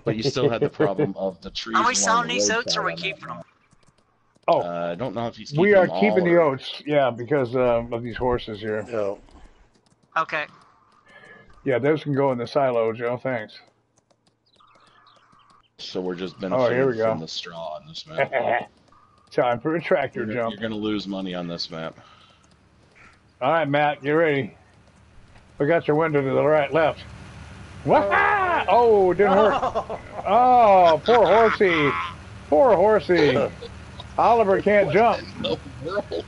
But you still had the problem of the trees. Are we selling these oats or are we keeping them? Oh, I don't know if he's keeping we are them keeping all the oats, yeah, because of these horses here. No. Okay. Yeah, those can go in the silo, Joe. Thanks. So we're just benefiting from the straw on this map. Time for a tractor jump. You're going to lose money on this map. All right, Matt, get ready. We got your window to the right, left. What? Oh, it didn't work. Oh, poor horsey. Poor horsey. Oliver can't jump. In the world?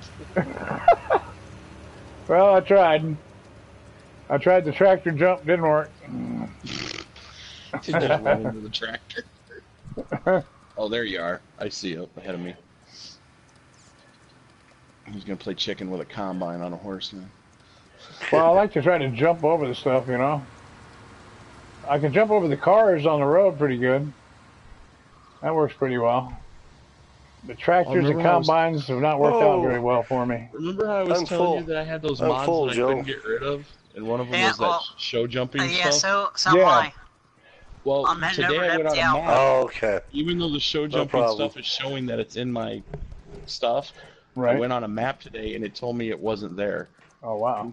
Well, I tried. I tried the tractor jump, didn't work. Just run into the tractor. Oh, there you are. I see you ahead of me. He's going to play chicken with a combine on a horse now. Well, I like to try to jump over the stuff, you know. I can jump over the cars on the road pretty good. That works pretty well. The tractors and combines have not worked out very well for me. Remember how I was telling you that I had those mods that I couldn't get rid of? And one of them was that show jumping stuff? Yeah, so am I. Well, today I went on a mod. Oh, okay. Even though the show jumping stuff is showing that it's in my stuff, I went on a map today and it told me it wasn't there. Oh, wow.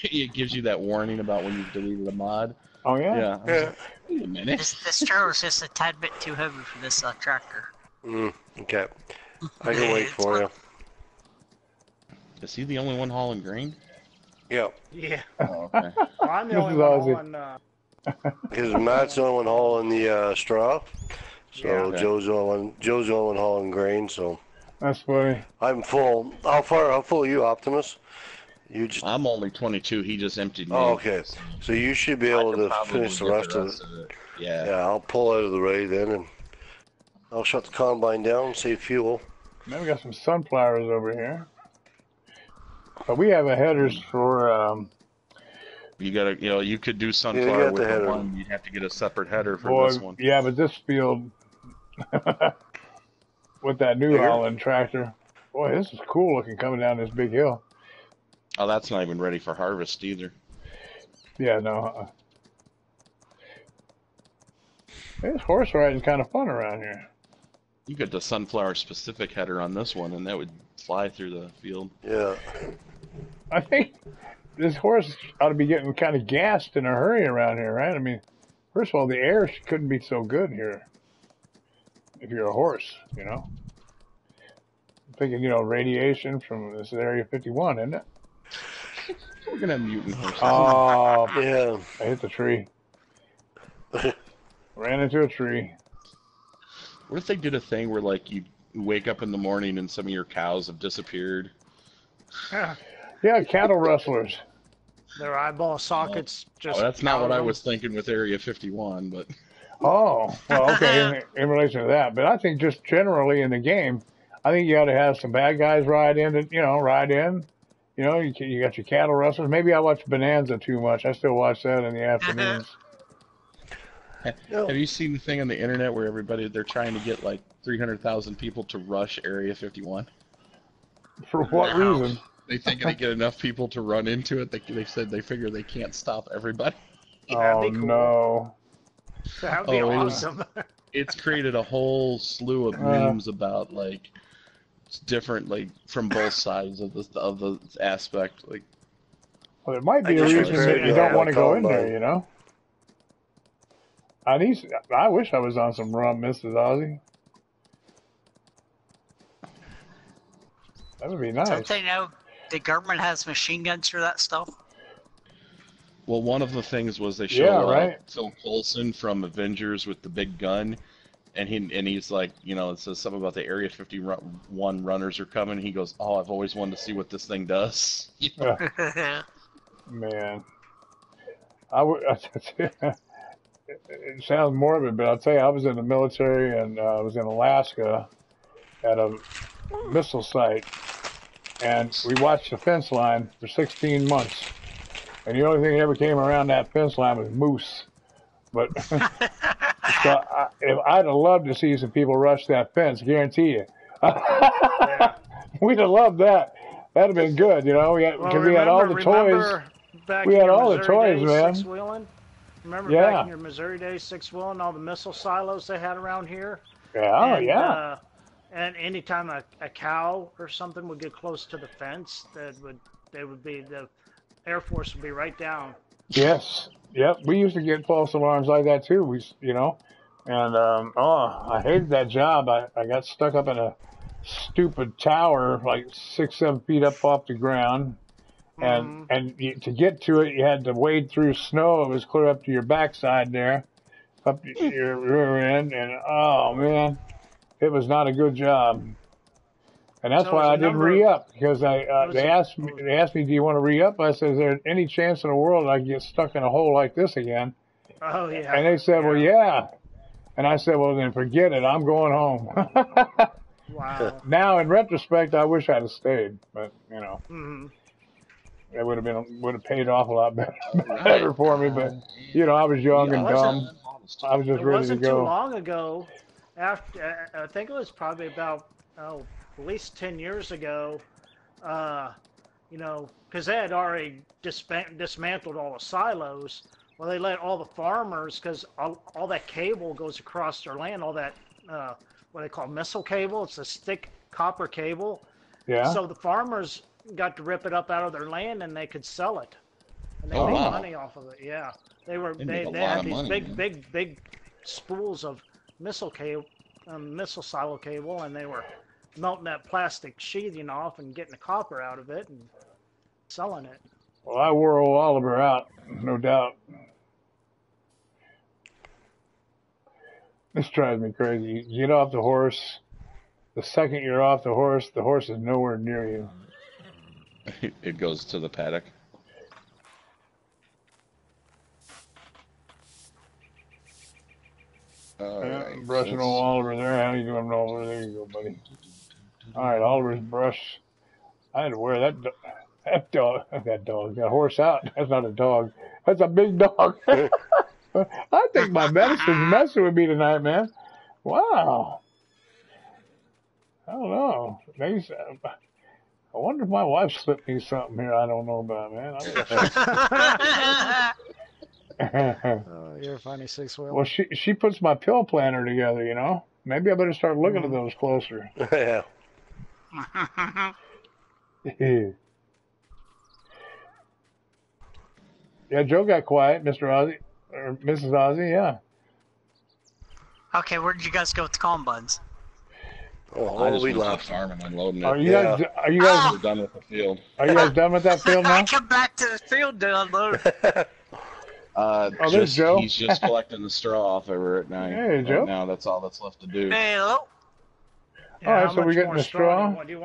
It gives you that warning about when you've deleted a mod. Oh, yeah? Yeah. Like, wait a minute. This trailer's just a tad bit too heavy for this tractor. Okay. I can wait for you. Is he the only one hauling grain? Yeah. Yeah. Oh, okay. Well, I'm the only one hauling... Because Matt's the only one hauling the straw. So Yeah. Joe's the only one hauling grain, so... That's funny. I'm full. How full are you, Optimus? I'm only 22. He just emptied me. Oh, okay. So you should be able to finish the rest of it. Yeah. Yeah, I'll pull out of the way then, and I'll shut the combine down, save fuel. Then we got some sunflowers over here. But we have a headers for... You gotta, you could do sunflower with the one. You'd have to get a separate header for this one. Yeah, but this field... with that New Holland tractor. Boy, this is cool looking coming down this big hill. Oh, that's not even ready for harvest either. Yeah, no. This horse riding kind of fun around here. You get the sunflower specific header on this one, and that would fly through the field. Yeah. I think this horse ought to be getting kind of gassed in a hurry around here, right? I mean, first of all, the air couldn't be so good here. If you're a horse, you know. I'm thinking, radiation from this Area 51, isn't it? We're gonna have mutant horses. Oh, yeah. I hit the tree. Ran into a tree. What if they did a thing where, like, you wake up in the morning and some of your cows have disappeared? Yeah, cattle rustlers. Their eyeball sockets just... Oh, that's not what I was thinking with Area 51, but... Oh, well, okay, in relation to that. But I think just generally in the game, I think you ought to have some bad guys ride in. You got your cattle rustlers. Maybe I watch Bonanza too much. I still watch that in the afternoons. Have you seen the thing on the internet where they're trying to get like 300,000 people to rush Area 51? For what reason? They think they get enough people to run into it. They said they figure they can't stop everybody. Oh, That'd be cool. no. That'd be awesome. It's created a whole slew of memes about like different, like from both sides of the aspect. Like, well, there might be a reason that you don't want to go in there, you know. I wish I was on some rum, Mrs. Ozzy. That would be nice. Don't they know the government has machine guns for that stuff? well, one of the things was they showed right. Phil Coulson from Avengers with the big gun. And he's like, you know, it says something about the Area 51 runners are coming. He goes, "Oh, I've always wanted to see what this thing does." Man, it sounds morbid, but I'll tell you, I was in the military and I was in Alaska at a missile site, and we watched the fence line for 16 months, and the only thing that ever came around that fence line was moose. But so I'd have loved to see some people rush that fence, guarantee you. We'd have loved that. That'd have been good, you know. We had all the toys. We had all the toys, man. Sixwheelin? Remember back in your Missouri days, Sixwheelin, all the missile silos they had around here? Yeah, and anytime a cow or something would get close to the fence, the Air Force would be right down. Yes. Yep. We used to get false alarms like that too. And I hated that job. I got stuck up in a stupid tower, like 6-7 feet up off the ground. And to get to it, you had to wade through snow. It was clear up to your backside there, up to your rear end. And oh man, it was not a good job. And that's why I didn't re-up, because they asked me, "Do you want to re-up?" I said, "Is there any chance in the world I can get stuck in a hole like this again?" Oh yeah. And they said, "Well, yeah." And I said, "Well, then forget it. I'm going home." Wow. Now, in retrospect, I wish I'd have stayed, but you know, it would have paid off a lot better for me. But you know, I was young and dumb. I was just ready to go. It wasn't too long ago. After I think it was probably about at least 10 years ago, you know, because they had already dismantled all the silos. Well, they let all the farmers, because all that cable goes across their land, all that, what they call missile cable. It's a thick copper cable. Yeah. So the farmers got to rip it up out of their land, and they could sell it. And they made money off of it, yeah. They had these big spools of missile cable, missile silo cable, and they were melting that plastic sheathing off and getting the copper out of it and selling it. Well, I wore old Oliver out, no doubt. This drives me crazy. You get off the horse, the second you're off the horse is nowhere near you. It goes to the paddock. I'm brushing old Oliver there. How you doing, Oliver? There you go, buddy. All right, Oliver's brush. I had to wear that horse out. That's not a dog. That's a big dog. I think my medicine's messing with me tonight, man. Wow. I don't know. Maybe, I wonder if my wife slipped me something here I don't know about, man. Oh, you're a funny Sixwheelin. Well, she puts my pill planner together, you know. Maybe I better start looking at those closer. Yeah. Yeah, Joe got quiet, Mr. Ozzy, or Mrs. Ozzy, yeah. Okay, where did you guys go with the combuns? I just went to the farm and unloading it. Are you guys We're done with the field. Are you guys done with that field now? I come back to the field to unload. There's Joe. He's just collecting the straw off over at night. Hey, Joe. Right now, that's all that's left to do. Hello. All right, so we getting the straw. Do you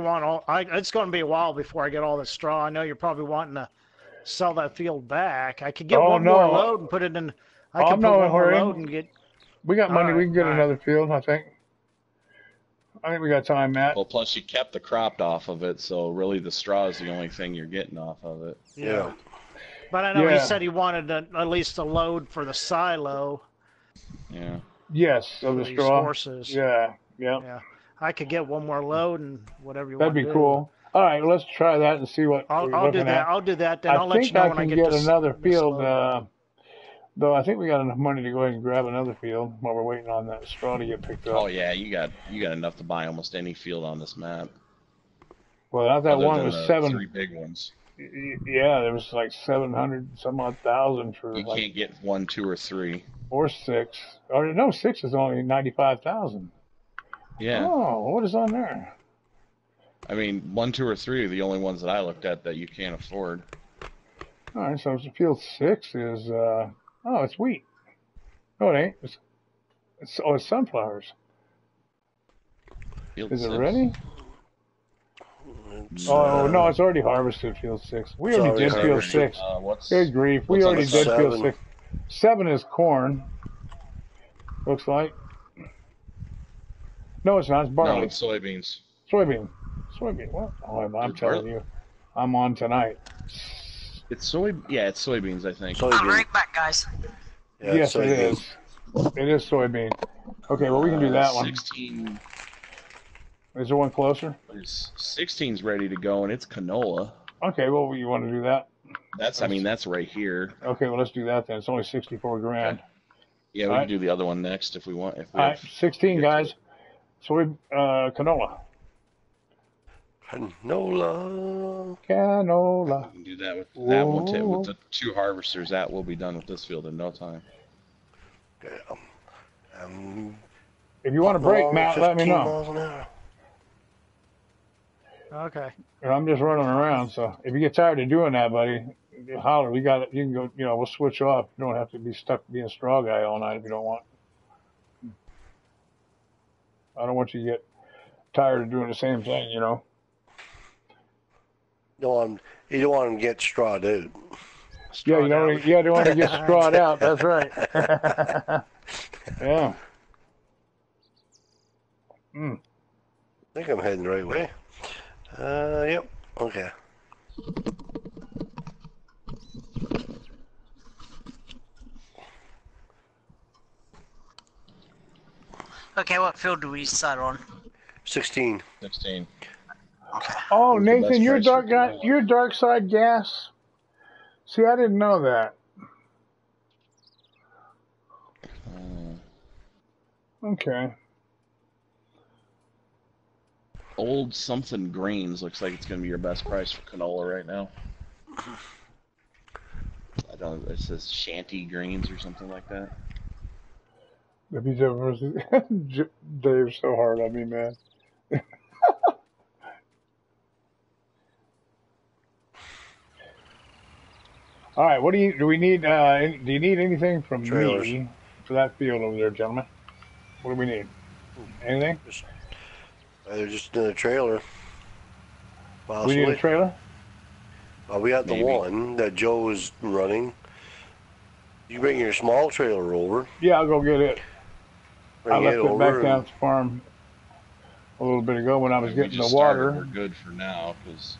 want all? It's going to be a while before I get all the straw. I know you're probably wanting to sell that field back. I could get one more load and put it in. I can put one more load and get. We got money. We can get another field, I think. I think we got time, Matt. Well, plus you kept the crop off of it, so really the straw is the only thing you're getting off of it. Yeah. But I know he said he wanted at least a load for the silo, Yeah. Yes, of the these straw. horses. Yeah. Yeah. I could get one more load and whatever you That'd want to be do. cool. All right, let's try that and see what we're I'll do looking that. at. I'll do that. Then I I'll let you think know I when I can get get this, another this field, load. though I think we got enough money to go ahead and grab another field while we're waiting on that straw to get picked up. Oh yeah, you got enough to buy almost any field on this map. Well, not that other one than was the 7. 3 big ones. Yeah, there was like 700 some odd thousand for You can't get 1, 2, or 3. Or 6. Or no, 6 is only 95,000. Yeah. Oh, what is on there? I mean, 1, 2, or 3 are the only ones that I looked at that you can't afford. All right, so field 6 is it's wheat. No, it ain't. It's sunflowers. Field Is 6. it ready? It's, Oh no, it's already harvested. Field 6. We already did field 6. Good grief, we already did field 6. 7 is corn. Looks like. No, it's not. It's barley. No, it's soybeans. Soybean. What? Oh, I'm telling you, I'm on tonight. It's soybeans, I think. I'll be right back, guys. Yeah, Yes, it is. It is soybean. Okay, well we can do that one. 16. Is there one closer? 16's ready to go, and it's canola. Okay, well you want to do that? That's right here. Okay, well let's do that then. It's only 64 grand. Okay. Yeah, we can do the other one next if we want. All right, 16 guys. Canola. Canola. We can do that with that one too. With the 2 harvesters, that will be done with this field in no time. Okay. If you want to break, Matt, let me know. Okay. I'm just running around, so if you get tired of doing that, buddy, holler. We got it. You can go. We'll switch off. You don't have to be stuck being a straw guy all night if you don't want. I don't want you to get tired of doing the same thing. You don't want him to get strawed out. You don't want to get strawed out. That's right. Yeah. I think I'm heading the right way. Yep. Okay. Okay, what field do we decide on? 16. 16. Okay. Oh, Nathan, you're dark side gas. See, I didn't know that. Okay. Old something grains looks like it's going to be your best price for canola right now. I don't know. It says Shanty Greens or something like that. Dave's so hard on me, man. All right, what do we need? Do you need anything from me for that field over there, gentlemen? What do we need? Anything? Just a trailer. Possibly. We need a trailer? We got the one that Joe was running. You bring your small trailer over. Yeah, I'll go get it. I left it back down at the farm a little bit ago when I was getting the water. We're good for now, because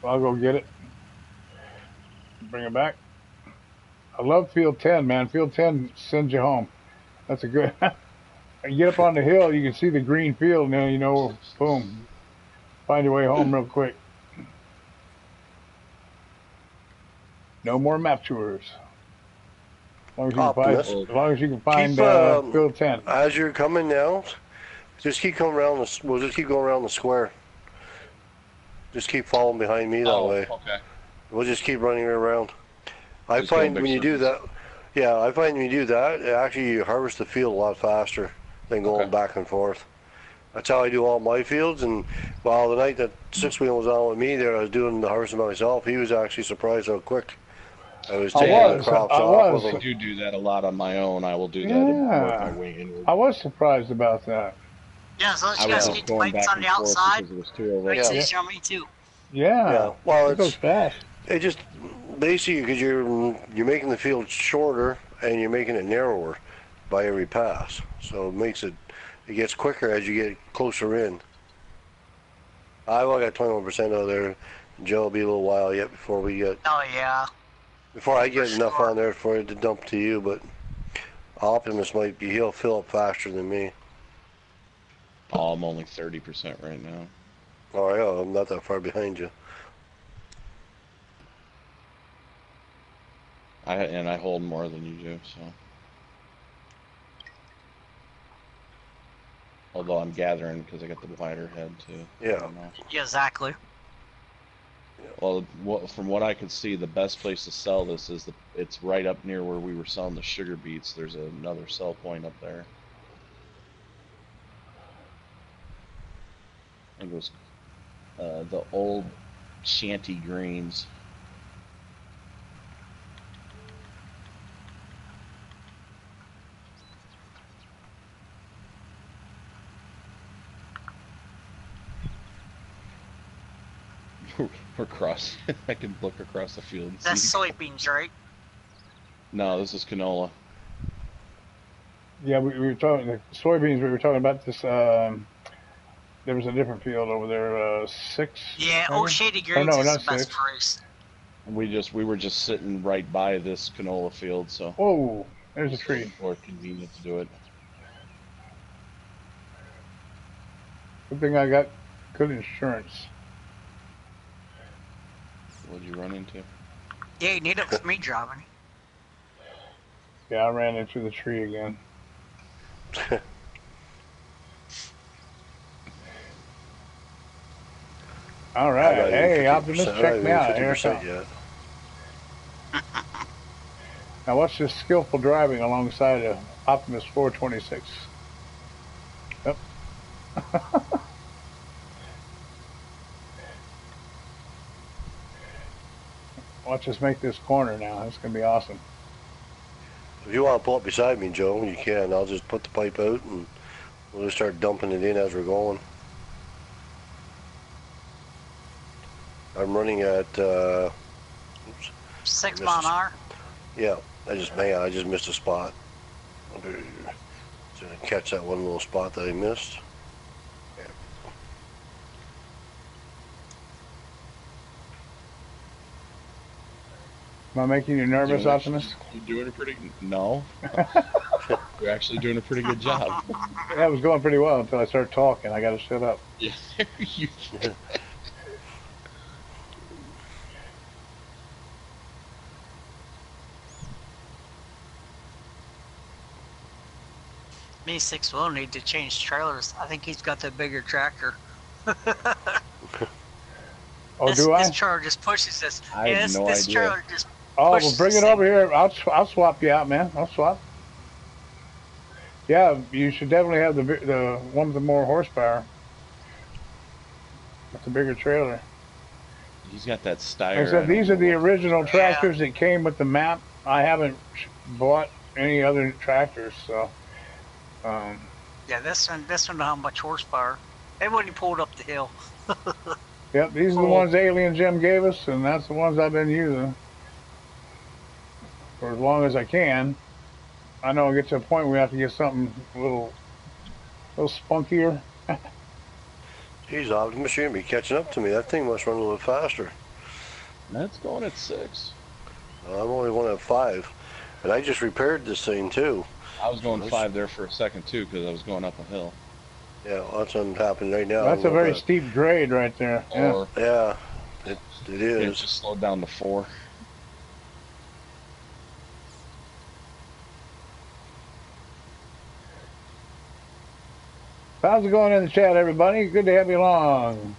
I'll go get it. Bring it back. I love Field 10, man. Field 10 sends you home. That's a good... You get up on the hill, you can see the green field, and then boom, find your way home real quick. No more map tours. As long as you can find Field 10. As you're coming now, just keep coming around. We'll just keep going around the square. Just keep following behind me that way. Okay. We'll just keep running around. I find when you do that, actually you harvest the field a lot faster than going back and forth. That's how I do all my fields. And while the night that Sixwheelin was on with me there, I was doing the harvesting by myself. He was actually surprised how quick I was taking the crops off with him. I do that a lot on my own. I will do that and work my way inward. I was surprised about that. Yeah, as long as you guys keep the lights on the outside, makes it easier on me too. Yeah. Well, it goes fast. It just basically because you're making the field shorter and you're making it narrower by every pass, so it gets quicker as you get closer in. I've only got 21% out there. Joe will be a little while yet before we get. Oh yeah. Before I get enough on there for it to dump to you, but Optimus might be. He'll fill up faster than me. Oh, I'm only 30% right now. Oh yeah, I'm not that far behind you. I hold more than you do, so. Although I'm gathering because I got the wider head too. Yeah. Yeah, exactly. Well, from what I could see, the best place to sell this is it's right up near where we were selling the sugar beets. There's another sell point up there. I think it was the old shanty greens. We're across. I can look across the field. And That's see. soybeans, right? No, this is canola. Yeah, we were talking the soybeans. We were talking about this. There was a different field over there. 6. Yeah, maybe? Old Shady Oh, Greens no, is not the best 6. price. We were just sitting right by this canola field, so. Whoa, there's a tree. More convenient to do it. Good thing I got good insurance. What'd you run into? Yeah, you need it with me driving. Yeah, I ran into the tree again. All right, hey Optimus, check me out. Here it comes. Now watch this skillful driving alongside of Optimus 426. Yep. Watch us make this corner now. It's going to be awesome. If you want to pull up beside me, Joe, you can. I'll just put the pipe out and we'll just start dumping it in as we're going. I'm running at 6 mile an hour. Yeah, I just missed a spot. So I catch that one little spot that I missed. Yeah. Am I making you nervous, Optimus? You're doing a pretty no. You're actually doing a pretty good job. Yeah, it was going pretty well until I started talking. I got to shut up. Yeah. Me, Sixwheelin need to change trailers. I think he's got the bigger tractor. Oh, do I? This trailer just pushes this. I have no this idea. trailer just Oh, well, pushes bring this it over thing. here. I'll swap you out, man. I'll swap. Yeah, you should definitely have the one with the more horsepower. That's a bigger trailer. He's got that Like Steyr. I said, these are the original tractors that came with the map. I haven't bought any other tractors, so. Yeah, this one don't have much horsepower. And when you pulled up the hill. Yep, these are the ones Alien Jim gave us, and that's the ones I've been using for as long as I can. I know it gets to a point where we have to get something a little spunkier. Geez, Optimus, you're going to be catching up to me. That thing must run a little bit faster. That's going at 6. I'm only one at 5. And I just repaired this thing, too. I was going 5 there for a second, too, because I was going up a hill. Yeah, well, that's what's happening right now. That's a very steep grade right there. Or, yeah, it is. It just slowed down to 4. How's it going in the chat, everybody? Good to have you along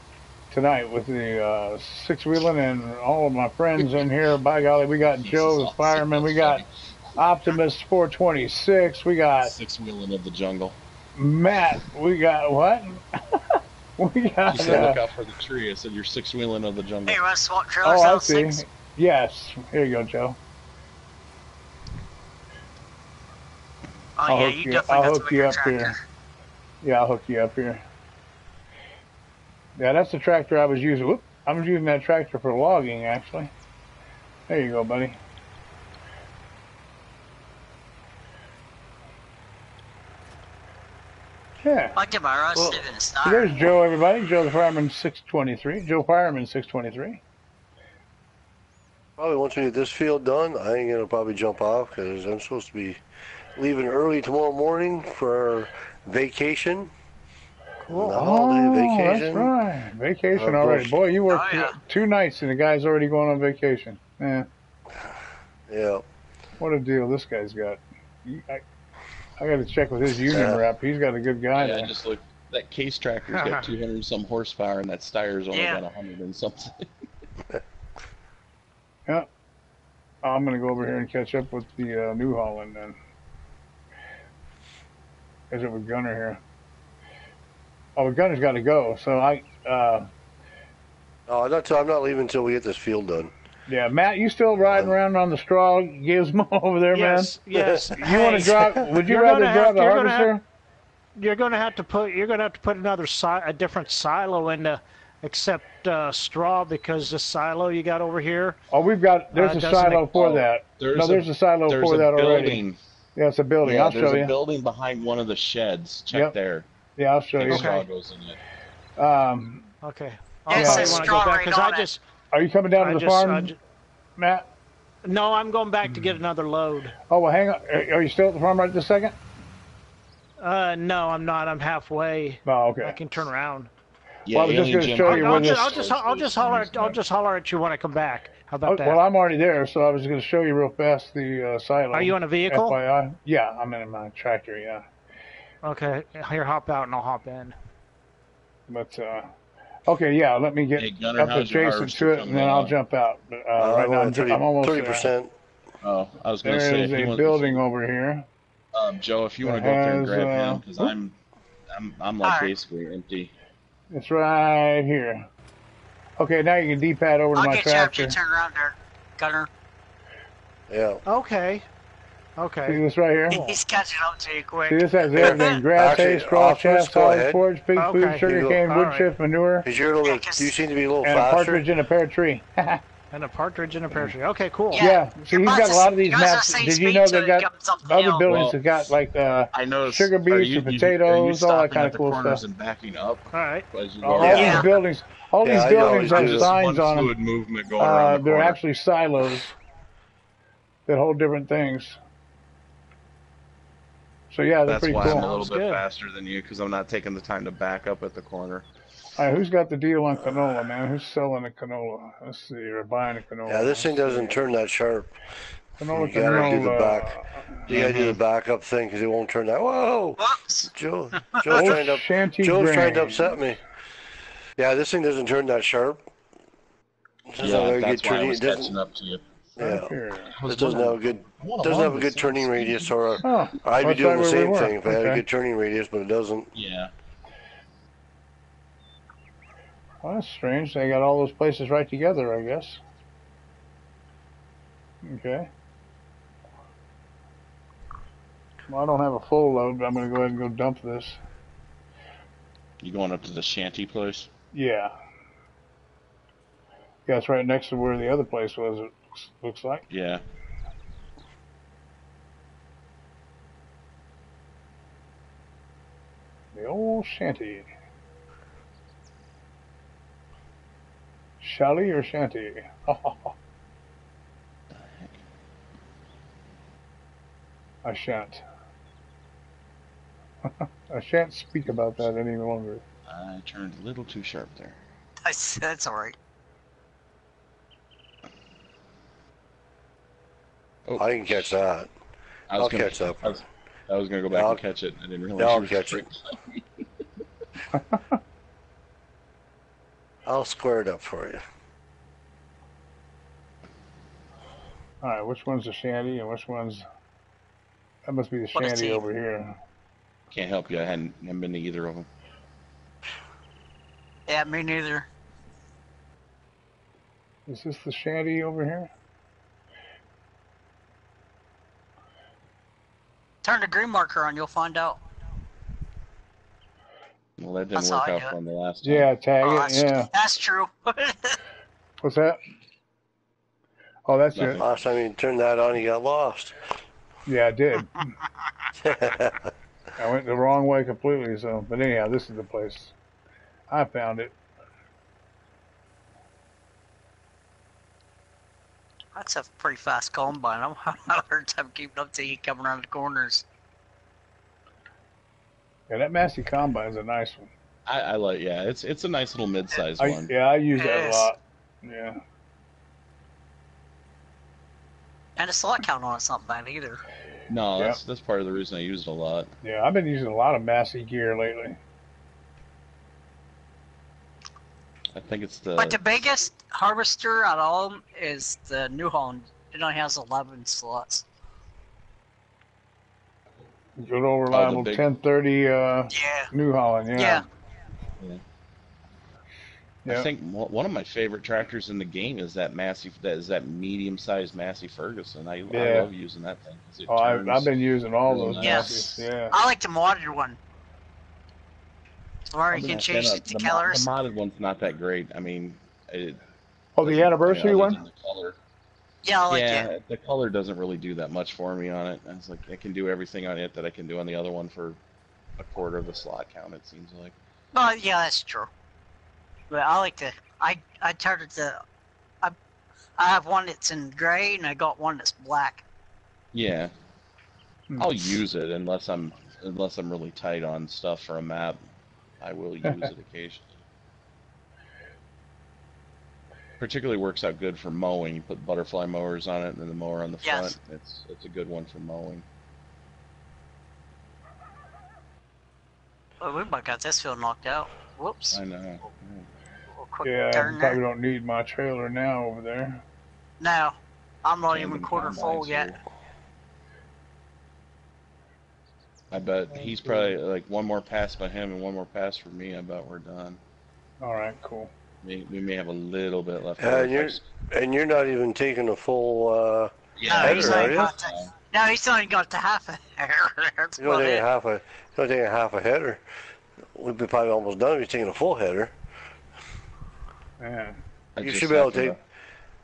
tonight with the Sixwheelin and all of my friends in here. By golly, we got Joe the fireman, we got Optimus 426, we got Sixwheelin of the jungle. Matt, we got what? We got. You said look out for the tree. I said you're Sixwheelin of the jungle. Hey, want to swap trailers Oh, I out see. 6? Yes. Here you go, Joe. Oh, yeah, you definitely I'll got the hook you bigger up tractor. here. Yeah, I'll hook you up here. Yeah, that's the tractor I was using. Whoop, I was using that tractor for logging, actually. There you go, buddy. Yeah. I'll get my rust Well, in the So start. there's Joe, everybody. Joe the Fireman 623. Joe Fireman 623. Probably once we get this field done, I ain't going to probably jump off because I'm supposed to be leaving early tomorrow morning for vacation. Cool. The holiday Oh, that's vacation. right. Vacation Of already. those- Boy, you worked Oh, yeah. 2 nights and the guy's already going on vacation. Yeah. Yeah. What a deal this guy's got. I got to check with his union rep. He's got a good guy Yeah, I there. just looked. That case tractor's got 200 and some horsepower, and that Steyer's only Yeah. got 100 and something. Yeah. I'm going to go over here and catch up with the New Holland then. Catch up with Gunnar here. Oh, but Gunnar's got to go. So Oh, I'm not leaving until we get this field done. yeah, Matt, you still riding around on the straw gizmo over there, Yes, yes. man? You want to drive? Would you You're rather gonna drive have- the you're gonna harvester? You're gonna have to put another a different silo in to accept straw, because the silo you got over here. Oh, there's a doesn't silo for Oh, that. there's There's a silo There's for a that already. building. Yeah, it's a building. Yeah, I'll there's show a you. building behind one of the sheds. Check Yep. there. Yeah, I'll show The you. straw goes in it. Okay. Yeah, I'll it probably says want to straw go back right because on I it. just. Are you coming down to I the just, farm, Matt? No, I'm going back to get another load. Oh, well, hang on. Are you still at the farm right this second? No, I'm not. I'm halfway. Oh, okay. I can turn around. Yeah, Well, I was just Alien gonna Jim show you Harper where I'll this- just holler at you when I come back. How about that? Well, I'm already there, so I was going to show you real fast the silo. Are you in a vehicle? FYI. Yeah, I'm in my tractor, yeah. Okay, here, hop out and I'll hop in. But, okay, yeah, let me get Hey, Gunnar, up how's your adjacent harvester to it, and then coming I'll along? jump out. But right now, I'm almost 30%. Oh, I was going to say, there if is you a want, building over here. Joe, if you want to that go up there and has, grab him, because whoop. I'm like Alright. basically empty. It's right here. Okay, now you can D-pad over to I'll my get you after tractor. you turn around there, Gunnar. Yeah. Okay. See Okay. this right here? Cool. He's catching up to you quick. See, this has everything. Grass, hay, Actually, straw, officers, chaff, go solids, ahead. forage, pig food, Okay. sugar You go. cane, wood Alright. chip, manure, Because you're a little, Yeah, 'cause- you seem to be a little and a faster. partridge in a pear tree. And a partridge in a pear tree. Okay, cool. Yeah, see, he's got a lot of these Yours is maps. the same Did you speed, know so they it got jumps up the other hill. buildings Well, that got like I noticed. sugar beets and potatoes, all that kind of cool corners stuff. and backing up All right. as you go All around? Yeah. these buildings, all Yeah, these I buildings always have do Just this. signs one on them. fluid movement going around the They're corner. actually silos that hold different things. So yeah, they're That's pretty why I'm a cool. little Sounds bit good. faster than you, because I'm not taking the time to back up at the corner. All right, who's got the deal on canola, man? Who's selling the canola? Let's see, or buying the canola. Yeah, this thing Let's doesn't see. turn that sharp. Canola, You gotta do the canola. back. You gotta do the backup thing because it won't turn that. Whoa! Whoops. Joe's Old trying to Shanty Joe's trying to grain. upset me. Yeah, this thing doesn't turn that sharp. It doesn't have Yeah, a good that's why I turning. was It doesn't. catching up to you. Right Yeah, here. it doesn't have a good. Doesn't have a good turning radius, or Oh, I'd be that's doing right the where we same were. thing if I had a Okay. good turning radius, but it doesn't. Yeah. Well, that's strange. They got all those places right together, I guess. Okay. Well, I don't have a full load, but I'm going to go ahead and go dump this. You going up to the shanty place? Yeah. Yeah, it's right next to where the other place was, it looks like. Yeah. The old shanty. Shally or shanty? I shan't. I shan't speak about that any longer. I turned a little too sharp there. That's all right. Oh, I can catch that. I'll catch up. I was gonna go back I'll- and catch it. I didn't realize I'll you were catch right it. beside me. I'll square it up for you. Alright, which one's the shanty and which one's... That must be the What a shanty team. over here. Can't help you. I hadn't been to either of them. Yeah, me neither. Is this the shanty over here? Turn the green marker on, you'll find out. Well, that That's didn't work how I out do it. for me the last time. Yeah, tag Oh, it, yeah. that's true. What's that? Oh, that's Nothing. it. Last time you turned that on, you got lost. Yeah, I did. I went the wrong way completely, so... But anyhow, this is the place. I found it. That's a pretty fast combine. I'm having a hard time keeping up to you coming around the corners. Yeah, that Massey Combine is a nice one. I like, yeah, it's a nice little mid-sized one. Yeah, I use that a Yes. lot. Yeah. And the slot count on it's not bad either. No, Yeah. that's part of the reason I use it a lot. Yeah, I've been using a lot of Massey gear lately. I think it's the. But the biggest harvester out of all of them is the New Holland. It only has 11 slots. Good old reliable big- 1030 Yeah. New Holland. Yeah. Yeah. Yeah. I think one of my favorite tractors in the game is that medium-sized Massey Ferguson. I love using that thing. 'Cause it Oh, I've turns been using all really those nice. Yes. Masseys. Yeah. I like the modded one. Where you can change the The colors. modded one's not that great. I mean, Oh, the anniversary other one? than the color. Yeah, I like Yeah, it. the color doesn't really do that much for me on it. It's like I can do everything on it that I can do on the other one for a quarter of the slot count. It seems like. Well, yeah, that's true. But I like the. I started to. I have one that's in gray and I got one that's black. Yeah, I'll use it unless I'm really tight on stuff for a map. I will use it occasionally. Particularly works out good for mowing. You put butterfly mowers on it, and then the mower on the Yes. front. It's a good one for mowing. Oh, we might got this field knocked out. Whoops. I know. Little quick Yeah, turn probably there. don't need my trailer now over there. No, I'm not even Tandem quarter full combines yet. here. I bet he's probably like one more pass by him and one more pass for me. I bet we're done. All right, cool. We may have a little bit left. And you're not even taking a full. Yeah, No, he's header, not are even you? got to, no, he's not even got to half a hair. That's You're not about taking it. half a. You're not taking half a header. We'd be probably almost done if you're taking a full header. Yeah. You should be able to take.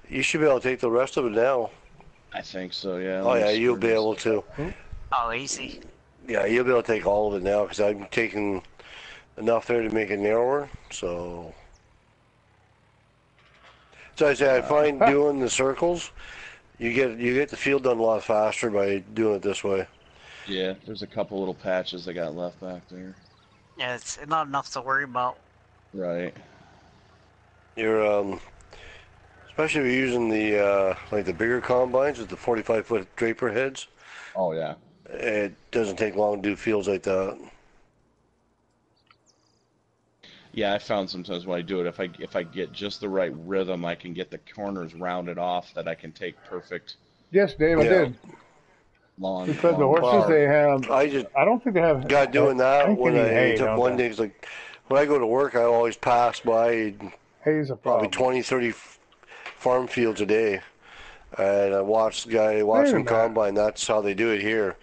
You should be able to take the rest of it now. I think so. Yeah. Oh yeah, you'll be able to. Oh, easy. Yeah, you'll be able to take all of it now because I'm taking enough there to make it narrower. So I say I find doing the circles, you get the field done a lot faster by doing it this way. Yeah, there's a couple little patches I got left back there. Yeah, it's not enough to worry about. Right. You're especially if you're using the like the bigger combines with the 45-foot draper heads. Oh yeah. It doesn't take long to do fields like that. Yeah, I found sometimes when I do it, if I get just the right rhythm, I can get the corners rounded off that I can take perfect Yes, Dave, I Yeah. did. lawn. You fed the lawn horses. bar. They have. I don't think they have. got doing I that think when they need I hay, took don't one they? day. It's like when I go to work, I always pass by Hay's a probably problem. 20, 30 farm fields a day. And I watched the guy watch Wait a them minute. combine. That's how they do it here.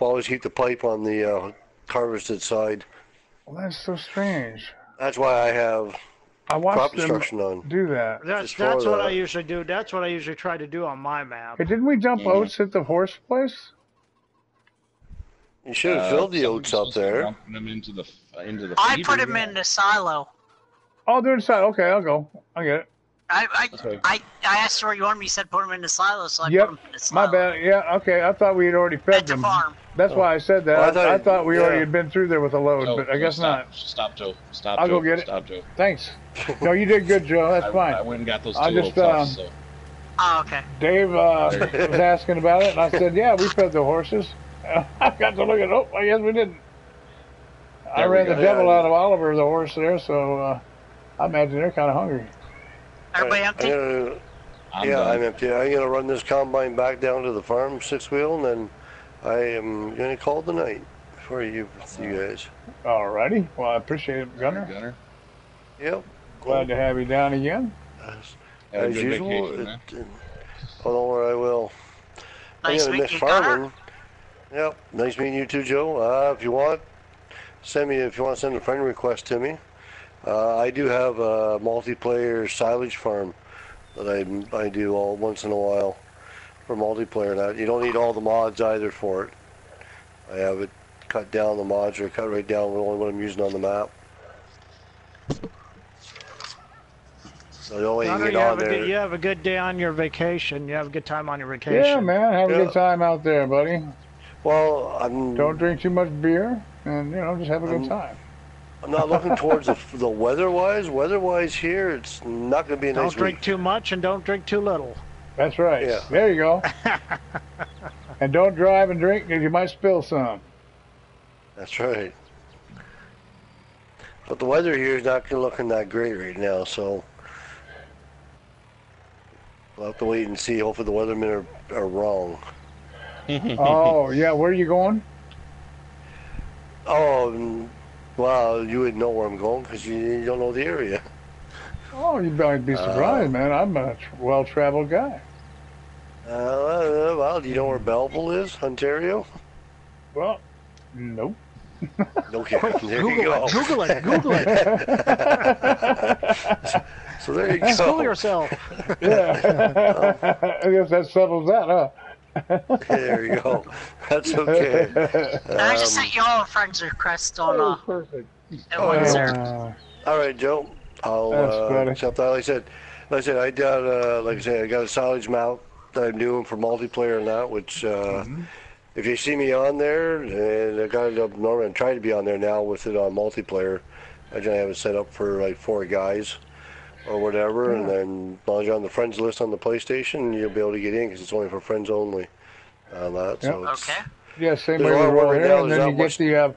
Always keep the pipe on the harvested side. Well, that's so strange. That's why I have I crop watched them destruction on. do that. Just That's for what I that. usually do. That's what I usually try to do on my map. Hey, didn't we jump Yeah. oats at the horse place? You should have filled the Somebody's oats up supposed to be there. dumping them into the I feeder. put him in the silo. Oh, they're inside. Okay, I'll go. I get it. Okay. I asked where you wanted me. He said put him in the silo, so I Yep. put him in the silo. My bad. Yeah, okay. I thought we had already fed At the them. farm. That's why I said that. Well, I thought we already yeah. had been through there with a load, Joe, but I Joe, guess stop. not. Stop, Joe. Stop, I'll Joe. go get it. Stop, Joe. Thanks. No, you did good, Joe. That's fine. I went and got those two I little just, tufts. So. Oh, okay. Dave was asking about it, and I said, yeah, we fed the horses. I got to look at oh, I guess we didn't. I There we ran the go. devil Yeah. out of Oliver, the horse there, so I imagine they're kind of hungry. Everybody empty? I'm Yeah, done. I'm empty. I'm gonna run this combine back down to the farm, 6-wheel, and then I am gonna call the night for you guys. Alrighty. Well, I appreciate it, Gunnar. Gunnar. Yep. Glad to have you down again. Have a As good usual. vacation, man. Oh, don't worry, I will. Nice I'm gonna miss meeting you, Gunnar. farming. Yep. Nice meeting you too, Joe. If you want, send a friend request to me. I do have a multiplayer silage farm that I do all once in a while for multiplayer. Now you don't need all the mods either for it. I have it cut down. The mods are cut right down with only what I'm using on the map. So the only Gunnar, thing get on there. you have a good day on your vacation. You have a good time on your vacation. Yeah, man. Have a good time out there, buddy. Well, Don't drink too much beer, and just have a good time. I'm not looking towards the weather-wise. Weather-wise here, it's not going to be a nice Don't drink too much and don't drink too little. That's right. Yeah. There you go. And don't drive and drink because you might spill some. That's right. But the weather here is not looking that great right now, so we'll have to wait and see. Hopefully the weathermen are wrong. Oh, yeah. Where are you going? Oh, well, you would know where I'm going because you don't know the area. Oh, you might be surprised, man. I'm a well-traveled guy. Well, do you know where Belleville is, Ontario? Well, nope. Okay, there you go. Google it. So there you go. School yourself. Yeah. I guess that settles that, huh? There you go. That's okay. I just sent you all a friend's request on Perfect. All right, Joe. I'll accept that. Like I said, I got I got a silage mount that I'm doing for multiplayer and that, which if you see me on there, and I got it up normally, I'm trying to be on there now with it on multiplayer. I just have it set up for like 4 guys or whatever, and then as long as you're on the friends list on the PlayStation, you'll be able to get in because it's only for friends only on that. So okay. Yeah, same way over here, and then you get the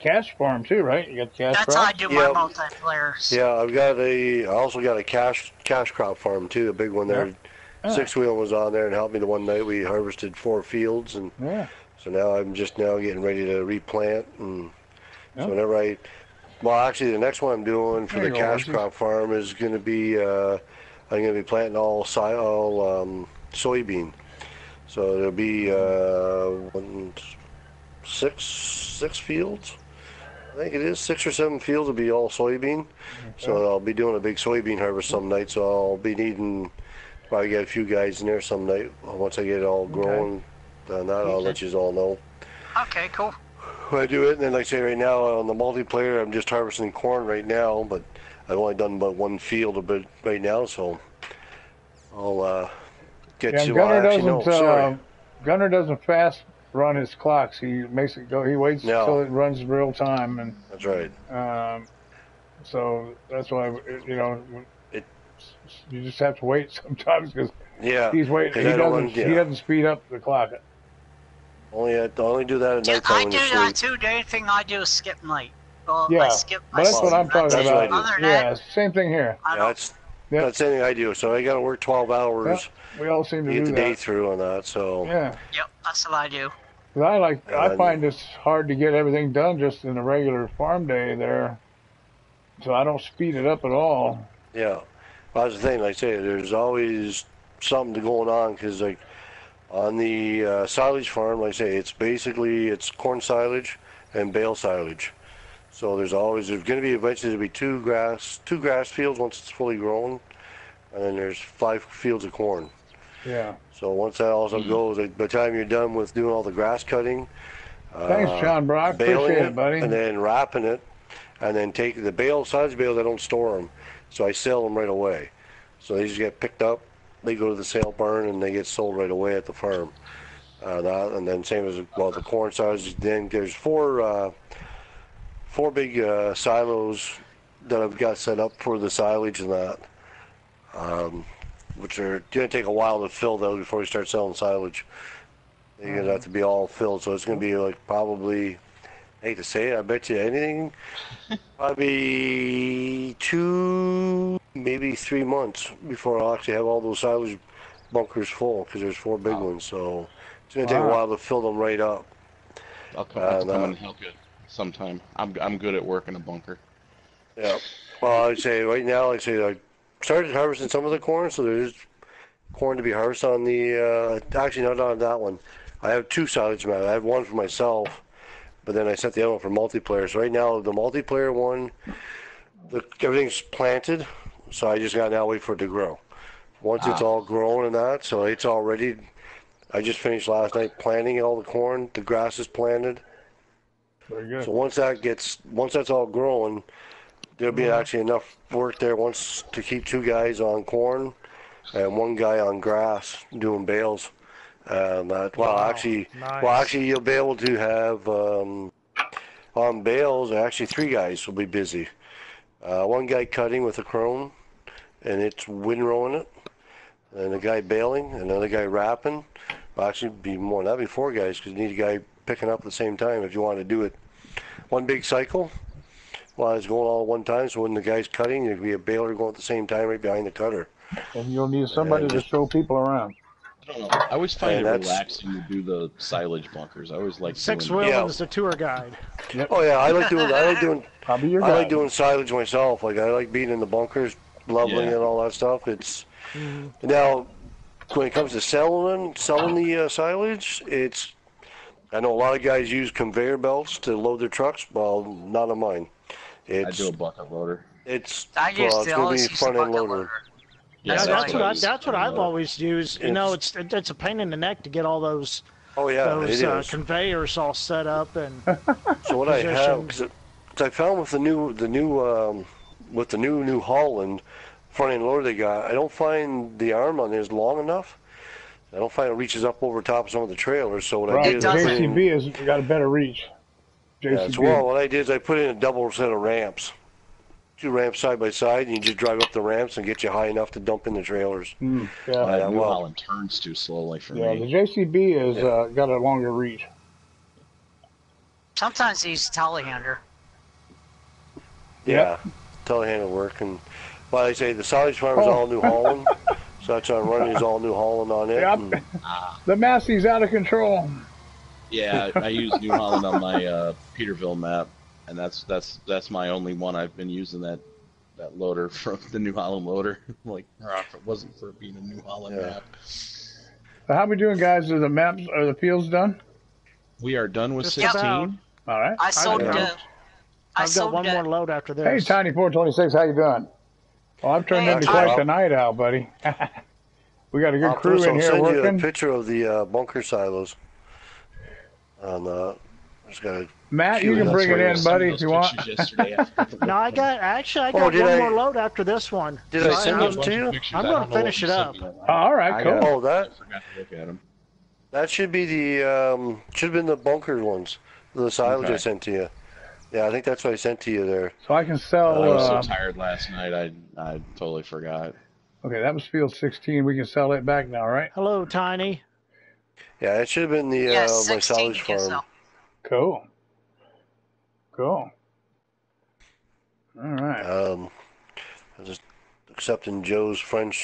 cash farm too, right? You got the cash That's crop? how I do my multiplayers. Yeah, I also got a cash crop farm too, a big one there. Sixwheelin was on there and helped me the one night. We harvested 4 fields, and so now I'm just getting ready to replant. And so whenever actually the next one I'm doing for the cash crop farm is going to be I'm going to be planting all soybean. So there'll be 6 fields. I think it is 6 or 7 fields will be all soybean. Okay. So I'll be doing a big soybean harvest some night. So I'll be needing probably get a few guys in there some night. Once I get it all grown, then I'll let you all know. Okay, cool. I do it, and then like I say right now on the multiplayer, I'm just harvesting corn right now, but I've only done about 1 field of it right now, so I'll get you. Gunnar doesn't fast run his clocks. He makes it go. He waits until it runs real time, and that's right. So that's why you just have to wait sometimes because he's waiting. He doesn't speed up the clock. I only do that at night time. I do that too. The only thing I do is skip night. Well, I skip my that's what I'm talking about. Yeah, same thing here. That's the same thing I do. So I got to work 12 hours. We all seem to get do the that. day through on that. So Yep, that's what I do. I find it's hard to get everything done just in a regular farm day there, so I don't speed it up at all. Yeah, well, that's the thing. Like I say, there's always something going on because like on the silage farm, like I say, it's corn silage and bale silage. So there's going to be eventually there'll be two grass fields once it's fully grown, and then there's 5 fields of corn. Yeah. So once that also goes, by the time you're done with doing all the grass cutting, thanks, John Brock. Appreciate it, buddy. And then wrapping it, and then take the silage bales. I don't store them, so I sell them right away. So they just get picked up, they go to the sale barn, and they get sold right away at the farm. And then same as the corn silage. Then there's 4 big silos that I've got set up for the silage and that. Which are going to take a while to fill though before we start selling silage. They're going to have to be all filled, so it's going to be like probably, I hate to say it, I bet you anything, probably 2, maybe 3 months before I'll actually have all those silage bunkers full because there's 4 big ones. So it's going to take a while to fill them right up. I'll come and help you sometime. I'm good at working a bunker. Yeah. Well, I'd say right now, I started harvesting some of the corn, so there's corn to be harvested on the, actually not on that one. I have 2 silage mounts. I have one for myself, but then I set the other one for multiplayer. So right now, the multiplayer one, everything's planted, so I just got to now wait for it to grow. Once it's all grown and that, so it's all ready. I just finished last night planting all the corn. The grass is planted. Very good. So once that's all growing, there'll be actually enough work there once to keep 2 guys on corn and 1 guy on grass doing bales. Actually, you'll be able to have on bales. Actually, 3 guys will be busy. 1 guy cutting with a crone, and it's windrowing it, and a guy baling, another guy wrapping. Well, actually, be more. That'd be 4 guys because you need a guy picking up at the same time if you want to do it. One big cycle while it's going all at one time. So when the guy's cutting, there'll be a baler going at the same time right behind the cutter. And you'll need somebody to show people around. I don't know. I always find it relaxing to do the silage bunkers. I always like Sixwheelin is the tour guide. Yep. Oh yeah, I like doing I'll be your guide. I like doing silage myself. Like I like being in the bunkers, leveling and all that stuff. It's now when it comes to selling the silage, I know a lot of guys use conveyor belts to load their trucks. Well, not on mine. I do a bucket loader. It's going to be front end loader. Yeah, that's what I've always used. You know, it's a pain in the neck to get all those conveyors all set up and. So what I have, because I found with the new Holland front end loader they got, I don't find the arm on it is long enough. I don't find it reaches up over top of some of the trailers. So what I did is JCB has got a better reach. JCB. Well, what I did is I put in a double set of ramps. 2 ramps side by side, and you just drive up the ramps and get you high enough to dump in the trailers. New Holland turns too slowly for me. Yeah, the JCB has got a longer reach. Sometimes they use telehandler. Yeah, telehandler work. And I say the silage farm is all New Holland, so that's why I'm running is all New Holland on it. Yep. The Massey's out of control. Yeah, I use New Holland on my Peterville map. And that's my only one. I've been using that loader from the New Holland loader. Like, if it wasn't for being a New Holland map. So how we doing, guys? Are the fields done? We are done with 16. All right. I've got one more load after this. Hey, Tiny 426, how you doing? Well, I've turned into quite the night owl, buddy. We got a good crew in here working. I'll send you a picture of the bunker silos. Matt, you can bring it in, buddy, if you want. No, I got one more load after this one. Did I send those to you? I'm going to finish it up. All right, cool. Oh, that. I forgot to look at them. That should be should have been the bunker ones, the silage I sent to you. Yeah, I think that's what I sent to you there. So I can sell. I was so tired last night, I totally forgot. Okay, that was field 16. We can sell it back now, right? Hello, Tiny. Yeah, it should have been the my silage farm. Cool. All right. I'm just accepting Joe's friend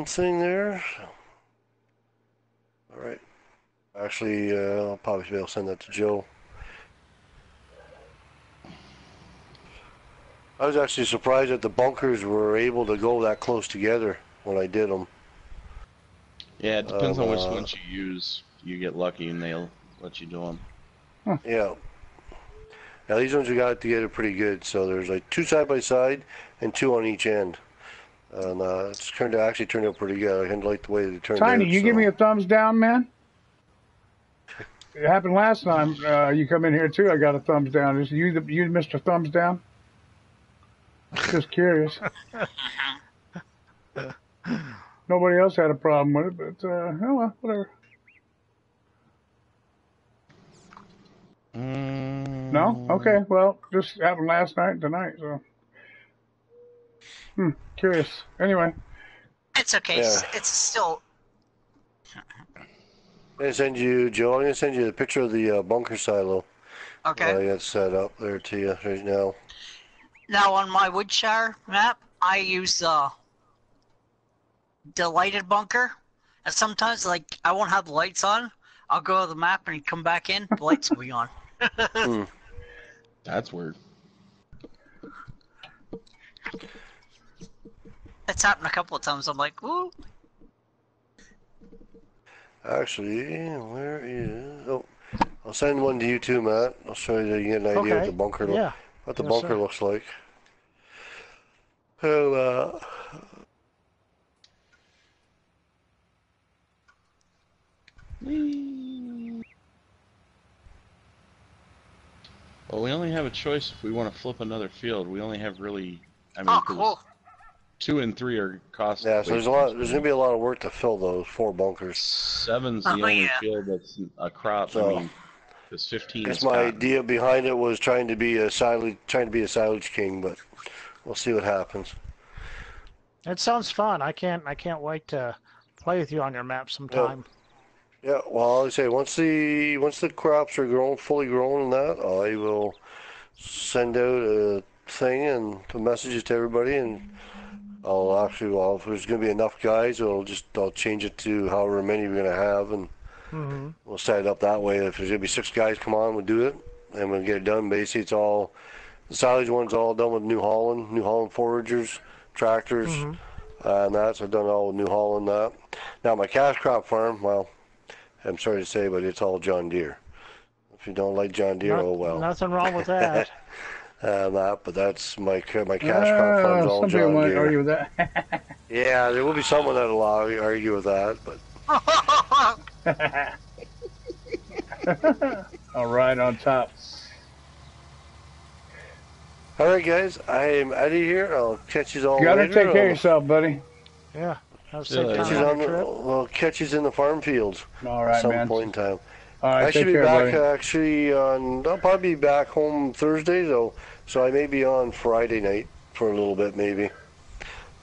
thing there. All right. Actually, I'll probably be able to send that to Joe. I was actually surprised that the bunkers were able to go that close together when I did them. Yeah, it depends on which ones you use. You get lucky and they'll let you do them. Yeah. Now these ones we got it together pretty good. So there's like 2 side by side and 2 on each end. And it's actually turned out pretty good. I kind of like the way they turned out. Tiny, you give me a thumbs down, man? It happened last time. You come in here too. I got a thumbs down. Is you Mr. Thumbs Down? Just curious. Nobody else had a problem with it, but oh well, whatever. No? Okay, well, just happened last night and tonight, so. Curious. Anyway. It's okay. Yeah. It's still. I'm going to send you, Joe, I'm going to send you the picture of the bunker silo. Okay. I got set up there to you right now. Now, on my Woodshire map, I use the lighted bunker. And sometimes, like, I won't have the lights on. I'll go to the map and come back in. The lights will be on. That's weird. It's happened a couple of times. I'm like, ooh. Actually, where is... Oh, I'll send one to you too, Matt. I'll show you so you get an idea what the bunker looks like. So, Well, we only have a choice if we want to flip another field. We only have really, I mean, Oh, 'cause cool. 2 and 3 are cost. Yeah, so there's a lot. There's gonna be a lot of work to fill those 4 bunkers. 7's Oh, the only yeah. field that's a crop. So, I mean, because 15 I guess is my cotton. idea behind it was trying to be a silage king, but we'll see what happens. It sounds fun. I can't wait to play with you on your map sometime. Yeah, well, I say once the crops are grown, fully grown, and that I will send out a thing and the messages to everybody, and if there's gonna be enough guys, I'll change it to however many we're gonna have, and we'll set it up that way. If there's gonna be 6 guys come on, we'll do it, and we'll get it done. Basically, it's all the silage one's all done with New Holland foragers, tractors, and that. So I've done it all with New Holland. That now my cash crop farm, well, I'm sorry to say, but it's all John Deere. If you don't like John Deere, oh well. Nothing wrong with that. But that's my cash crop farm's all some John people might Deere. argue with that. Yeah, there will be someone that'll argue with that, but All right, on top. all right, guys, I'm out of here. I'll catch you all You gotta later. take care of yourself, buddy. Yeah. Have a Yeah, safe Catch time you on your trip. We'll catch you in the farm fields All at right, some man. point in time. All right, I should take be care, back buddy. actually on. I'll probably be back home Thursday though, so I may be on Friday night for a little bit maybe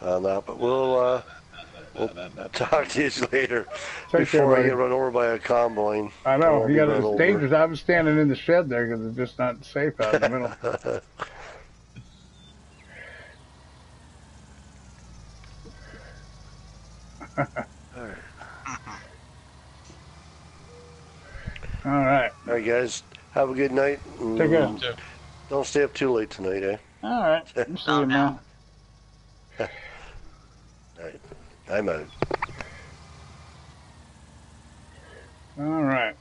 on that. But we'll talk to you later Take care, before I buddy. get run over by a combine. I know. I'll You be got run it's over. dangerous. I was standing in the shed there because it's just not safe out in the middle. All right. All right, guys. Have a good night. Take care. Don't stay up too late tonight, eh? All right. See Oh, you, no. man. All right. I'm out. All right.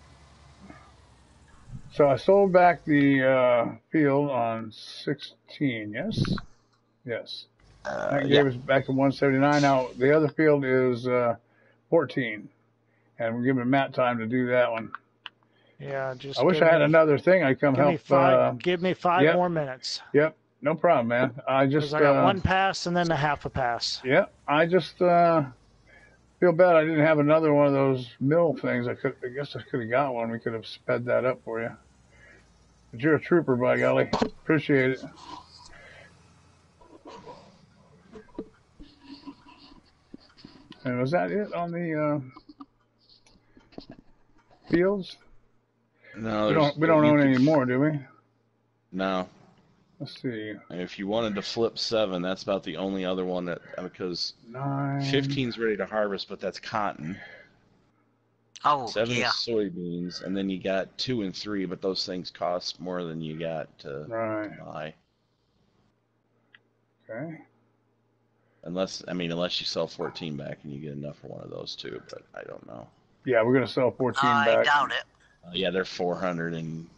So I sold back the field on 16. Yes. Yes. That gave us back to 179. Now the other field is 14, and we're giving Matt time to do that one. Yeah, just I wish I had another thing. I'd come help. Give me 5 yep. more minutes. Yep. No problem, man. I just 'Cause I got 1 pass and then a half a pass. Yeah, I just feel bad I didn't have another one of those mill things. I guess I could have got one. We could have sped that up for you. But you're a trooper, by golly. Appreciate it. And was that it on the fields? No, We don't own any more, do we? No. Let's see. And if you wanted to flip 7, that's about the only other one that, because 9. 15's ready to harvest, but that's cotton. Oh, 7 yeah. is soybeans, and then you got 2 and 3, but those things cost more than you got to Right. buy. Okay. Unless you sell 14 back and you get enough for one of those too, but I don't know. Yeah, we're gonna sell 14 I back. doubt it. Yeah, they're 400 and.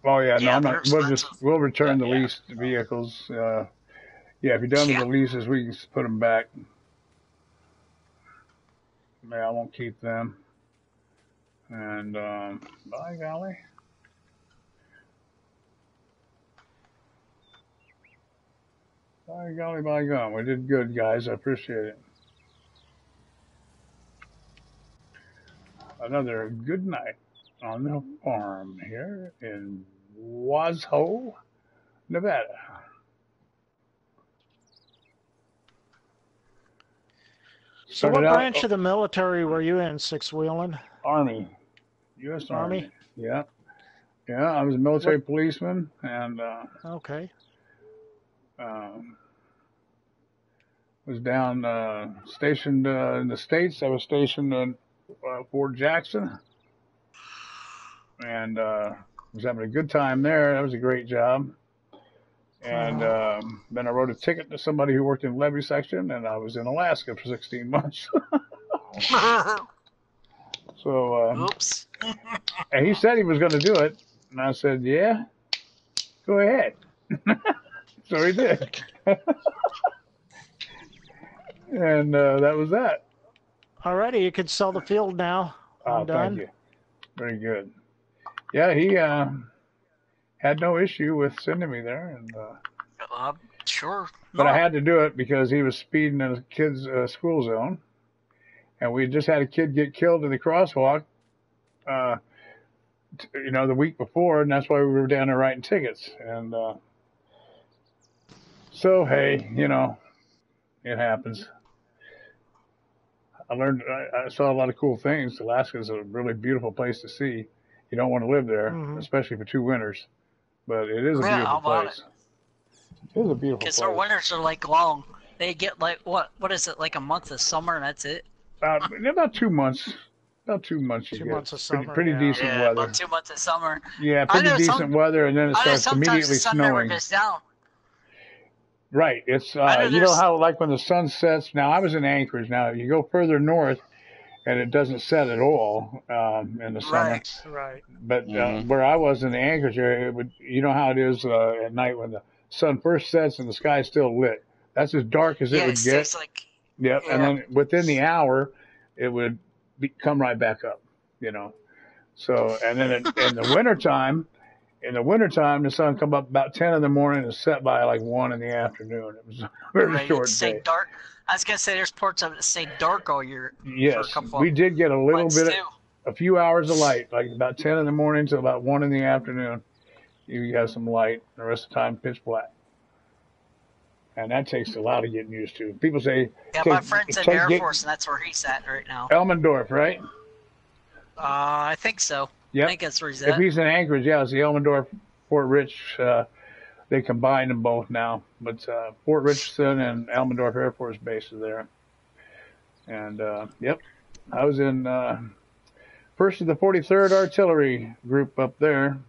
Oh yeah, no, Yeah, I'm they're not. expensive. We'll return the Yeah. leased vehicles. Yeah, if you're done with the leases, we can put them back. Yeah, I won't keep them. And by golly, by gum, we did good, guys. I appreciate it. Another good night on the farm here in Washoe, Nevada. So what Started out- branch of the military were you in, Sixwheelin? Army, U.S. Army. Army? Yeah, I was a military policeman, and Okay. was down stationed in the States. I was stationed in Fort Jackson, and was having a good time there. That was a great job. And then I wrote a ticket to somebody who worked in levee section, and I was in Alaska for 16 months. So Oops. and he said he was going to do it, and I said, "Yeah, go ahead." So he did. And that was that. Alrighty, you could sell the field now. I'm done. Thank you. Very good. Yeah, he had no issue with sending me there, and Sure. but I No. had to do it because he was speeding in a kid's school zone, and we just had a kid get killed in the crosswalk, uh, the week before, and that's why we were down there writing tickets. And so, hey, it happens. I saw a lot of cool things. Alaska's a really beautiful place to see. You don't want to live there, especially for 2 winters, but it is a Yeah, beautiful how about place. It is a beautiful Because place. our winters are like long. They get like what is it, like a month of summer and that's it? About 2 months. About 2 months you 2 get. months of summer. Pretty yeah. decent Yeah, weather. about 2 months of summer. Yeah, I pretty know decent weather, and then it I know starts sometimes immediately the sun never snowing. goes down. Right. It's I know you know there's how like when the sun sets. Now I was in Anchorage. Now you go further north, and it doesn't set at all in the summer. right. But where I was in the Anchorage area, it would. You know how it is at night when the sun first sets and the sky's still lit. That's as dark as it Yeah, it would get. stays like Yep. And yeah. then within the hour, it would come right back up. So and then in the wintertime. In the wintertime, the sun come up about 10 in the morning and set by like 1 in the afternoon. It was a very Right, short it stayed day. dark. I was gonna say there's parts of it that stay dark all year for a Yes, couple we of did get a little months bit, too. a few hours of light, like about 10 in the morning to about 1 in the afternoon. You have some light. The rest of the time, pitch black. And that takes a lot of getting used to. People say, Yeah, my friend's in the Air Force and that's where he's at right now. Elmendorf, right? I think so. Yep. I think that's where he's If at. he's in Anchorage, yeah, it's the Elmendorf, Fort Rich. They combine them both now. But Fort Richardson and Elmendorf Air Force Base is there. And, yep, I was in 1st of the 43rd Artillery Group up there,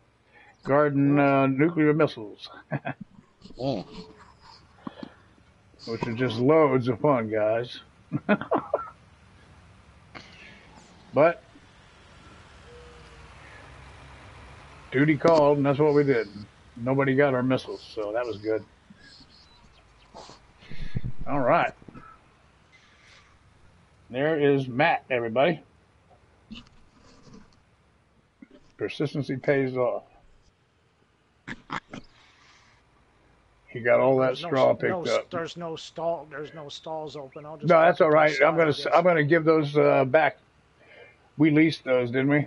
guarding nuclear missiles, which are just loads of fun, guys. But duty called, and that's what we did. Nobody got our missiles, so that was good. All right. There is Matt, everybody. Persistency pays off. He got all that straw picked up. There's no stall. There's no stalls open. I'll just No, that's all right. I'm outside, gonna give those back. We leased those, didn't we?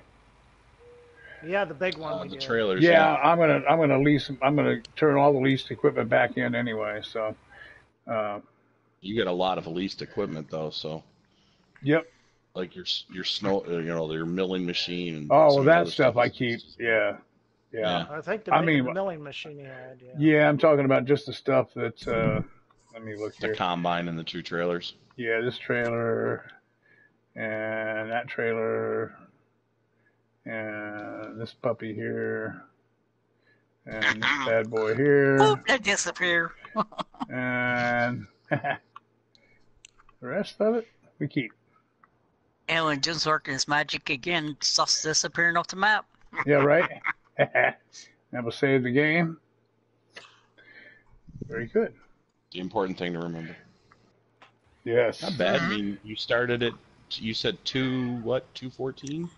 Yeah, the big one. We The did. trailers. Yeah, I'm gonna lease. I'm gonna turn all the leased equipment back in anyway. So. You get a lot of leased equipment though, so. Yep. Like your snow, your milling machine. And Oh, well, some that other stuff I keep. Yeah. I think the milling machine he had. Yeah, I'm talking about just the stuff that. Let me look here. The combine and the 2 trailers. Yeah, this trailer, and that trailer, and this puppy here, and this bad boy here. Boop, they disappear. And the rest of it, we keep. And when Jim's working his magic again, stuff's disappearing off the map. Yeah, right? That will save the game. Very good. The important thing to remember. Yes. Not bad. I mean, you started at, you said 214?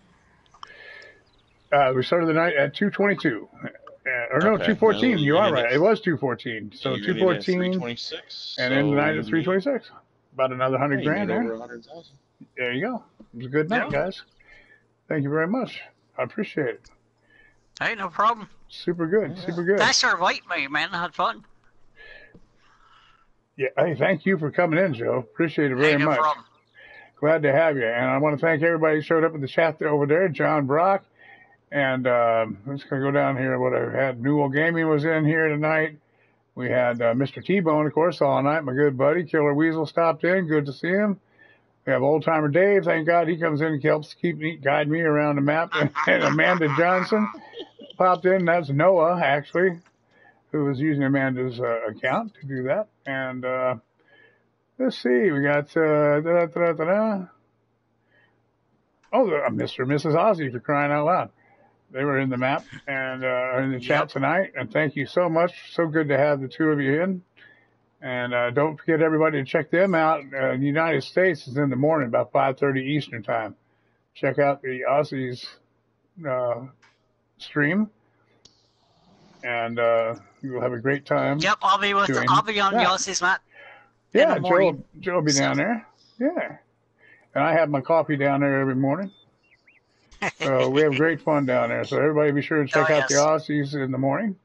We started the night at 2:22. Or no, Okay. 2:14. Well, You are right. It was 2:14. So you're gonna 2:14, 326. and then the night at 3:26. About another 100 grand over there. 100,000. There you go. It was a good night, guys. Thank you very much. I appreciate it. Hey, no problem. Super good. Super good. Thanks for inviting me, man. I had fun. Yeah. Hey, thank you for coming in, Joe. Appreciate it very Hey, no much. problem. Glad to have you. And I want to thank everybody who showed up in the chat there over there. John Brock. And I'm just going to go down here. What I had, Newell Gaming was in here tonight. We had Mr. T-Bone, of course, all night. My good buddy, Killer Weasel, stopped in. Good to see him. We have Old Timer Dave. Thank God he comes in and helps guide me around the map. And Amanda Johnson popped in. That's Noah, actually, who was using Amanda's account to do that. And let's see. We got Mr. and Mrs. Ozzy, for crying out loud. They were in the map and in the chat tonight. And thank you so much. So good to have the two of you in. And don't forget, everybody, to check them out. The United States is in the morning, about 5:30 Eastern time. Check out the Aussies stream. and you'll have a great time. Yep, I'll be on that. Yossi's Matt. Yeah, in the morning. Joe will be down there. Yeah, and I have my coffee down there every morning. So we have great fun down there. So everybody be sure to check out the Aussies in the morning,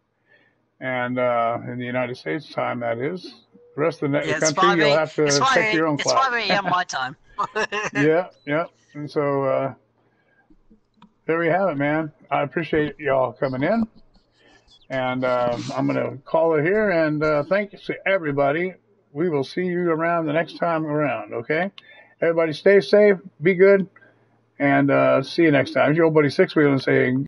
and in the United States time, that is. The rest of the country, you'll have to pick your own clock. It's 5 a.m. my time. Yeah. And so there we have it, man. I appreciate y'all coming in. And I'm going to call it here. And thanks to everybody. We will see you around the next time around, okay? Everybody stay safe, be good, and see you next time. It's your old buddy Sixwheelin saying